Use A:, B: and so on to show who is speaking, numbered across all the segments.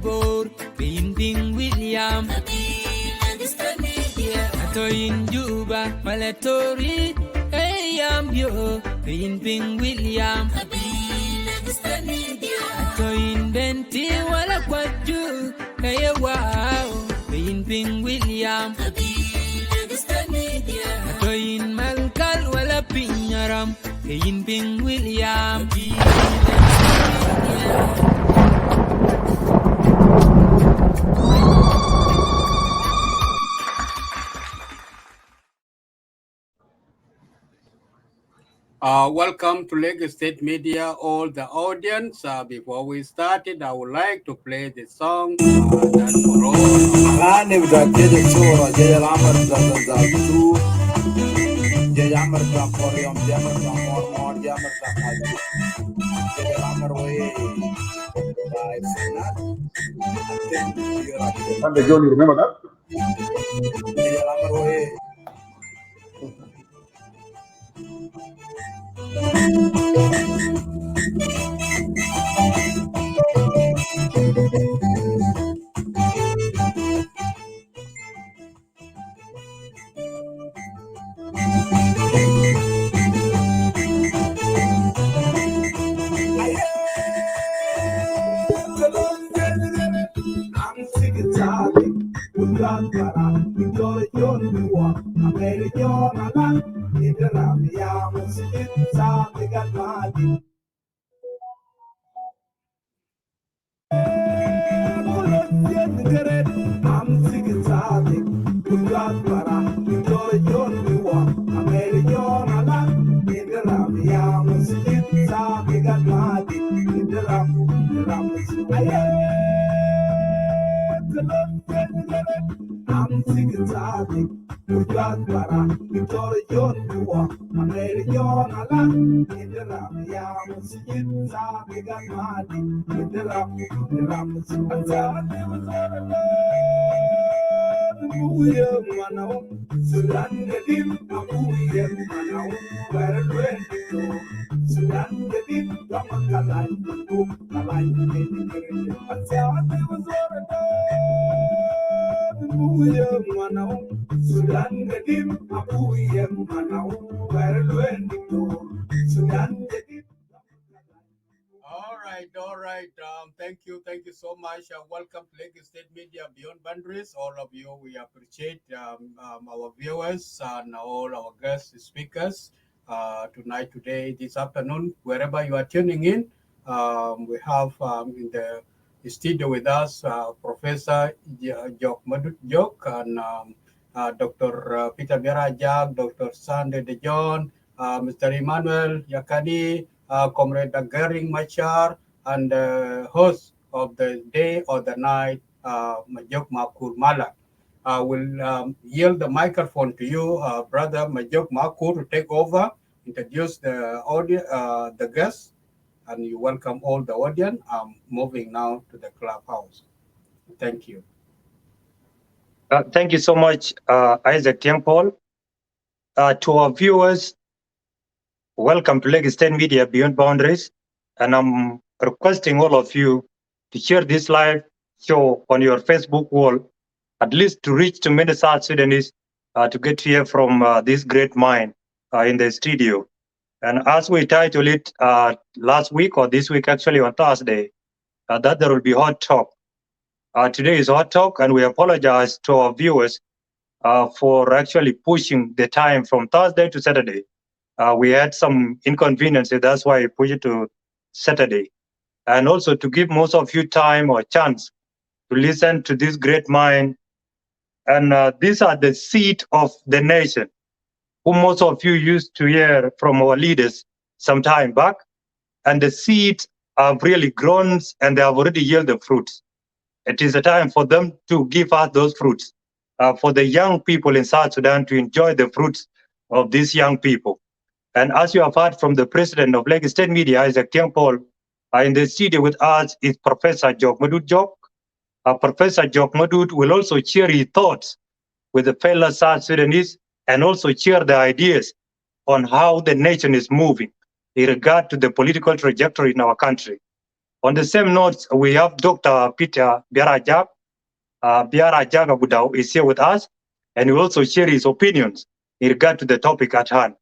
A: bor Pin Ping William Ato in Juba Malatori Ayam Yo Pin Ping William Ato in Benti Wala Kwaju Kaya wow Pin Ping William Ato in Malkal Wala Pinyaram Pin Ping William
B: Welcome to Lagos State Media, all the audience. Before we started, I would like to play the song that for all.
C: John, you remember that?
B: All right. Thank you so much. Welcome to Lagos State Media Beyond Boundaries. All of you, we appreciate our viewers and all our guest speakers tonight, today, this afternoon, wherever you are tuning in. We have in the studio with us Professor Jok Madut Jok and Dr. Peter Birajak, Dr. Sande De John, Mr. Emmanuel Yakani, Comrade Gering Machar, and the host of the day or the night, Majok Makur Mala. I will yield the microphone to you, Brother Majok Makur, to take over, introduce the audience, the guests, and you welcome all the audience. I'm moving now to the clubhouse. Thank you.
D: Thank you so much, Isaac Tiampol. To our viewers, welcome to Lagos State Media Beyond Boundaries. And I'm requesting all of you to share this live show on your Facebook wall, at least to reach to many South Sudanese to get to hear from this great mind in the studio. And as we titled it last week, or this week actually on Thursday, that there will be hot talk. Today is hot talk, and we apologize to our viewers for actually pushing the time from Thursday to Saturday. We had some inconveniences, that's why we pushed it to Saturday. And also to give most of you time or chance to listen to this great mind. And these are the seat of the nation, who most of you used to hear from our leaders some time back. And the seeds have really grown and they have already yielded fruits. It is a time for them to give us those fruits, for the young people in South Sudan to enjoy the fruits of these young people. And as you have heard from the president of Lagos State Media, Isaac Tiampol, in the studio with us is Professor Jok Madut Jok. Professor Jok Madut will also share his thoughts with the fellow South Sudanese and also share the ideas on how the nation is moving in regard to the political trajectory in our country. On the same note, we have Dr. Peter Biarajak. Biarajak Abudao is here with us, and he will also share his opinions in regard to the topic at hand.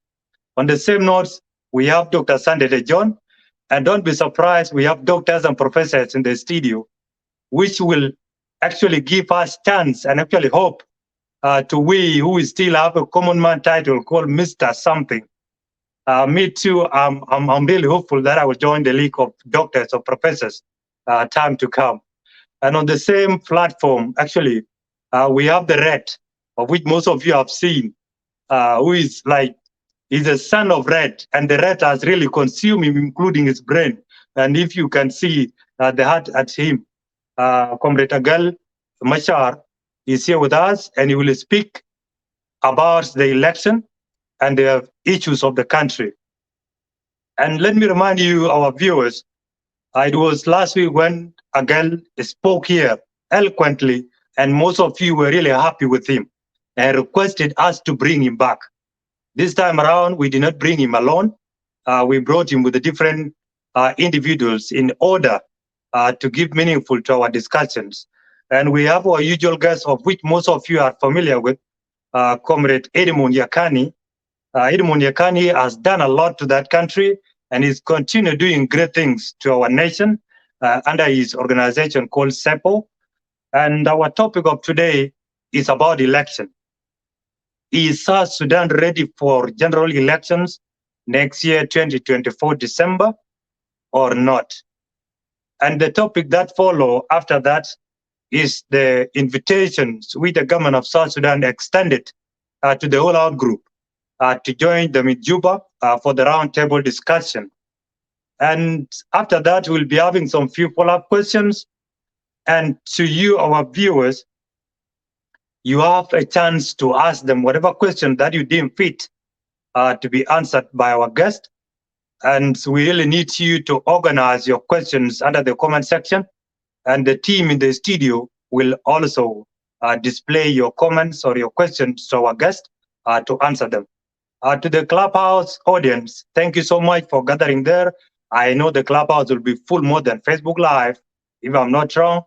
D: On the same note, we have Dr. Sandede John, and don't be surprised, we have doctors and professors in the studio, which will actually give us chance and actually hope to we who still have a common man title called Mr. Something. Me too, I'm really hopeful that I will join the league of doctors or professors time to come. And on the same platform, actually, we have the Red, of which most of you have seen, who is like, he's a son of Red, and the Red has really consumed him, including his brain. And if you can see the heart at him, Comrade Agal Machar is here with us, and he will speak about the election and the issues of the country. And let me remind you, our viewers, it was last week when Agal spoke here eloquently, and most of you were really happy with him and requested us to bring him back. This time around, we did not bring him alone. We brought him with the different individuals in order to give meaningful to our discussions. And we have our usual guests, of which most of you are familiar with, Comrade Edmund Yakani. Edmund Yakani has done a lot to that country, and he's continued doing great things to our nation under his organization called SEPO. And our topic of today is about election. Is South Sudan ready for general elections next year, 2024 December, or not? And the topic that follow after that is the invitations which the government of South Sudan extended to the all-out group to join them in Juba for the roundtable discussion. And after that, we'll be having some few follow-up questions. And to you, our viewers, you have a chance to ask them whatever question that you deem fit to be answered by our guest. And we really need you to organize your questions under the comment section. And the team in the studio will also display your comments or your questions to our guest to answer them. To the Clubhouse audience, thank you so much for gathering there. I know the Clubhouse will be full more than Facebook Live, if I'm not wrong,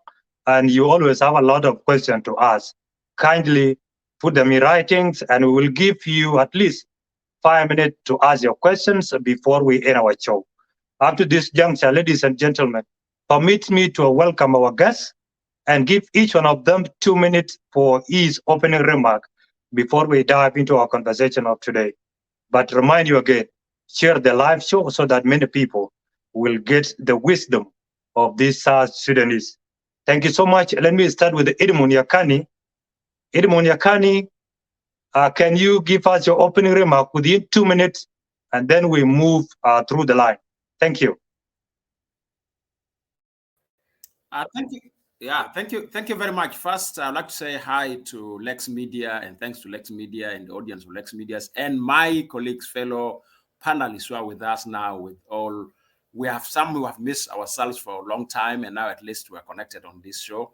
D: and you always have a lot of questions to ask. Kindly put them in writings, and we will give you at least 5 minutes to ask your questions before we end our show. Up to this juncture, ladies and gentlemen, permit me to welcome our guests and give each one of them 2 minutes for his opening remark before we dive into our conversation of today. But remind you again, share the live show so that many people will get the wisdom of this South Sudanese. Thank you so much. Let me start with Edmund Yakani. Edmund Yakani, can you give us your opening remark within 2 minutes, and then we move through the line? Thank you.
E: Thank you. Yeah, thank you very much. First, I'd like to say hi to Lex Media, and thanks to Lex Media and the audience of Lex Media and my colleagues, fellow panelists who are with us now. With all, we have some who have missed ourselves for a long time, and now at least we're connected on this show.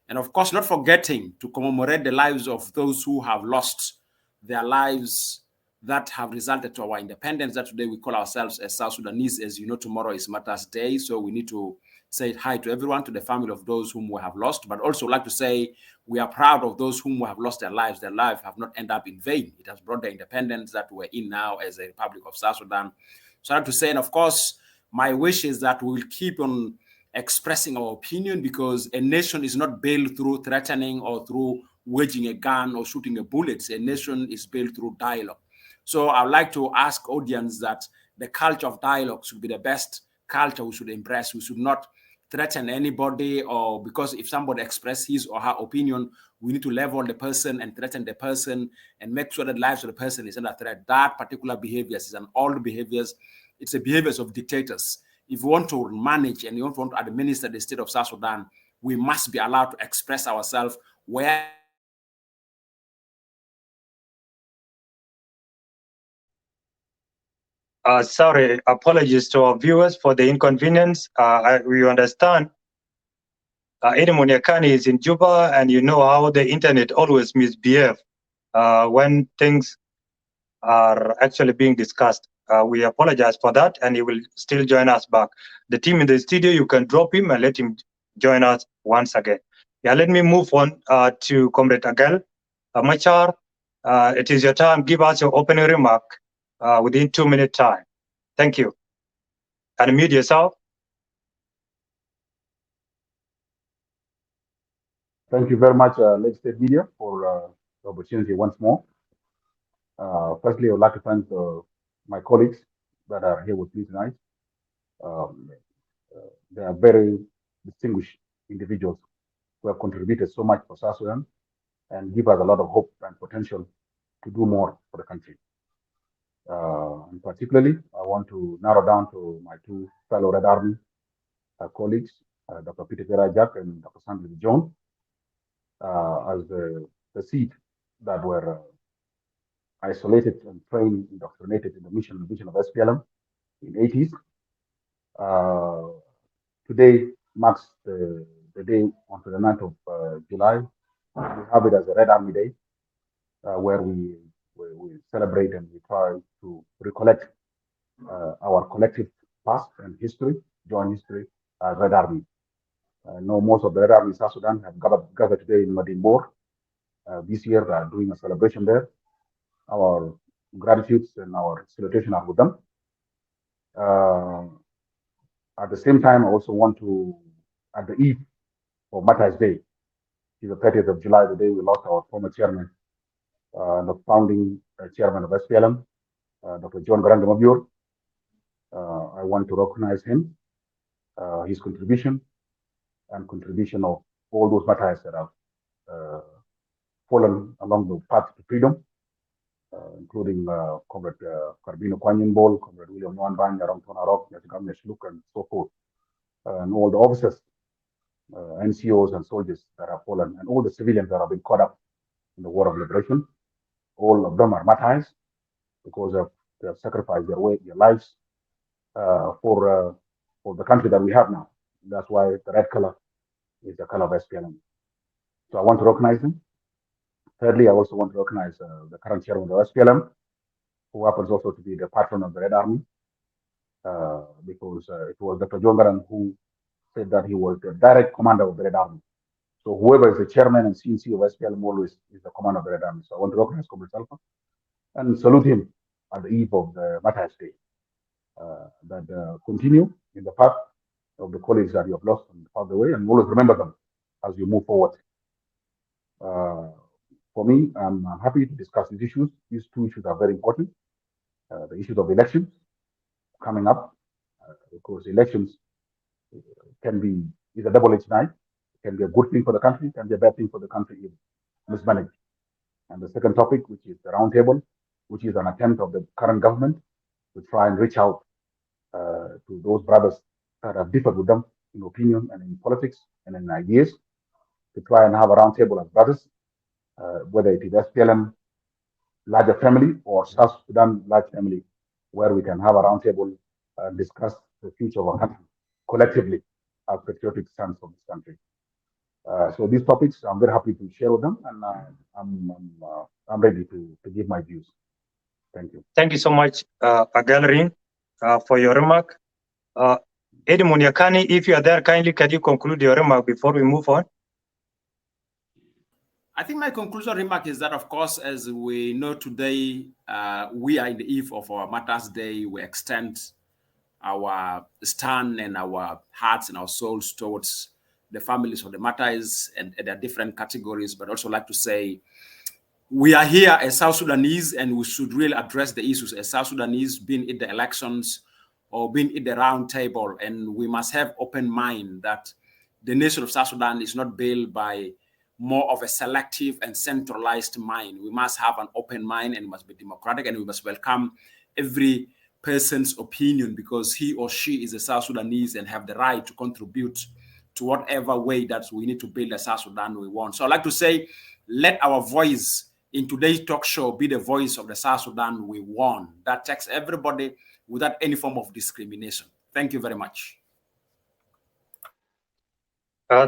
E: And of course, not forgetting to commemorate the lives of those who have lost their lives that have resulted to our independence. That today we call ourselves as South Sudanese. As you know, tomorrow is Martyrs' Day, so we need to say hi to everyone, to the family of those whom we have lost, but also like to say we are proud of those whom we have lost their lives. Their lives have not ended up in vain. It has brought the independence that we're in now as a Republic of South Sudan. So I have to say, and of course, my wish is that we will keep on expressing our opinion, because a nation is not built through threatening or through waging a gun or shooting a bullet. A nation is built through dialogue. So I'd like to ask audience that the culture of dialogue should be the best culture we should embrace. We should not threaten anybody, or because if somebody expresses his or her opinion, we need to level the person and threaten the person and make sure that the lives of the person is under threat. That particular behavior is an old behaviors. It's the behaviors of dictators. If we want to manage and we want to administer the state of South Sudan, we must be allowed to express ourselves where.
D: Sorry, apologies to our viewers for the inconvenience. We understand Edmund Yakani is in Juba, and you know how the internet always misbehave when things are actually being discussed. We apologize for that, and he will still join us back. The team in the studio, you can drop him and let him join us once again. Yeah, let me move on to Comrade Agel Machar. It is your time. Give us your opening remark within 2-minute time. Thank you. And mute yourself.
C: Thank you very much, Lake State Media, for the opportunity once more. Firstly, I would like to thank my colleagues that are here with me tonight. They are very distinguished individuals who have contributed so much for South Sudan and give us a lot of hope and potential to do more for the country. And particularly, I want to narrow down to my two fellow Red Army colleagues, Dr. Peter Gerajak and Dr. Sandra John, as the seed that were isolated and trained, indoctrinated in the mission and vision of SPLM in the 80s. Today marks the day on the 9th of July. We have it as a Red Army Day, where we celebrate and we try to recollect our collective past and history, joint history as Red Army. I know most of the Red Army in South Sudan have gathered today in Madinbor. This year, they are doing a celebration there. Our gratitude and our salutation are with them. At the same time, I also want to, at the eve of Matthias Day, is the 30th of July, the day we lost our former chairman, the founding chairman of SPLM, Dr. John Garanga Mabior. I want to recognize him, his contribution, and contribution of all those Matthias that have fallen along the path to freedom, including Comrade Carbino Kwanyin-Bol, Comrade William Nwanbang, Yaram Tonarok, Yashigam Yashluk, and so forth, and all the officers, NCOs and soldiers that have fallen, and all the civilians that have been caught up in the war of liberation. All of them are martyrs because they have sacrificed their lives for the country that we have now. That's why the red color is the color of SPLM. So I want to recognize them. Thirdly, I also want to recognize the current chairman of SPLM, who happens also to be the patron of the Red Army, because it was Dr. John Garan who said that he was the direct commander of the Red Army. So whoever is the chairman and CNC of SPLM always is the commander of the Red Army. So I want to recognize Comrade Salfa and salute him at the eve of the Matthias Day. That continue in the path of the colleagues that you have lost and found the way, and always remember them as you move forward. For me, I'm happy to discuss these issues. These two issues are very important. The issues of elections coming up, because elections can be a double-edged knife. It can be a good thing for the country, can be a bad thing for the country if mismanaged. And the second topic, which is the roundtable, which is an attempt of the current government to try and reach out to those brothers that have differed with them in opinion and in politics and in ideas, to try and have a roundtable as brothers, whether it is SPLM larger family or South Sudan large family, where we can have a roundtable and discuss the future of our country collectively as patriotic sons of this country. So these topics, I'm very happy to share with them, and I'm ready to give my views. Thank you.
D: Thank you so much, Agalerin, for your remark. Eddie Munyakani, if you are there, kindly can you conclude your remark before we move on?
E: I think my conclusion remark is that, of course, as we know today, we are in the eve of our Matthias Day. We extend our stand and our hearts and our souls towards the families of the martyrs and their different categories, but also like to say we are here as South Sudanese, and we should really address the issues as South Sudanese, being in the elections or being in the round table. And we must have open mind that the nation of South Sudan is not built by more of a selective and centralized mind. We must have an open mind, and we must be democratic, and we must welcome every person's opinion, because he or she is a South Sudanese and have the right to contribute to whatever way that we need to build a South Sudan we want. So I'd like to say, let our voice in today's talk show be the voice of the South Sudan we want, that takes everybody without any form of discrimination. Thank you very much.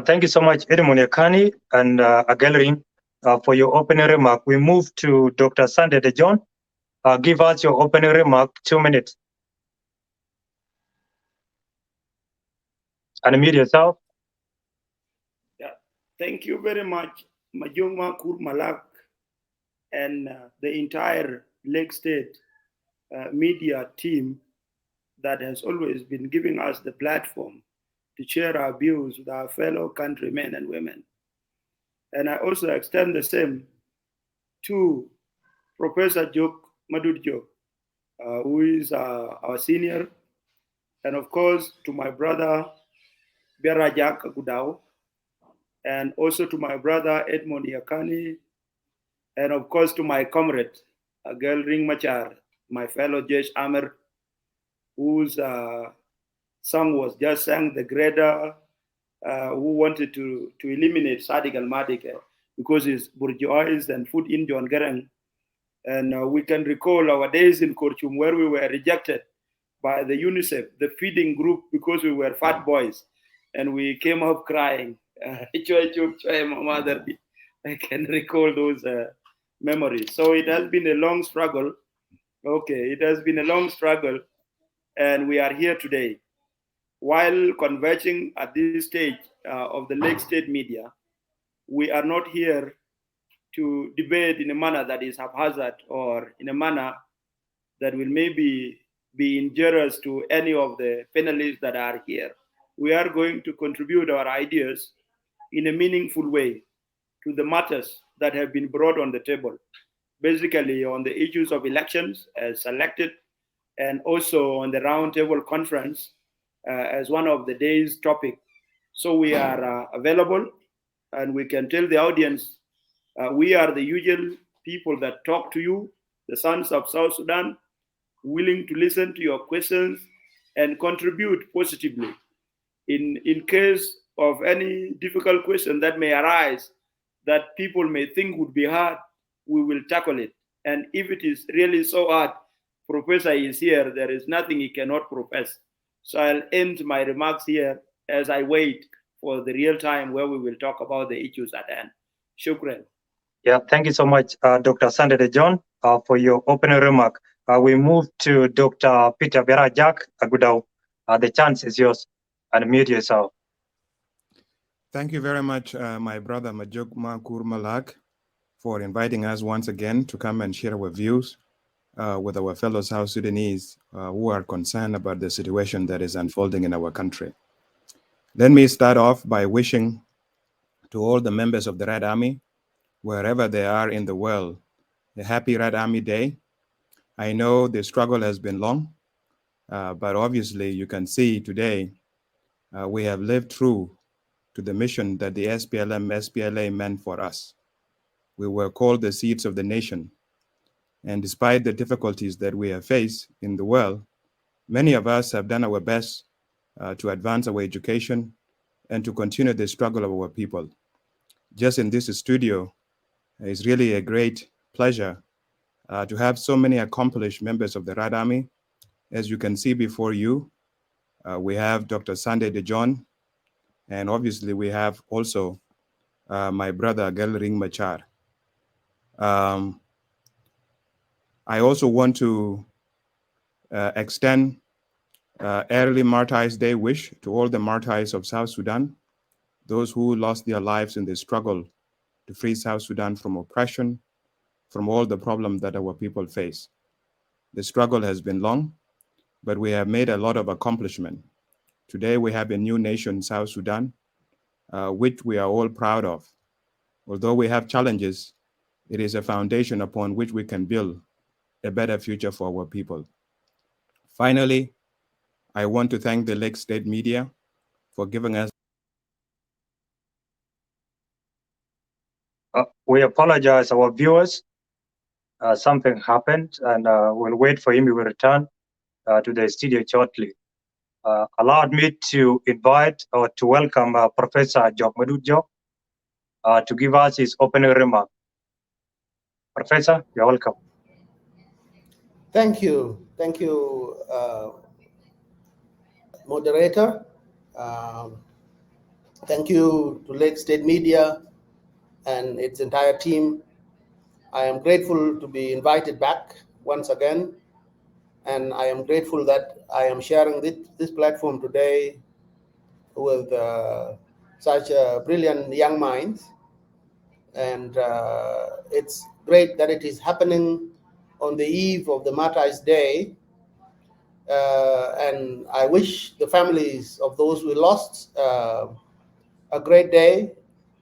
D: Thank you so much, Eddie Munyakani and Agalerin, for your opening remark. We move to Dr. Sande De John. give us your opening remark, 2 minutes. Unmute yourself.
F: Yeah, thank you very much, Majoma Kur Malak, and the entire Lake State media team that has always been giving us the platform to share our views with our fellow countrymen and women. And I also extend the same to Professor Jok Madudjo, who is our senior, and of course to my brother Berajak Agudao, and also to my brother Edmond Yakani, and of course to my comrade, Girl Ring Machar, my fellow Jesh Amer, whose song was just sang, the grader who wanted to eliminate Sadiq al-Madik because he's bourgeois and put in John Garang. And we can recall our days in Korchum where we were rejected by the UNICEF, the feeding group, because we were fat boys. And we came up crying. I can recall those memories. So it has been a long struggle. Okay, it has been a long struggle. And we are here today. While converging at this stage of the Lake State media, we are not here to debate in a manner that is haphazard or in a manner that will maybe be injurious to any of the panelists that are here. We are going to contribute our ideas in a meaningful way to the matters that have been brought on the table, basically on the issues of elections as selected, and also on the roundtable conference as one of the day's topic. So we are available, and we can tell the audience we are the usual people that talk to you, the sons of South Sudan, willing to listen to your questions and contribute positively. In case of any difficult question that may arise that people may think would be hard, we will tackle it. And if it is really so hard, Professor is here, there is nothing he cannot profess. So I'll end my remarks here as I wait for the real time where we will talk about the issues at hand. Shukran.
D: Yeah, thank you so much, Dr. Sandede John, for your opening remark. We move to Dr. Peter Berajak Agudao. The chance is yours. Unmute yourself.
G: Thank you very much, my brother Majok Makur Malak, for inviting us once again to come and share our views with our fellow South Sudanese who are concerned about the situation that is unfolding in our country. Let me start off by wishing to all the members of the Red Army, wherever they are in the world, a happy Red Army Day. I know the struggle has been long, but obviously you can see today we have lived through to the mission that the SPLA meant for us. We were called the seeds of the nation. And despite the difficulties that we have faced in the world, many of us have done our best to advance our education and to continue the struggle of our people. Just in this studio, it's really a great pleasure to have so many accomplished members of the Red Army. As you can see before you, we have Dr. Sandede John, and obviously we have also my brother Gelring Machar. I also want to extend early Martyrs' Day wish to all the martyrs of South Sudan, those who lost their lives in the struggle to free South Sudan from oppression, from all the problems that our people face. The struggle has been long, but we have made a lot of accomplishment. Today we have a new nation, South Sudan, which we are all proud of. Although we have challenges, it is a foundation upon which we can build a better future for our people. Finally, I want to thank the Lake State media for giving us.
D: We apologize, our viewers. Something happened, and we'll wait for him. He will return to the studio shortly. Allowed me to invite or to welcome Professor Job Madudjo to give us his opening remark. Professor, you're welcome.
H: Thank you, moderator. Thank you to Lake State Media and its entire team. I am grateful to be invited back once again. And I am grateful that I am sharing this platform today with such brilliant young minds. And it's great that it is happening on the eve of the Martyrs' Day. And I wish the families of those we lost a great day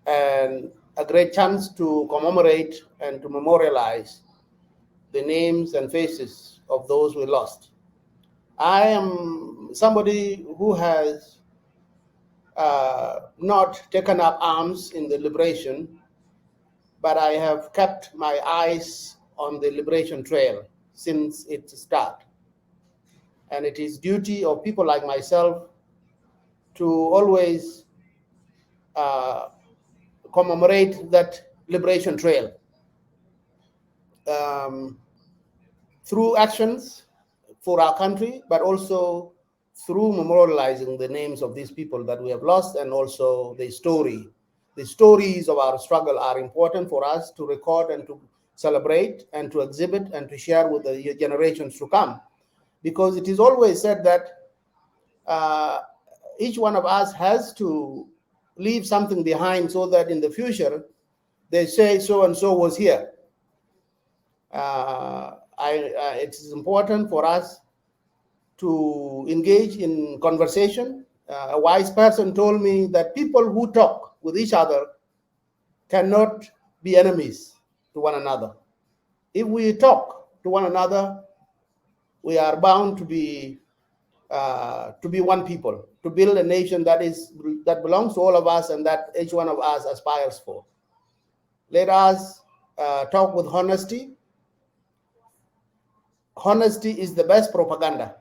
H: and a great chance to commemorate and to memorialize the names and faces of those we lost. I am somebody who has not taken up arms in the liberation, but I have kept my eyes on the liberation trail since its start. And it is duty of people like myself to always commemorate that liberation trail through actions for our country, but also through memorializing the names of these people that we have lost, and also the story. The stories of our struggle are important for us to record and to celebrate and to exhibit and to share with the generations to come. Because it is always said that each one of us has to leave something behind so that in the future they say so and so was here. It is important for us to engage in conversation. A wise person told me that people who talk with each other cannot be enemies to one another. If we talk to one another, we are bound to be one people, to build a nation that belongs to all of us and that each one of us aspires for. Let us talk with honesty. Honesty is the best propaganda.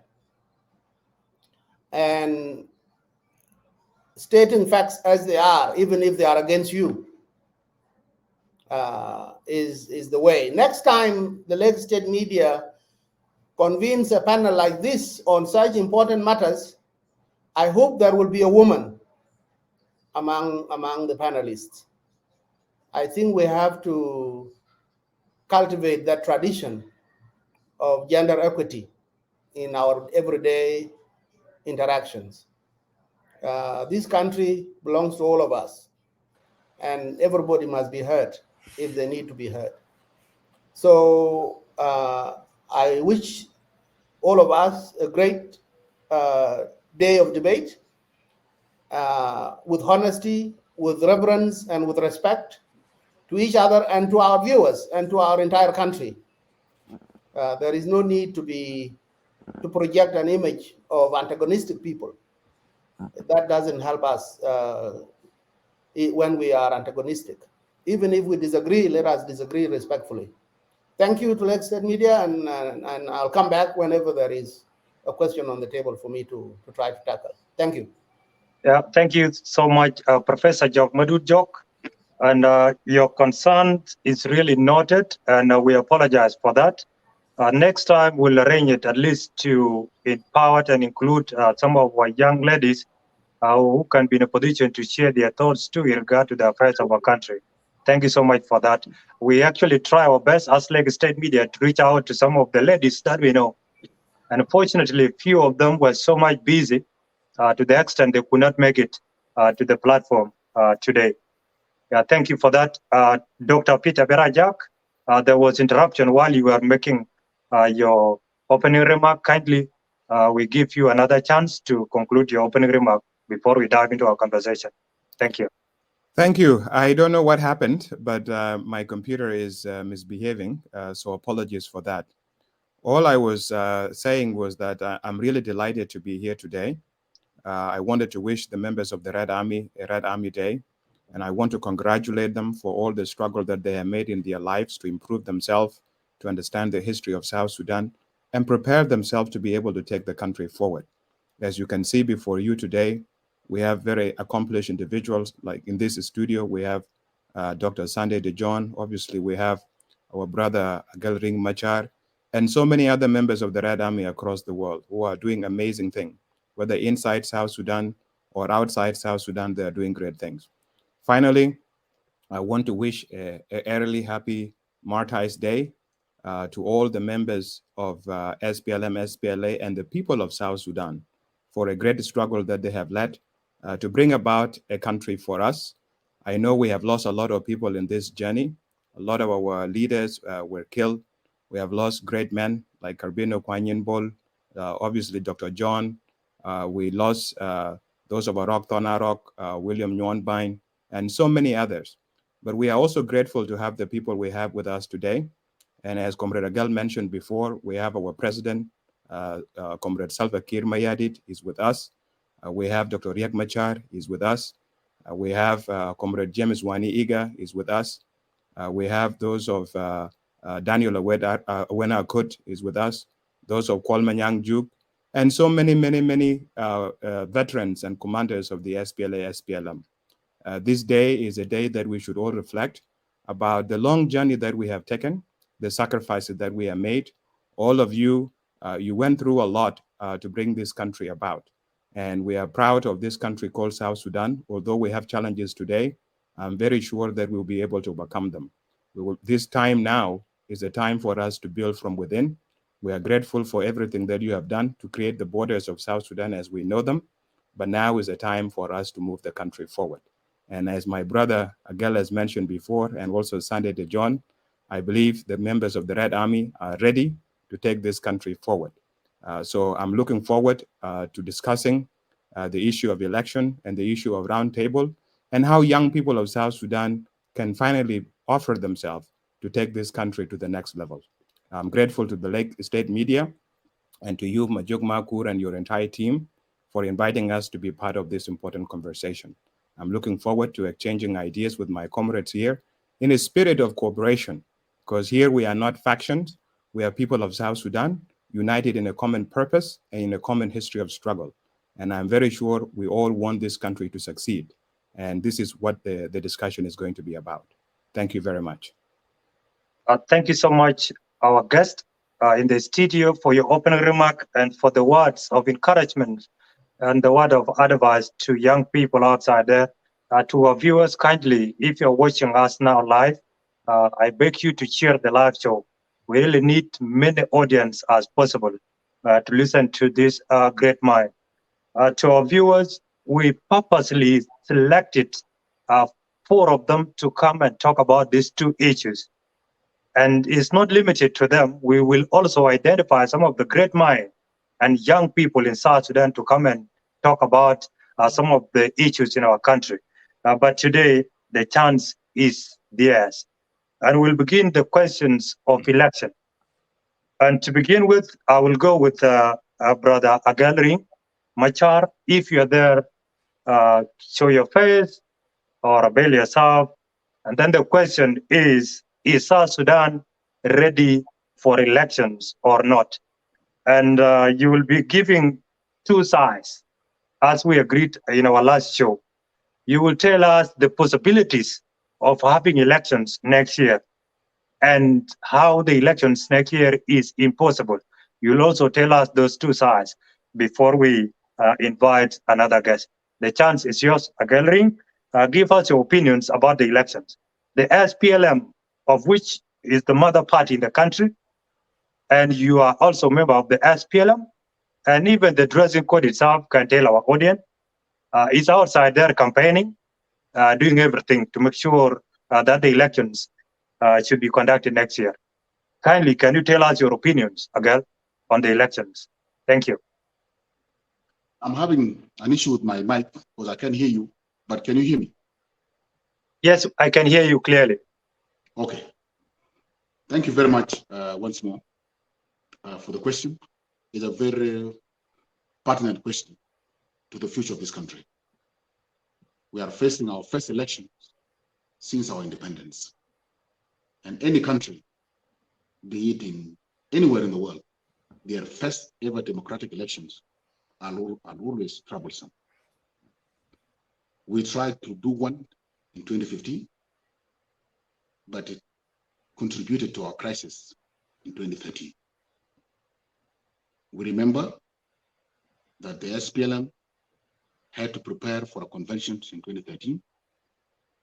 H: And stating facts as they are, even if they are against you, is the way. Next time the Lake State media convenes a panel like this on such important matters, I hope there will be a woman among the panelists. I think we have to cultivate that tradition of gender equity in our everyday interactions. This country belongs to all of us, and everybody must be heard if they need to be heard. So I wish all of us a great day of debate with honesty, with reverence, and with respect to each other and to our viewers and to our entire country. There is no need to project an image of antagonistic people. That doesn't help us when we are antagonistic. Even if we disagree, let us disagree respectfully. Thank you to Lake State Media, and I'll come back whenever there is a question on the table for me to try to tackle. Thank you.
D: Yeah, thank you so much, Professor Jok Madud Jok. And your concern is really noted, and we apologize for that. Next time, we'll arrange it at least to empower and include some of our young ladies who can be in a position to share their thoughts too in regard to the affairs of our country. Thank you so much for that. We actually try our best as Lake State Media to reach out to some of the ladies that we know. And unfortunately, few of them were so much busy to the extent they could not make it to the platform today. Yeah, thank you for that. Dr. Peter Berajak, there was interruption while you were making your opening remark. Kindly, we give you another chance to conclude your opening remark before we dive into our conversation. Thank you.
G: Thank you. I don't know what happened, but my computer is misbehaving, so apologies for that. All I was saying was that I'm really delighted to be here today. I wanted to wish the members of the Red Army a Red Army Day, and I want to congratulate them for all the struggle that they have made in their lives to improve themselves, to understand the history of South Sudan, and prepare themselves to be able to take the country forward. As you can see before you today, we have very accomplished individuals. Like in this studio, we have Dr. Sunday DeJohn. Obviously, we have our brother Galring Machar, and so many other members of the Red Army across the world who are doing amazing things. Whether inside South Sudan or outside South Sudan, they are doing great things. Finally, I want to wish a early happy Martyrs' Day to all the members of SPLM, SPLA, and the people of South Sudan for a great struggle that they have led to bring about a country for us. I know we have lost a lot of people in this journey. A lot of our leaders were killed. We have lost great men like Carbino Kwanyin obviously Dr. John. We lost those of Arok Thonarok, William Nwanbine, and so many others. But we are also grateful to have the people we have with us today. And as Comrade Agal mentioned before, we have our president, Comrade Salva Kiir Mayardit, is with us. We have Dr. Riek Machar is with us. We have Comrade James Wani Iga is with us. We have those of Daniel Awena Akut is with us. Those of Kwalmanyang Juk, and so many veterans and commanders of the SPLA, SPLM. This day is a day that we should all reflect about the long journey that we have taken, the sacrifices that we have made. All of you, you went through a lot to bring this country about. And we are proud of this country called South Sudan. Although we have challenges today, I'm very sure that we'll be able to overcome them. This time now is a time for us to build from within. We are grateful for everything that you have done to create the borders of South Sudan as we know them. But now is a time for us to move the country forward. And as my brother Agel has mentioned before, and also Sunday De John, I believe the members of the Red Army are ready to take this country forward. So I'm looking forward to discussing the issue of election and the issue of roundtable and how young people of South Sudan can finally offer themselves to take this country to the next level. I'm grateful to the Lake State Media and to you, Majuk Makur, and your entire team for inviting us to be part of this important conversation. I'm looking forward to exchanging ideas with my comrades here in a spirit of cooperation, because here we are not factions. We are people of South Sudan, united in a common purpose and in a common history of struggle. And I'm very sure we all want this country to succeed. And this is what the discussion is going to be about. Thank you very much.
D: Thank you so much, our guest in the studio, for your opening remark and for the words of encouragement and the word of advice to young people outside there. To our viewers, kindly, if you're watching us now live, I beg you to share the live show. We really need many audience as possible to listen to this great mind. To our viewers, we purposely selected 4 of them to come and talk about these 2 issues. And it's not limited to them. We will also identify some of the great minds and young people in South Sudan to come and talk about some of the issues in our country. But today, the chance is theirs. And we'll begin the questions of election. And to begin with, I will go with Brother Agalri Machar. If you're there, show your face or avail yourself. And then the question is South Sudan ready for elections or not? And you will be giving 2 sides, as we agreed in our last show. You will tell us the possibilities of having elections next year and how the elections next year is impossible. You'll also tell us those 2 sides before we invite another guest. The chance is yours, Agelring. Give us your opinions about the elections. The SPLM, of which is the mother party in the country, and you are also a member of the SPLM, and even the dressing code itself can tell our audience, is outside there campaigning, doing everything to make sure that the elections should be conducted next year. Kindly, can you tell us your opinions, Agal, on the elections? Thank you.
C: I'm having an issue with my mic because I can't hear you, but can you hear me?
D: Yes, I can hear you clearly.
C: Okay. Thank you very much once more for the question. It's a very pertinent question to the future of this country. We are facing our first elections since our independence. And any country, be it in anywhere in the world, their first ever democratic elections are always troublesome. We tried to do one in 2015, but it contributed to our crisis in 2013. We remember that the SPLM had to prepare for a convention in 2013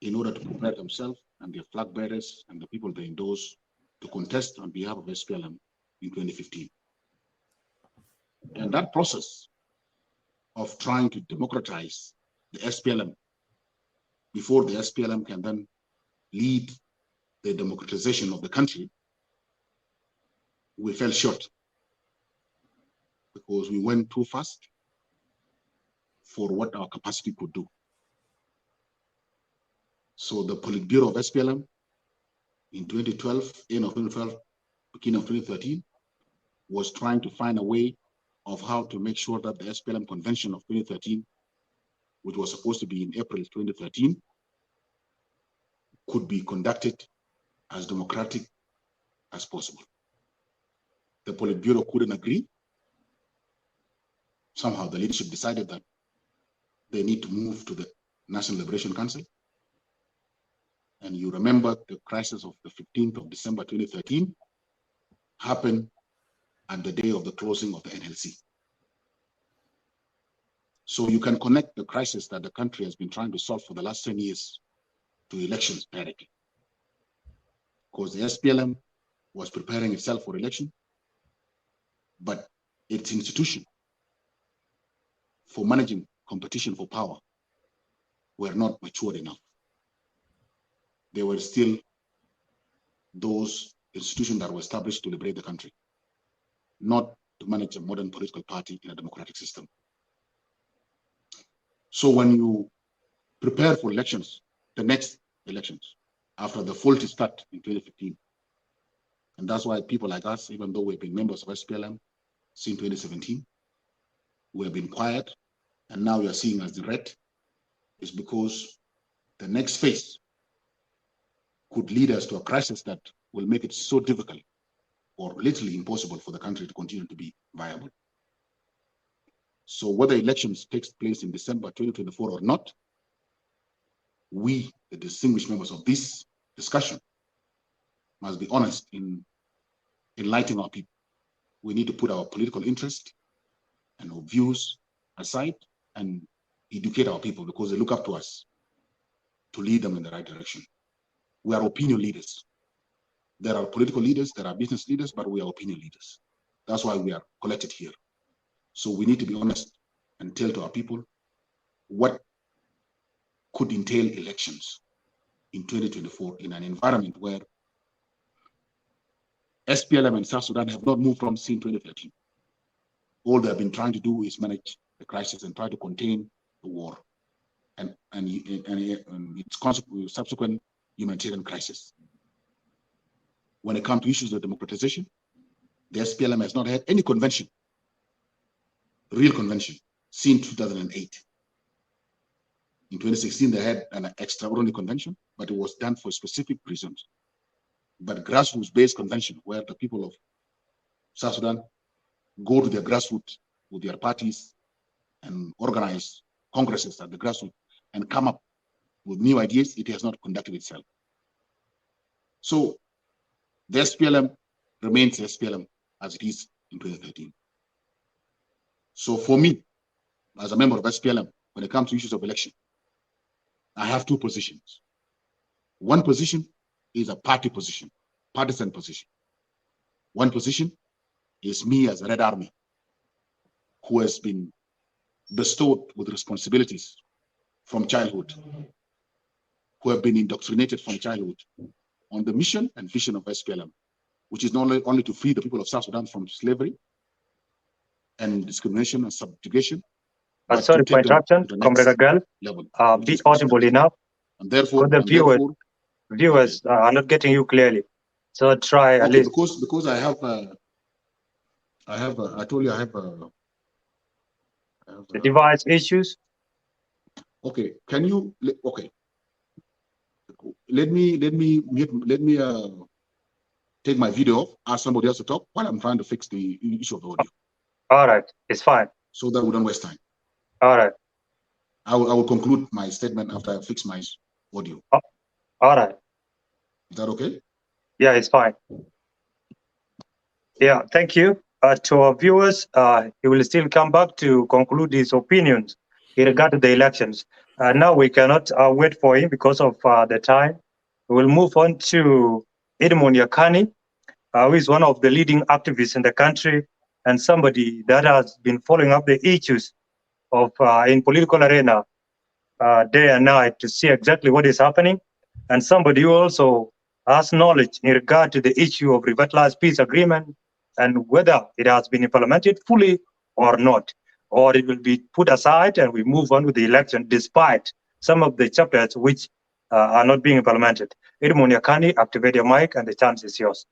C: in order to prepare themselves and their flag bearers and the people they endorse to contest on behalf of SPLM in 2015. And that process of trying to democratize the SPLM before the SPLM can then lead the democratization of the country, we fell short because we went too fast for what our capacity could do. So the Politburo of SPLM in 2012, end of 2012, beginning of 2013, was trying to find a way of how to make sure that the SPLM convention of 2013, which was supposed to be in April 2013, could be conducted as democratic as possible. The Politburo couldn't agree. Somehow the leadership decided that they need to move to the National Liberation Council. And you remember the crisis of the 15th of December 2013 happened at the day of the closing of the NLC. So you can connect the crisis that the country has been trying to solve for the last 10 years to elections directly. Because the SPLM was preparing itself for election, but its institution for managing competition for power were not matured enough. They were still those institutions that were established to liberate the country, not to manage a modern political party in a democratic system. So when you prepare for elections, the next elections, after the faulty start in 2015, and that's why people like us, even though we've been members of SPLM since 2017, we have been quiet, and now we are seeing as the red, is because the next phase could lead us to a crisis that will make it so difficult or literally impossible for the country to continue to be viable. So whether elections takes place in December 2024 or not, we, the distinguished members of this discussion, must be honest in enlightening our people. We need to put our political interest and our views aside and educate our people because they look up to us to lead them in the right direction. We are opinion leaders. There are political leaders, there are business leaders, but we are opinion leaders. That's why we are collected here. So we need to be honest and tell to our people what could entail elections in 2024 in an environment where SPLM and South Sudan have not moved from since 2013. All they have been trying to do is manage the crisis and try to contain the war and its subsequent humanitarian crisis. When it comes to issues of democratization, the SPLM has not had any convention, real convention, since 2008. In 2016, they had an extraordinary convention, but it was done for specific reasons. But grassroots-based convention, where the people of South Sudan go to their grassroots with their parties and organize congresses at the grassroots and come up with new ideas, it has not conducted itself. So the SPLM remains the SPLM as it is in 2013. So for me, as a member of SPLM, when it comes to issues of election, I have two positions. One position is a party position, partisan position. One position is me as a Red Army, who has been bestowed with responsibilities from childhood, who have been indoctrinated from childhood on the mission and vision of SPLM, which is not only to free the people of South Sudan from slavery and discrimination and subjugation.
D: Sorry for interruption, Comrade Agal. Be audible enough.
C: And therefore,
D: the viewers are not getting you clearly. So try at least.
C: Because I told you I have
D: the device issues.
C: Okay, can you? Okay, let me take my video off, ask somebody else to talk while I'm trying to fix the issue of the audio.
D: All right, it's fine.
C: So that we don't waste time.
D: All right.
C: I will conclude my statement after I fix my audio.
D: All right.
C: Is that okay?
D: Yeah, it's fine. Yeah, thank you. To our viewers, he will still come back to conclude his opinions in regard to the elections. Now we cannot wait for him because of the time. We will move on to Edmund Yakani, who is one of the leading activists in the country and somebody that has been following up the issues of in political arena day and night to see exactly what is happening, and somebody who also has knowledge in regard to the issue of revitalized peace agreement and whether it has been implemented fully or not, or it will be put aside and we move on with the election despite some of the chapters which are not being implemented. Edmund Yakani, activate your mic and the chance is yours.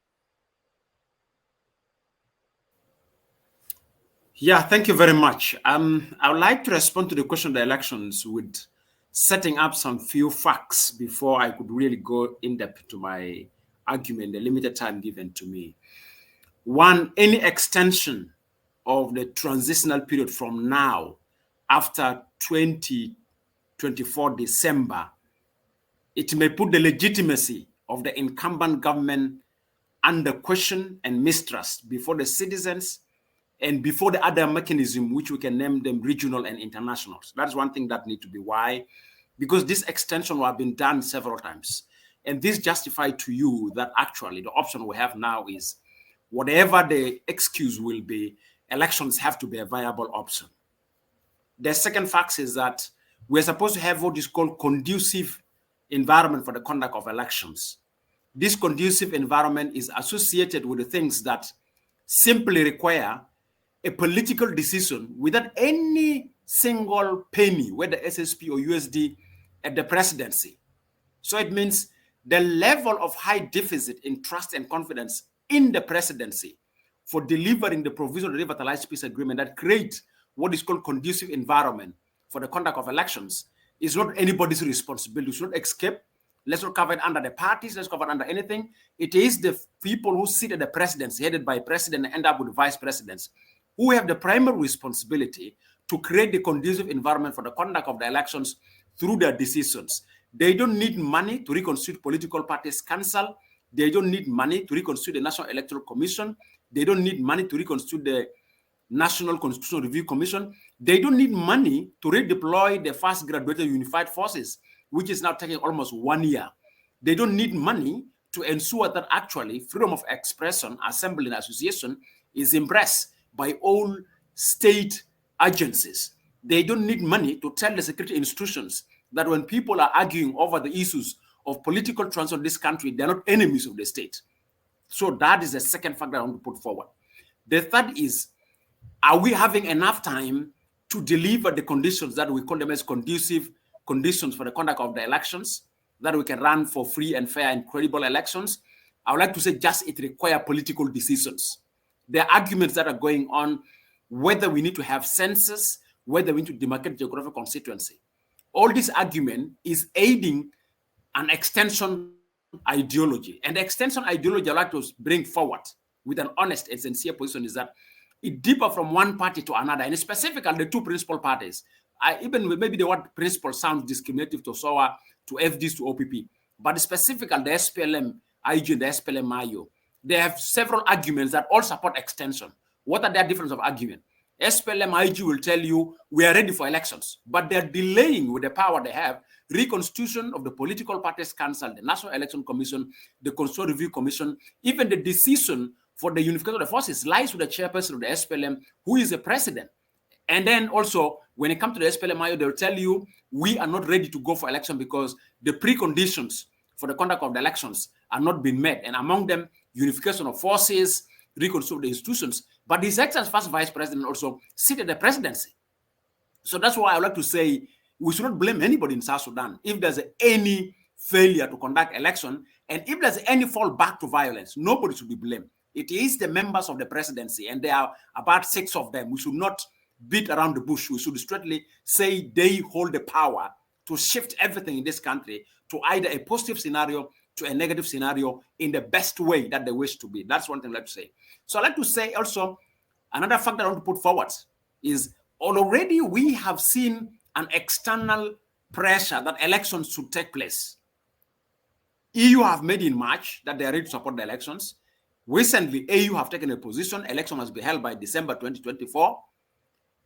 E: Yeah, thank you very much. I would like to respond to the question of the elections with setting up some few facts before I could really go in depth to my argument, the limited time given to me. One, any extension of the transitional period from now after 2024 December, it may put the legitimacy of the incumbent government under question and mistrust before the citizens and before the other mechanism, which we can name them regional and international. So that's one thing that needs to be why, because this extension will have been done several times. And this justified to you that actually the option we have now is whatever the excuse will be, elections have to be a viable option. The second fact is that we're supposed to have what is called conducive environment for the conduct of elections. This conducive environment is associated with the things that simply require a political decision without any single penny, whether SSP or USD, at the presidency. So it means the level of high deficit in trust and confidence in the presidency for delivering the provisional revitalized peace agreement that creates what is called conducive environment for the conduct of elections is not anybody's responsibility. We should not escape. Let's not cover it under the parties. Let's cover it under anything. It is the people who sit at the presidency, headed by president and end up with vice presidents, who have the primary responsibility to create the conducive environment for the conduct of the elections through their decisions. They don't need money to reconstitute political parties council. They don't need money to reconstitute the National Electoral Commission. They don't need money to reconstitute the National Constitutional Review Commission. They don't need money to redeploy the fast graduated unified forces, which is now taking almost 1 year. They don't need money to ensure that actually freedom of expression, assembly, and association is embraced by all state agencies. They don't need money to tell the security institutions that when people are arguing over the issues of political transfer in this country, they're not enemies of the state. So that is the second factor I want to put forward. The third is, are we having enough time to deliver the conditions that we call them as conducive conditions for the conduct of the elections, that we can run for free and fair and credible elections? I would like to say just it requires political decisions. There are arguments that are going on, whether we need to have census, whether we need to demarcate geographic constituency. All this argument is aiding an extension ideology. And the extension ideology I'd like to bring forward with an honest and sincere position is that it differs from one party to another, and specifically the two principal parties. Even maybe the word principal sounds discriminative to SOA, to FDs, to OPP, but specifically the SPLM, IG, and the SPLM IO, they have several arguments that all support extension. What are their difference of argument? SPLM IG will tell you we are ready for elections, but they're delaying with the power they have reconstitution of the political parties council, the National Election Commission, the Constitutional Review Commission, even the decision for the unification of the forces lies with the chairperson of the SPLM, who is the president. And then also, when it comes to the SPLM, they'll tell you we are not ready to go for election because the preconditions for the conduct of the elections are not being met. And among them, unification of forces, reconstruction of the institutions. But His Excellency First Vice President also sit at the presidency. So that's why I would like to say we should not blame anybody in South Sudan if there's any failure to conduct election, and if there's any fall back to violence, nobody should be blamed. It is the members of the presidency, and there are about 6 of them. We should not beat around the bush. We should straightly say they hold the power to shift everything in this country to either a positive scenario to a negative scenario in the best way that they wish to be. That's one thing I'd like to say. So I'd like to say also, another factor I want to put forward is already we have seen an external pressure that elections should take place. EU have made in March that they are ready to support the elections. Recently, AU have taken a position, election must be held by December 2024.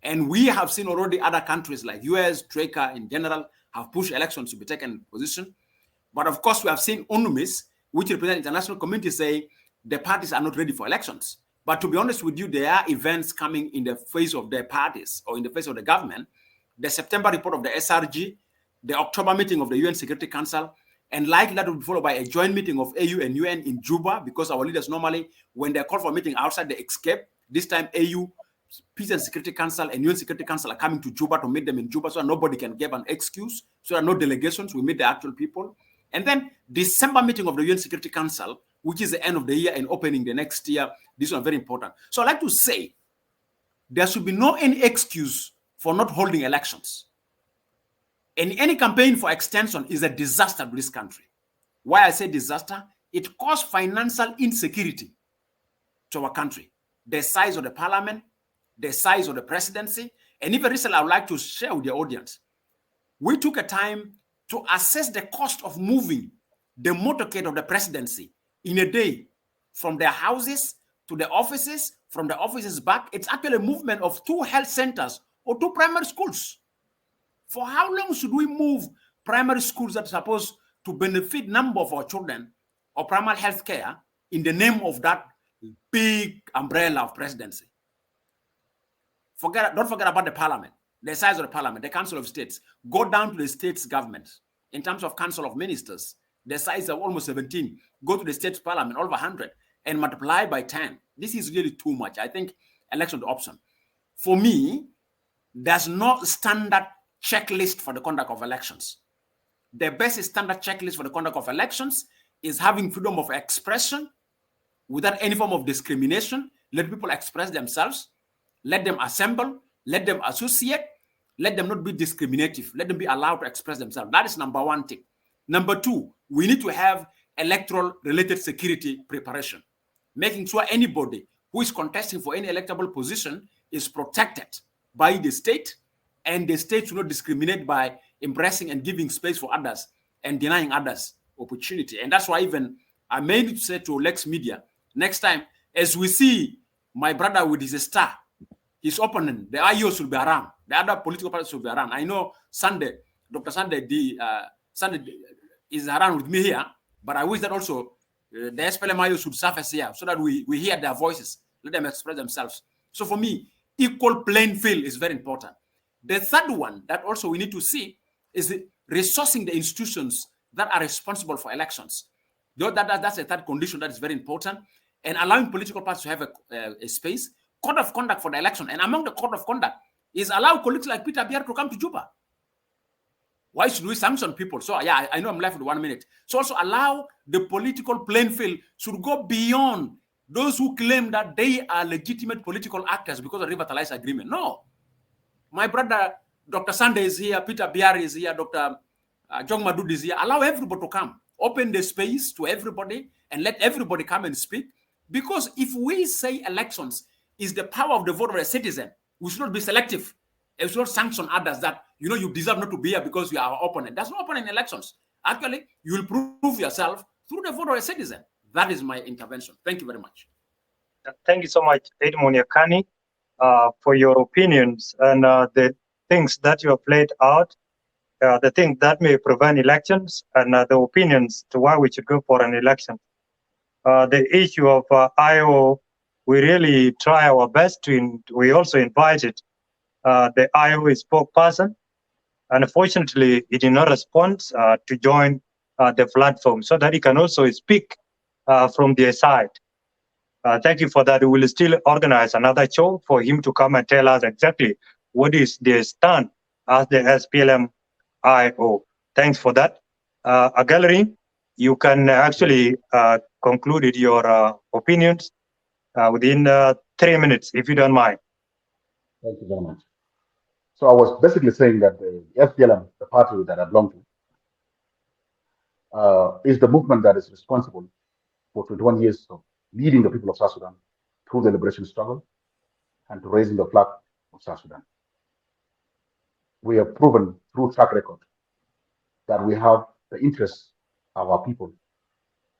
E: And we have seen already other countries like US, Troika in general, have pushed elections to be taken in position. But of course, we have seen UNUMIS, which represent international community, say the parties are not ready for elections. But to be honest with you, there are events coming in the face of their parties or in the face of the government. The September report of the SRG, the October meeting of the UN Security Council, and likely that will be followed by a joint meeting of AU and UN in Juba, because our leaders normally, when they call for a meeting outside, they escape. This time, AU, Peace and Security Council, and UN Security Council are coming to Juba to meet them in Juba, so nobody can give an excuse. So there are no delegations. We meet the actual people. And then December meeting of the UN Security Council, which is the end of the year and opening the next year. This one very important. So I'd like to say there should be no any excuse for not holding elections. And any campaign for extension is a disaster to this country. Why I say disaster? It caused financial insecurity to our country. The size of the parliament, the size of the presidency, and even recently I would like to share with the audience. We took a time to assess the cost of moving the motorcade of the presidency in a day from their houses to the offices, from the offices back. It's actually a movement of 2 health centers or 2 primary schools. For how long should we move primary schools that are supposed to benefit number of our children or primary health care in the name of that big umbrella of presidency? Don't forget about the parliament, the size of the parliament, the council of states. Go down to the states government in terms of council of ministers, the size of almost 17. Go to the states parliament, over 100, and multiply by 10. This is really too much. I think election the option. For me, there's no standard checklist for the conduct of elections. The best standard checklist for the conduct of elections is having freedom of expression without any form of discrimination. Let people express themselves. Let them assemble. Let them associate. Let them not be discriminative. Let them be allowed to express themselves. That is number 1 thing. Number 2, we need to have electoral-related security preparation, making sure anybody who is contesting for any electable position is protected by the state, and the state should not discriminate by embracing and giving space for others and denying others opportunity. And that's why even I made it say to Lex Media, next time, as we see my brother with his star, his opponent, the IO should be around, the other political parties should be around. I know Sunday, Dr. Sunday, Sunday is around with me here, but I wish that also the SPLM IO should surface here so that we hear their voices, let them express themselves. So for me, equal playing field is very important. The third one that also we need to see is resourcing the institutions that are responsible for elections. That's a third condition that is very important. And allowing political parties to have a space. Code of conduct for the election. And among the code of conduct is allow colleagues like Peter Biar to come to Juba. Why should we sanction people? So yeah, I know I'm left with 1 minute. So also allow the political playing field should go beyond those who claim that they are legitimate political actors because of the revitalized agreement. No. My brother, Dr. Sunday is here, Peter Biar is here, Dr. Jong Madud is here. Allow everybody to come. Open the space to everybody and let everybody come and speak. Because if we say elections is the power of the vote of a citizen, we should not be selective. We should not sanction others that, you deserve not to be here because you are our opponent. That's not opponent in elections. Actually, you will prove yourself through the vote of a citizen. That is my intervention. Thank you very much.
D: Thank you so much, Edmund Yakani, for your opinions and the things that you have laid out, the things that may prevent elections, and the opinions to why we should go for an election. The issue of IO, we really try our best we also invited the IO spokesperson, and unfortunately, he did not respond to join the platform so that he can also speak from their side. Thank you for that. We will still organize another show for him to come and tell us exactly what is their stand as the SPLM IO. Thanks for that. A gallery, you can actually conclude your opinions within 3 minutes, if you don't mind.
C: Thank you very much. So I was basically saying that the SPLM, the party that I belong to, is the movement that is responsible for 21 years of leading the people of South Sudan through the liberation struggle and to raising the flag of South Sudan. We have proven through track record that we have the interests of our people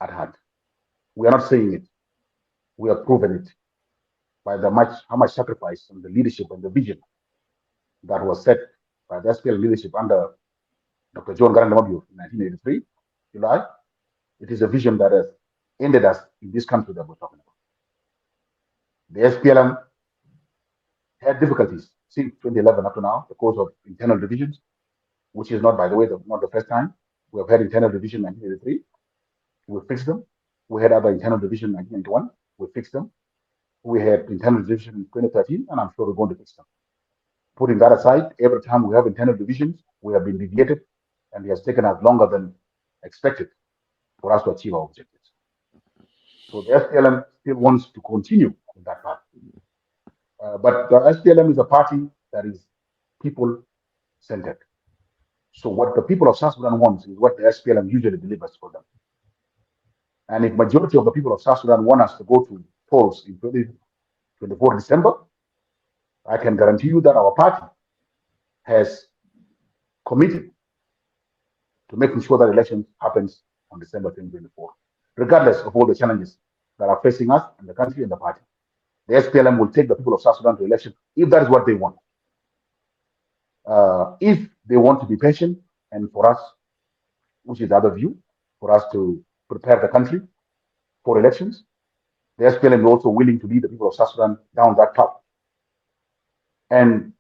C: at heart. We are not saying it. We have proven it by how much sacrifice and the leadership and the vision that was set by the SPL leadership under Dr. John Garang in 1983, July. It is a vision that has ended us in this country that we're talking about. The SPLM had difficulties since 2011 up to now because of internal divisions, which is not, by the way, not the first time. We have had internal division in 1983. We fixed them. We had other internal division in 1991. We fixed them. We had internal division in 2013, and I'm sure we're going to fix them. Putting that aside, every time we have internal divisions, we have been deviated, and it has taken us longer than expected for us to achieve our objectives. So the SPLM still wants to continue in that path. But the SPLM is a party that is people-centered. So what the people of South Sudan want is what the SPLM usually delivers for them. And if majority of the people of South Sudan want us to go to polls in 24 December, I can guarantee you that our party has committed to making sure that election happens on December 2024, regardless of all the challenges that are facing us and the country and the party. The SPLM will take the people of South Sudan to election if that is what they want. If they want to be patient, and for us, which is the other view, for us to prepare the country for elections, the SPLM is also willing to lead the people of South Sudan down that path. And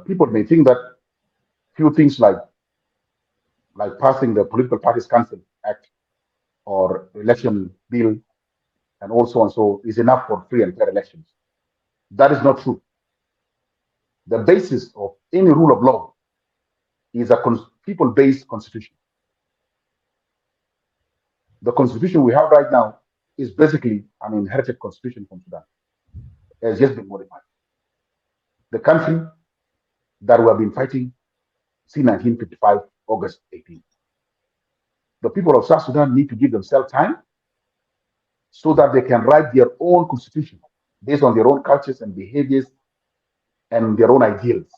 C: people may think that few things like passing the Political Parties Council Act or election bill and also and so is enough for free and fair elections. That is not true. The basis of any rule of law is a people-based constitution. The constitution we have right now is basically an inherited constitution from Sudan. It has just been modified. The country that we have been fighting since 1955, August 18. The people of South Sudan need to give themselves time so that they can write their own constitution based on their own cultures and behaviors and their own ideals.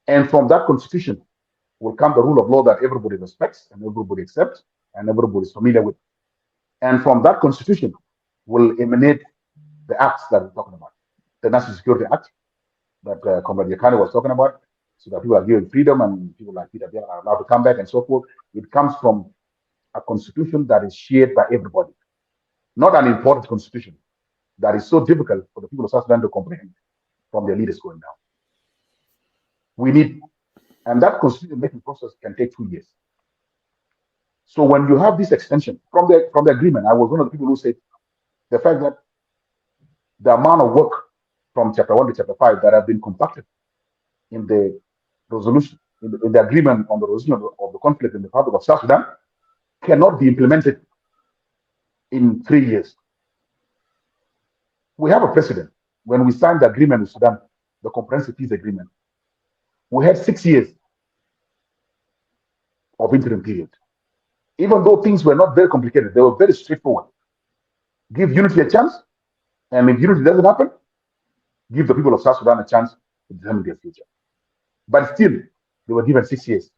C: And from that constitution will come the rule of law that everybody respects and everybody accepts and everybody is familiar with. And from that constitution will emanate the acts that we're talking about. The National Security Act that Comrade Yakani was talking about, so that people are given freedom and people like Peter Biel are allowed to come back and so forth. It comes from a constitution that is shared by everybody, not an important constitution that is so difficult for the people of South Sudan to comprehend from their leaders going down. We need, and that constitution making process can take 2 years. So when you have this extension from the agreement, I was one of the people who said the fact that the amount of work from chapter 1 to chapter 5 that have been compacted in the resolution, in the agreement on the resolution of the conflict in the Republic of South Sudan cannot be implemented in 3 years. We have a precedent. When we signed the agreement with Sudan, the comprehensive peace agreement, we had 6 years of interim period. Even though things were not very complicated, they were very straightforward. Give unity a chance, and if unity doesn't happen, give the people of South Sudan a chance to determine their future. But still, they were given 6 years.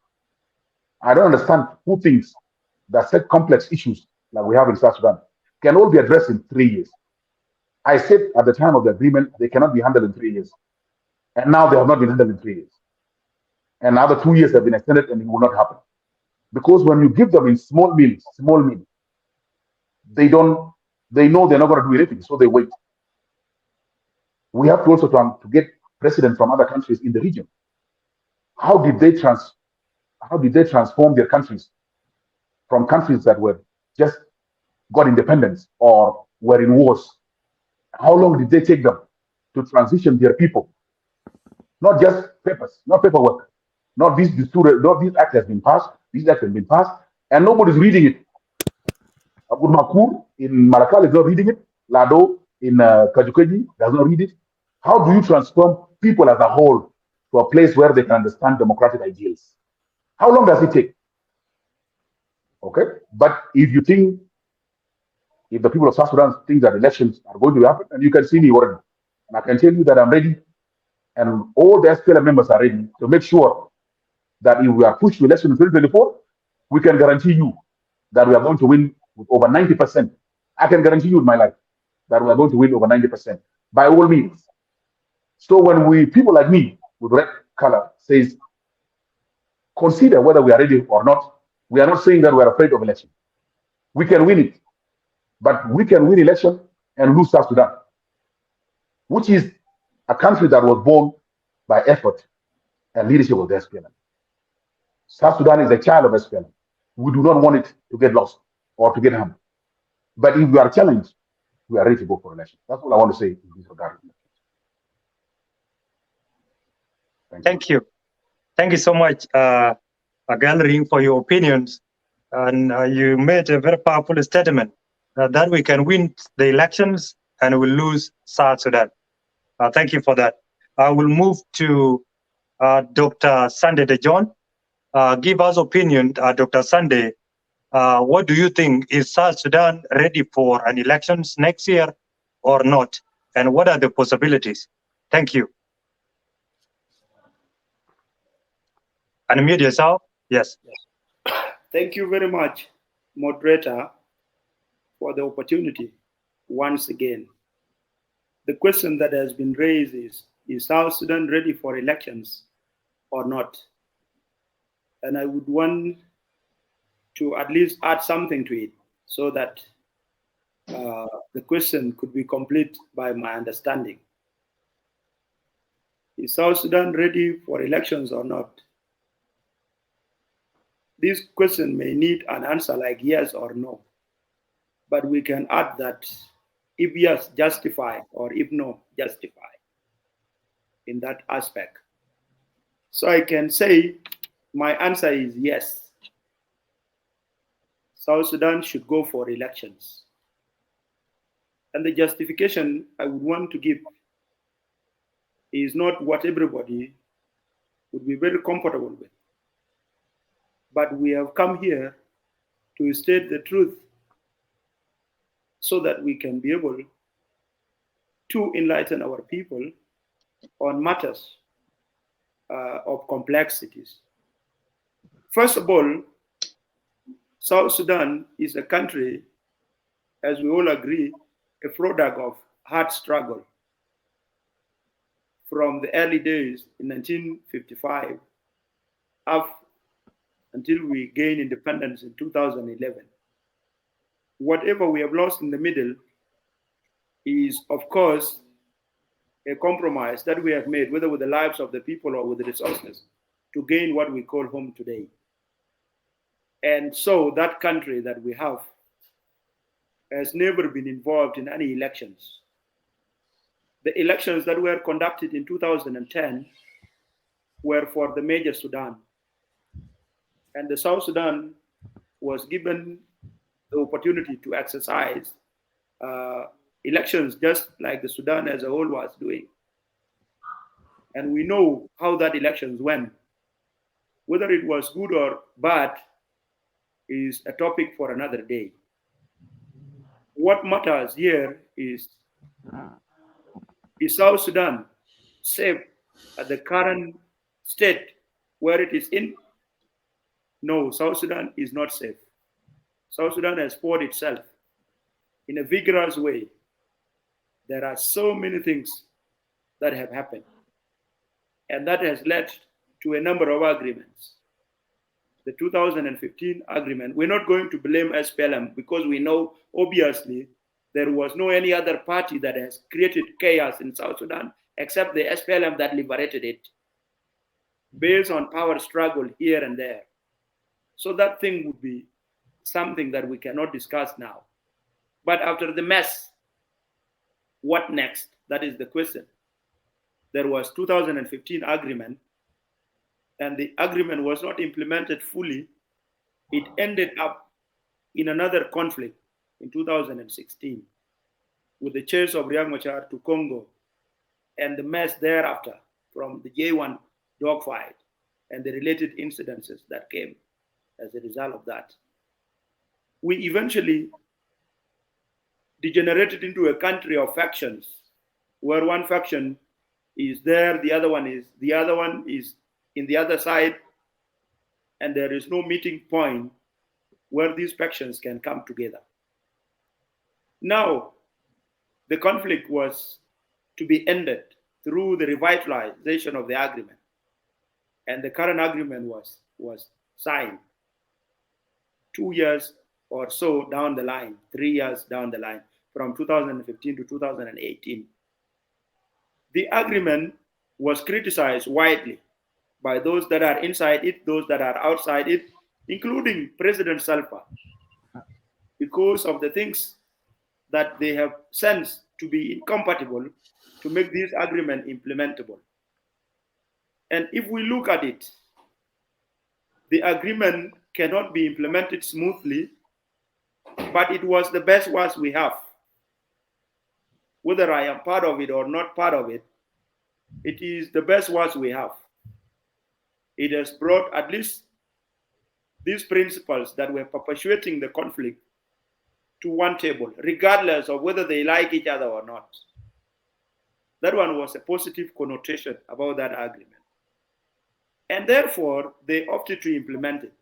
C: I don't understand who thinks that such complex issues like we have in South Sudan can all be addressed in 3 years. I said at the time of the agreement, they cannot be handled in 3 years. And now they have not been handled in 3 years. And now the 2 years have been extended and it will not happen. Because when you give them in small meals, they know they're not going to do anything, so they wait. We have to also to get precedent from other countries in the region. How did they transform their countries from countries that were just got independence or were in wars? How long did they take them to transition their people? Not just papers, not paperwork. Not this act has been passed, this act has been passed, and nobody's reading it. Abu Makur in Malakal is not reading it. Lado in Kajukeji does not read it. How do you transform people as a whole to a place where they can understand democratic ideals? How long does it take? Okay, but if the people of South Sudan think that elections are going to happen, and you can see me already, and I can tell you that I'm ready, and all the SPLM members are ready to make sure that if we are pushed to election in 2024, we can guarantee you that we are going to win with over 90%. I can guarantee you with my life that we are going to win over 90% by all means. So when people like me with red color says, consider whether we are ready or not, we are not saying that we are afraid of election. We can win it, but we can win election and lose South Sudan, which is a country that was born by effort and leadership of the SPLM. South Sudan is a child of SPLM. We do not want it to get lost or to get harmed. But if we are challenged, we are ready to go for election. That's all I want to say in this regard.
D: Thank you. Thank you so much, Gallery, for your opinions. And you made a very powerful statement that we can win the elections and we'll lose South Sudan. Thank you for that. I will move to Dr. Sunday DeJohn. Give us opinion, Dr. Sunday. What do you think? Is South Sudan ready for an elections next year or not? And what are the possibilities? Thank you. Unmute yourself. Yes.
F: Thank you very much, moderator, for the opportunity once again. The question that has been raised is South Sudan ready for elections or not? And I would want to at least add something to it so that the question could be complete by my understanding. Is South Sudan ready for elections or not? This question may need an answer like yes or no, but we can add that if yes, justify, or if no, justify in that aspect. So I can say my answer is yes. South Sudan should go for elections. And the justification I would want to give is not what everybody would be very comfortable with. But we have come here to state the truth so that we can be able to enlighten our people on matters of complexities. First of all, South Sudan is a country, as we all agree, a product of hard struggle from the early days in 1955 up until we gain independence in 2011. Whatever we have lost in the middle is, of course, a compromise that we have made, whether with the lives of the people or with the resources, to gain what we call home today. And so that country that we have has never been involved in any elections. The elections that were conducted in 2010 were for the major Sudan. And the South Sudan was given the opportunity to exercise elections just like the Sudan as a whole was doing. And we know how that elections went. Whether it was good or bad is a topic for another day. What matters here is South Sudan safe at the current state where it is in? No, South Sudan is not safe. South Sudan has fought itself in a vigorous way. There are so many things that have happened, and that has led to a number of agreements. The 2015 agreement, we're not going to blame SPLM because we know, obviously, there was no any other party that has created chaos in South Sudan except the SPLM that liberated it based on power struggle here and there. So that thing would be something that we cannot discuss now. But after the mess, what next? That is the question. There was 2015 agreement, and the agreement was not implemented fully. It ended up in another conflict in 2016 with the chase of Riek Machar to Congo and the mess thereafter from the J1 dogfight and the related incidences that came as a result of that. We eventually degenerated into a country of factions where one faction is there, the other one is in the other side, and there is no meeting point where these factions can come together. Now, the conflict was to be ended through the revitalization of the agreement, and the current agreement was signed 2 years or so down the line, 3 years down the line, from 2015 to 2018. The agreement was criticized widely by those that are inside it, those that are outside it, including President Salva, because of the things that they have sensed to be incompatible to make this agreement implementable. And if we look at it, the agreement cannot be implemented smoothly, but it was the best was we have. Whether I am part of it or not part of it, it is the best was we have. It has brought at least these principles that were perpetuating the conflict to one table, regardless of whether they like each other or not. That one was a positive connotation about that agreement. And therefore, they opted to implement it.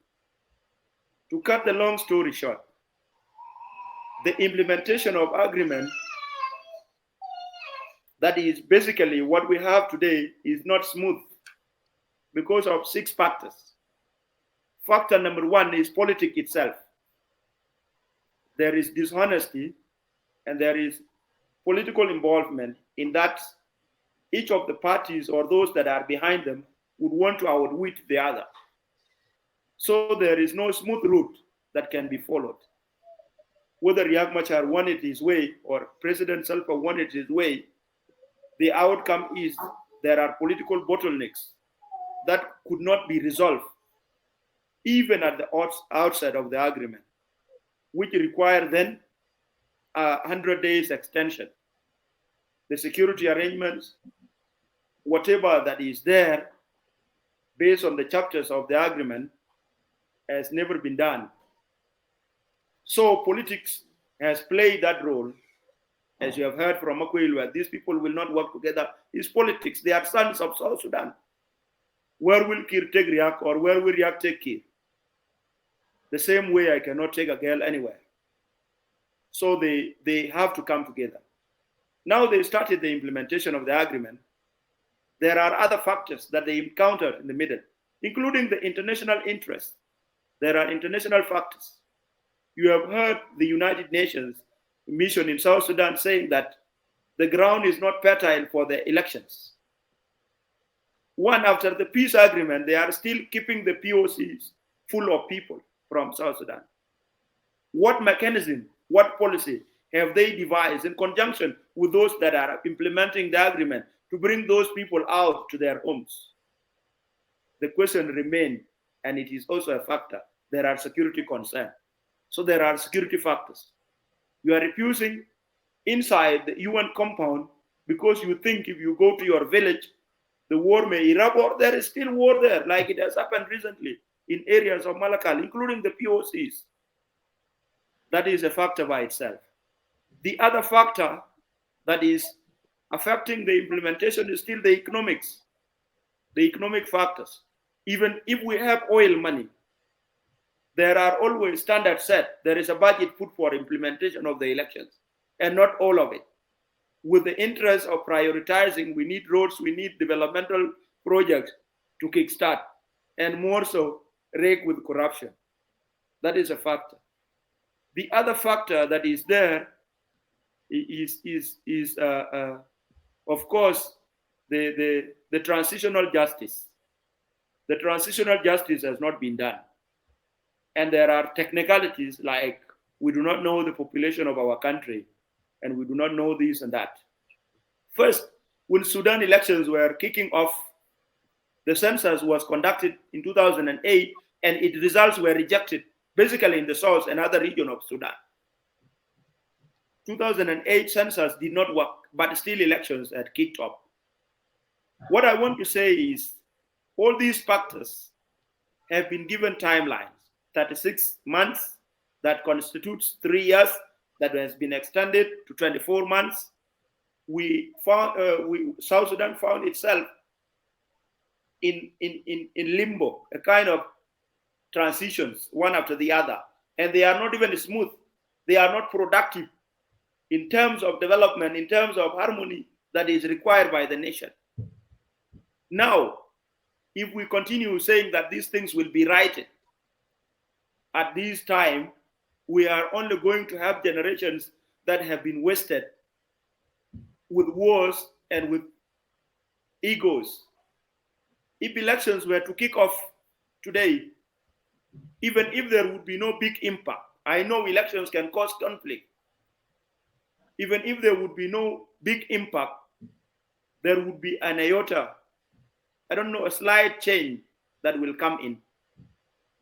F: To cut the long story short, the implementation of agreement, that is basically what we have today, is not smooth because of 6 factors. Factor number 1 is politics itself. There is dishonesty and there is political involvement in that each of the parties or those that are behind them would want to outwit the other. So there is no smooth route that can be followed. Whether Riek Machar wanted his way or President Salva wanted his way, the outcome is there are political bottlenecks that could not be resolved even at the outset of the agreement, which require then 100 days extension. The security arrangements, whatever that is there, based on the chapters of the agreement, has never been done. So politics has played that role, as you have heard from Makwil, where these people will not work together. It's politics. They are sons of South Sudan. Where will Kir take Riek, or where will Riek take Kir? The same way I cannot take a girl anywhere. So they have to come together. Now they started the implementation of the agreement. There are other factors that they encountered in the middle, including the international interest. There are international factors. You have heard the United Nations mission in South Sudan saying that the ground is not fertile for the elections. One, after the peace agreement, they are still keeping the POCs full of people from South Sudan. What mechanism, what policy have they devised in conjunction with those that are implementing the agreement to bring those people out to their homes? The question remains, and it is also a factor. There are security concerns. So there are security factors. You are refusing inside the UN compound because you think if you go to your village, the war may erupt, or there is still war there, like it has happened recently in areas of Malakal, including the POCs. That is a factor by itself. The other factor that is affecting the implementation is still the economics, the economic factors. Even if we have oil money, there are always standards set. There is a budget put for implementation of the elections, and not all of it. With the interest of prioritizing, we need roads, we need developmental projects to kickstart, and more so, rake with corruption. That is a factor. The other factor that is there is of course, the transitional justice. The transitional justice has not been done. And there are technicalities like we do not know the population of our country, and we do not know this and that. First, when Sudan elections were kicking off, the census was conducted in 2008, and its results were rejected, basically in the south and other region of Sudan. 2008 census did not work, but still elections had kicked off. What I want to say is all these factors have been given timelines. 36 months, that constitutes 3 years, that has been extended to 24 months. South Sudan found itself in limbo, a kind of transitions, one after the other. And they are not even smooth. They are not productive in terms of development, in terms of harmony that is required by the nation. Now, if we continue saying that these things will be righted at this time, we are only going to have generations that have been wasted with wars and with egos. If elections were to kick off today, even if there would be no big impact, I know elections can cause conflict. Even if there would be no big impact, there would be an iota, I don't know, a slight change that will come in.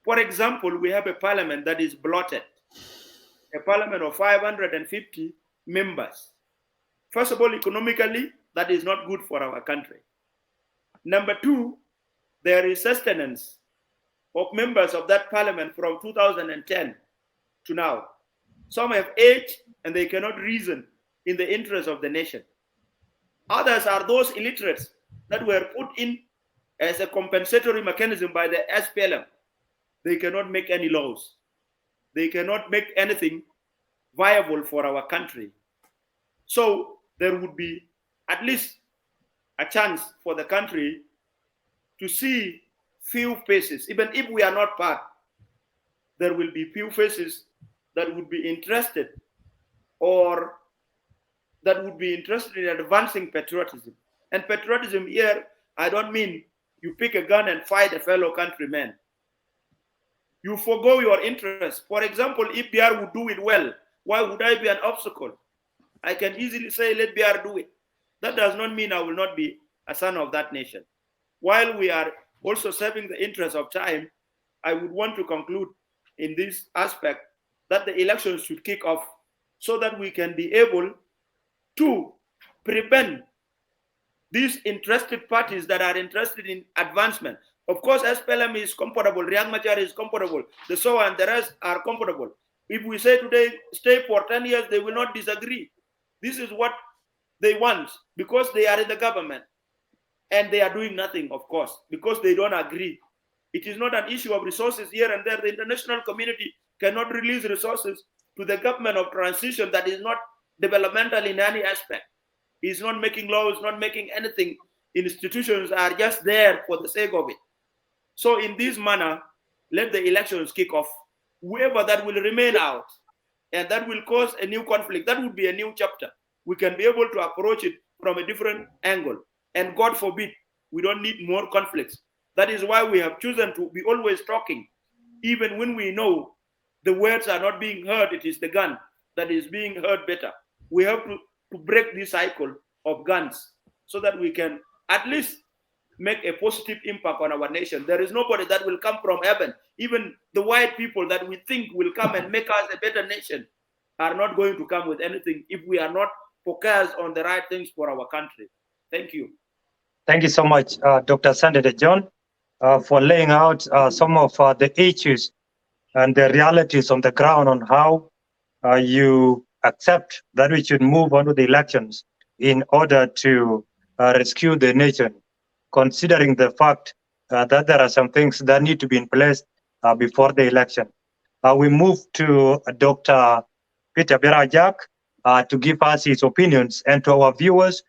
F: For example, we have a parliament that is bloated, a parliament of 550 members. First of all, economically, that is not good for our country. Number two, there is sustenance of members of that parliament from 2010 to now. Some have aged and they cannot reason in the interest of the nation. Others are those illiterates that were put in as a compensatory mechanism by the SPLM. They cannot make any laws. They cannot make anything viable for our country. So there would be at least a chance for the country to see few faces. Even if we are not part, there will be few faces that would be interested or that would be interested in advancing patriotism. And patriotism here, I don't mean you pick a gun and fight a fellow countryman. You forgo your interest. For example, if BR would do it well, why would I be an obstacle? I can easily say, let BR do it. That does not mean I will not be a son of that nation. While we are also serving the interest of time, I would want to conclude in this aspect that the elections should kick off so that we can be able to prevent these interested parties that are interested in advancement. Of course, SPLM is comfortable, Riek Machar is comfortable, the SOA and the rest are comfortable. If we say today, stay for 10 years, they will not disagree. This is what they want because they are in the government and they are doing nothing, of course, because they don't agree. It is not an issue of resources here and there. The international community cannot release resources to the government of transition that is not developmental in any aspect. It's not making laws, not making anything. Institutions are just there for the sake of it. So in this manner, let the elections kick off. Whoever that will remain out and that will cause a new conflict, that would be a new chapter. We can be able to approach it from a different angle. And God forbid, we don't need more conflicts. That is why we have chosen to be always talking. Even when we know the words are not being heard, it is the gun that is being heard better. We have to break this cycle of guns so that we can at least make a positive impact on our nation. There is nobody that will come from heaven. Even the white people that we think will come and make us a better nation are not going to come with anything if we are not focused on the right things for our country. Thank you.
D: Thank you so much, Dr. Sandra John, for laying out some of the issues and the realities on the ground on how you accept that we should move on to the elections in order to rescue the nation, considering the fact that there are some things that need to be in place before the election. We move to Dr. Peter Berajak to give us his opinions, and to our viewers,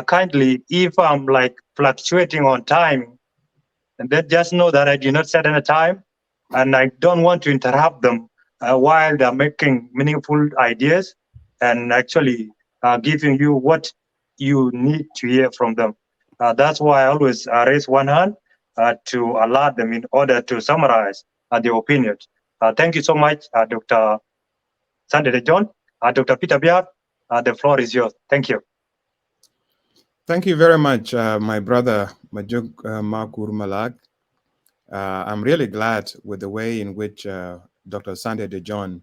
D: kindly, if I'm like fluctuating on time, and then just know that I did not set any time, and I don't want to interrupt them while they're making meaningful ideas and actually giving you what you need to hear from them. That's why I always raise one hand to allow them in order to summarize their opinions. Thank you so much, Dr. Sandra John. Dr. Peter Biar, the floor is yours. Thank you.
G: Thank you very much, my brother Majuk Makur Malak. I'm really glad with the way in which Dr. Sandra John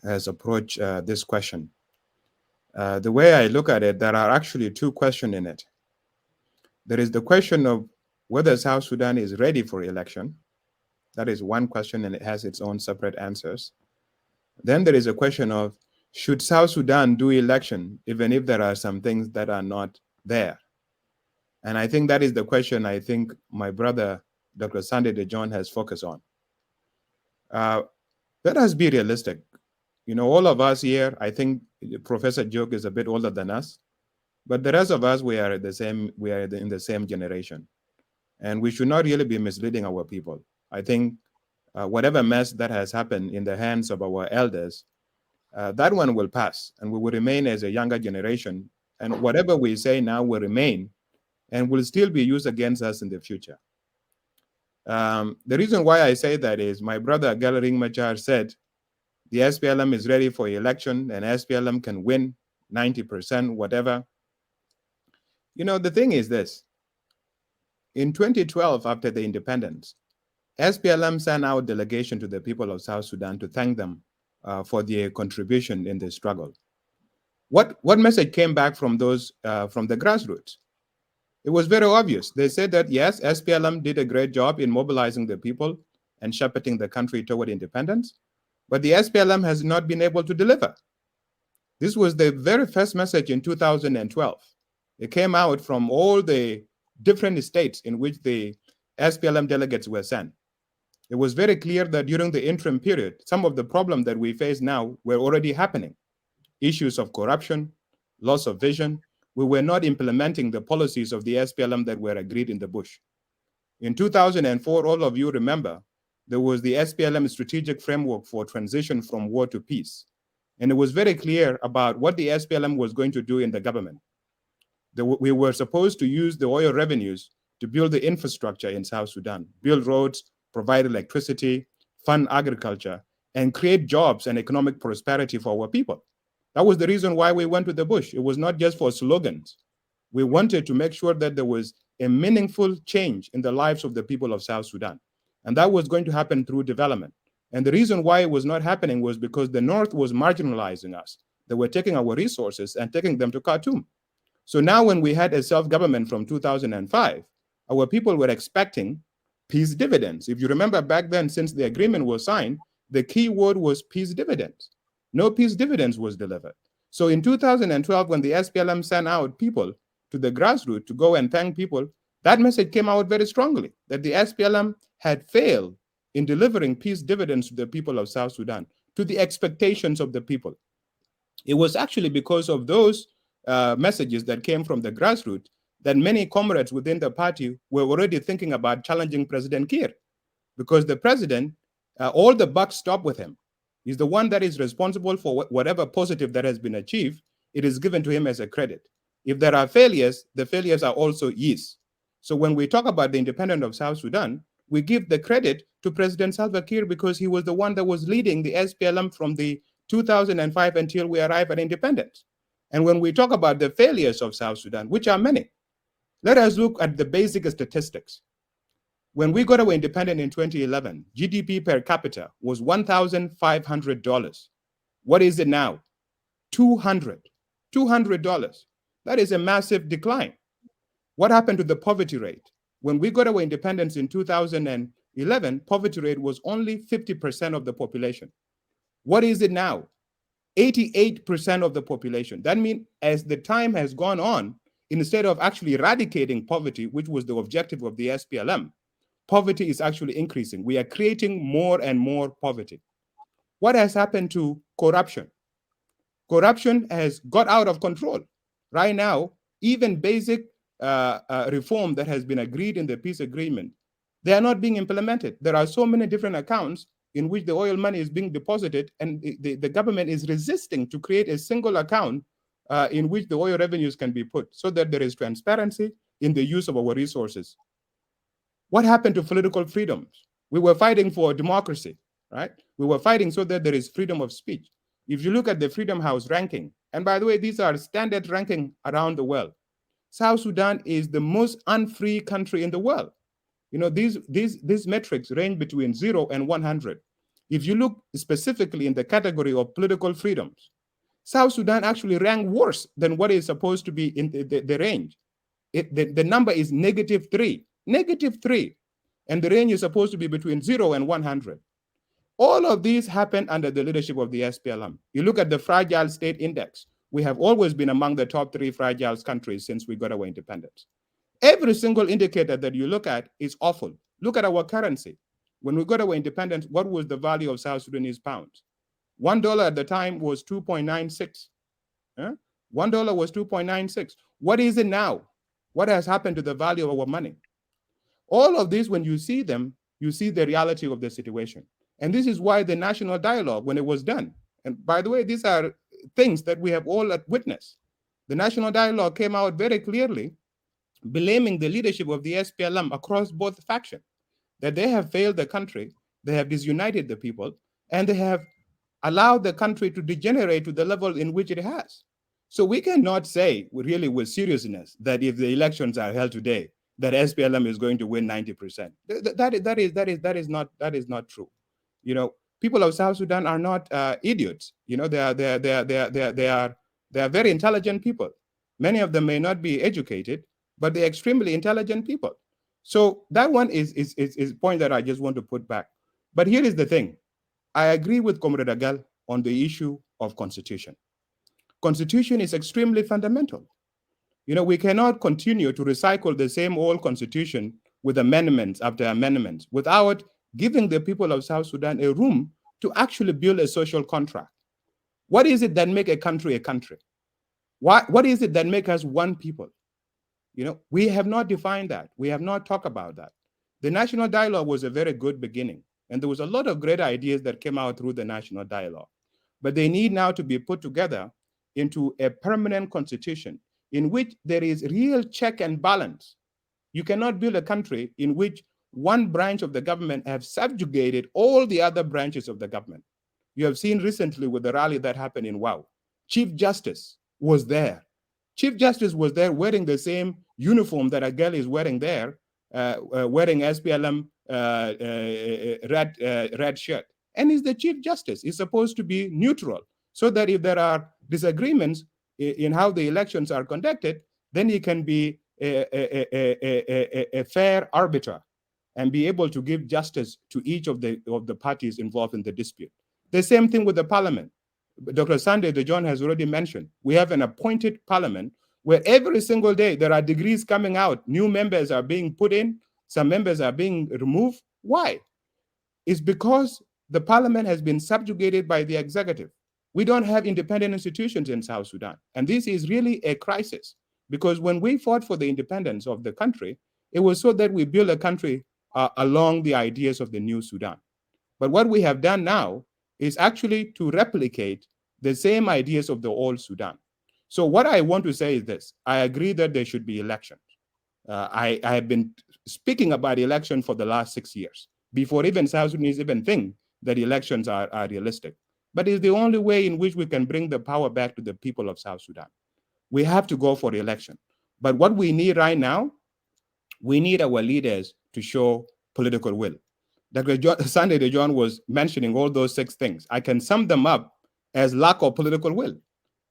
G: has approached this question. The way I look at it, there are actually two questions in it. There is the question of whether South Sudan is ready for election. That is one question, and it has its own separate answers. Then there is a question of, should South Sudan do election even if there are some things that are not there? And I think that is the question I think my brother, Dr. Sandra John, has focused on. Let us be realistic. You know, all of us here, I think Professor Joke is a bit older than us, but the rest of us, we are in the same generation. And we should not really be misleading our people. I think whatever mess that has happened in the hands of our elders, that one will pass, and we will remain as a younger generation. And whatever we say now will remain and will still be used against us in the future. The reason why I say that is my brother Galering Machar said the SPLM is ready for election and SPLM can win 90%, whatever. You know, the thing is this. In 2012, after the independence, SPLM sent out delegation to the people of South Sudan to thank them for their contribution in the struggle. What message came back from those from the grassroots? It was very obvious. They said that yes, SPLM did a great job in mobilizing the people and shepherding the country toward independence, but the SPLM has not been able to deliver. This was the very first message in 2012. It came out from all the different states in which the SPLM delegates were sent. It was very clear that during the interim period, some of the problems that we face now were already happening. Issues of corruption, loss of vision. We were not implementing the policies of the SPLM that were agreed in the bush. In 2004, all of you remember, there was the SPLM strategic framework for transition from war to peace. And it was very clear about what the SPLM was going to do in the government. We were supposed to use the oil revenues to build the infrastructure in South Sudan, build roads, provide electricity, fund agriculture, and create jobs and economic prosperity for our people. That was the reason why we went to the bush. It was not just for slogans. We wanted to make sure that there was a meaningful change in the lives of the people of South Sudan. And that was going to happen through development. And the reason why it was not happening was because the North was marginalizing us. They were taking our resources and taking them to Khartoum. So now when we had a self-government from 2005, our people were expecting peace dividends. If you remember back then, since the agreement was signed, the key word was peace dividends. No peace dividends was delivered. So in 2012, when the SPLM sent out people to the grassroots to go and thank people, that message came out very strongly, that the SPLM had failed in delivering peace dividends to the people of South Sudan, to the expectations of the people. It was actually because of those messages that came from the grassroots that many comrades within the party were already thinking about challenging President Kiir, because the president, all the buck stopped with him. He's the one that is responsible for whatever positive that has been achieved. It is given to him as a credit. If there are failures, the failures are also his. So when we talk about the independence of South Sudan, we give the credit to President Salva Kiir because he was the one that was leading the SPLM from the 2005 until we arrive at independence. And when we talk about the failures of South Sudan, which are many, let us look at the basic statistics. When we got our independence in 2011, GDP per capita was $1,500. What is it now? $200. That is a massive decline. What happened to the poverty rate? When we got our independence in 2011, poverty rate was only 50% of the population. What is it now? 88% of the population. That means as the time has gone on, instead of actually eradicating poverty, which was the objective of the SPLM, poverty is actually increasing. We are creating more and more poverty. What has happened to corruption? Corruption has got out of control. Right now, even basic reform that has been agreed in the peace agreement, they are not being implemented. There are so many different accounts in which the oil money is being deposited, and the government is resisting to create a single account in which the oil revenues can be put so that there is transparency in the use of our resources. What happened to political freedoms? We were fighting for democracy, right? We were fighting so that there is freedom of speech. If you look at the Freedom House ranking, and by the way, these are standard ranking around the world, South Sudan is the most unfree country in the world. You know, these metrics range between 0 and 100. If you look specifically in the category of political freedoms, South Sudan actually ranked worse than what is supposed to be in the range. The number is -3, -3. And the range is supposed to be between 0 and 100. All of these happened under the leadership of the SPLM. You look at the Fragile State Index. We have always been among the top 3 fragile countries since we got our independence. Every single indicator that you look at is awful. Look at our currency. When we got our independence, what was the value of South Sudanese pounds? $1 at the time was 2.96. $1 was 2.96. What is it now? What has happened to the value of our money? All of these, when you see them, you see the reality of the situation. And this is why the national dialogue, when it was done, and by the way, these are things that we have all witnessed. The national dialogue came out very clearly blaming the leadership of the SPLM across both factions, that they have failed the country, they have disunited the people, and they have allowed the country to degenerate to the level in which it has. So we cannot say really with seriousness that if the elections are held today, that SPLM is going to win 90%. That is not true. You know, people of South Sudan are not idiots. You know, they are very intelligent people. Many of them may not be educated, but they're extremely intelligent people. So that one is a point that I just want to put back. But here is the thing. I agree with Comrade Agal on the issue of constitution. Constitution is extremely fundamental. You know, we cannot continue to recycle the same old constitution with amendments after amendments without giving the people of South Sudan a room to actually build a social contract. What is it that makes a country a country? What is it that makes us one people? You know, we have not defined that. We have not talked about that. The national dialogue was a very good beginning, and there was a lot of great ideas that came out through the national dialogue. But they need now to be put together into a permanent constitution in which there is real check and balance. You cannot build a country in which one branch of the government have subjugated all the other branches of the government. You have seen recently with the rally that happened in Wow. Chief Justice was there. Chief Justice was there wearing the same uniform that Agal is wearing there, wearing SPLM red shirt. And he's the Chief Justice. He's supposed to be neutral so that if there are disagreements in how the elections are conducted, then he can be a fair arbiter and be able to give justice to each of the parties involved in the dispute. The same thing with the parliament. Dr. Sunday De John has already mentioned, we have an appointed parliament where every single day there are degrees coming out, new members are being put in, some members are being removed. Why? It's because the parliament has been subjugated by the executive. We don't have independent institutions in South Sudan. And this is really a crisis because when we fought for the independence of the country, it was so that we build a country along the ideas of the new Sudan. But what we have done now is actually to replicate the same ideas of the old Sudan. So what I want to say is this. I agree that there should be elections. I have been speaking about election for the last 6 years, before even South Sudanese even think that elections are realistic. But it's the only way in which we can bring the power back to the people of South Sudan. We have to go for election. But what we need right now, we need our leaders to show political will. Dr. Sunday De John was mentioning all those 6 things. I can sum them up as lack of political will.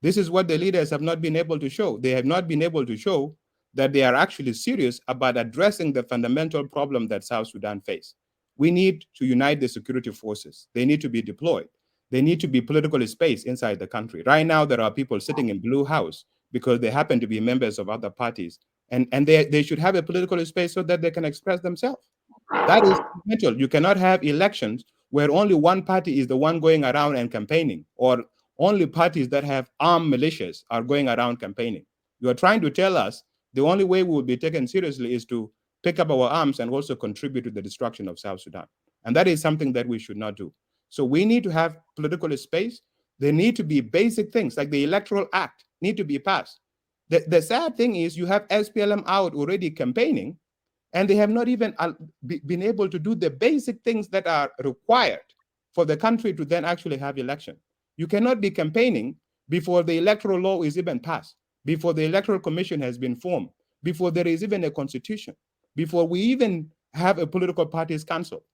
G: This is what the leaders have not been able to show. They have not been able to show that they are actually serious about addressing the fundamental problem that South Sudan faces. We need to unite the security forces. They need to be deployed. They need to be political space inside the country. Right now, there are people sitting in Blue House because they happen to be members of other parties. And they should have a political space so that they can express themselves. That is fundamental. You cannot have elections where only one party is the one going around and campaigning, or only parties that have armed militias are going around campaigning. You are trying to tell us the only way we will be taken seriously is to pick up our arms and also contribute to the destruction of South Sudan. And that is something that we should not do. So we need to have political space. There need to be basic things like the Electoral Act need to be passed. The sad thing is you have SPLM out already campaigning, and they have not even been able to do the basic things that are required for the country to then actually have election. You cannot be campaigning before the electoral law is even passed, before the electoral commission has been formed, before there is even a constitution, before we even have a political parties council.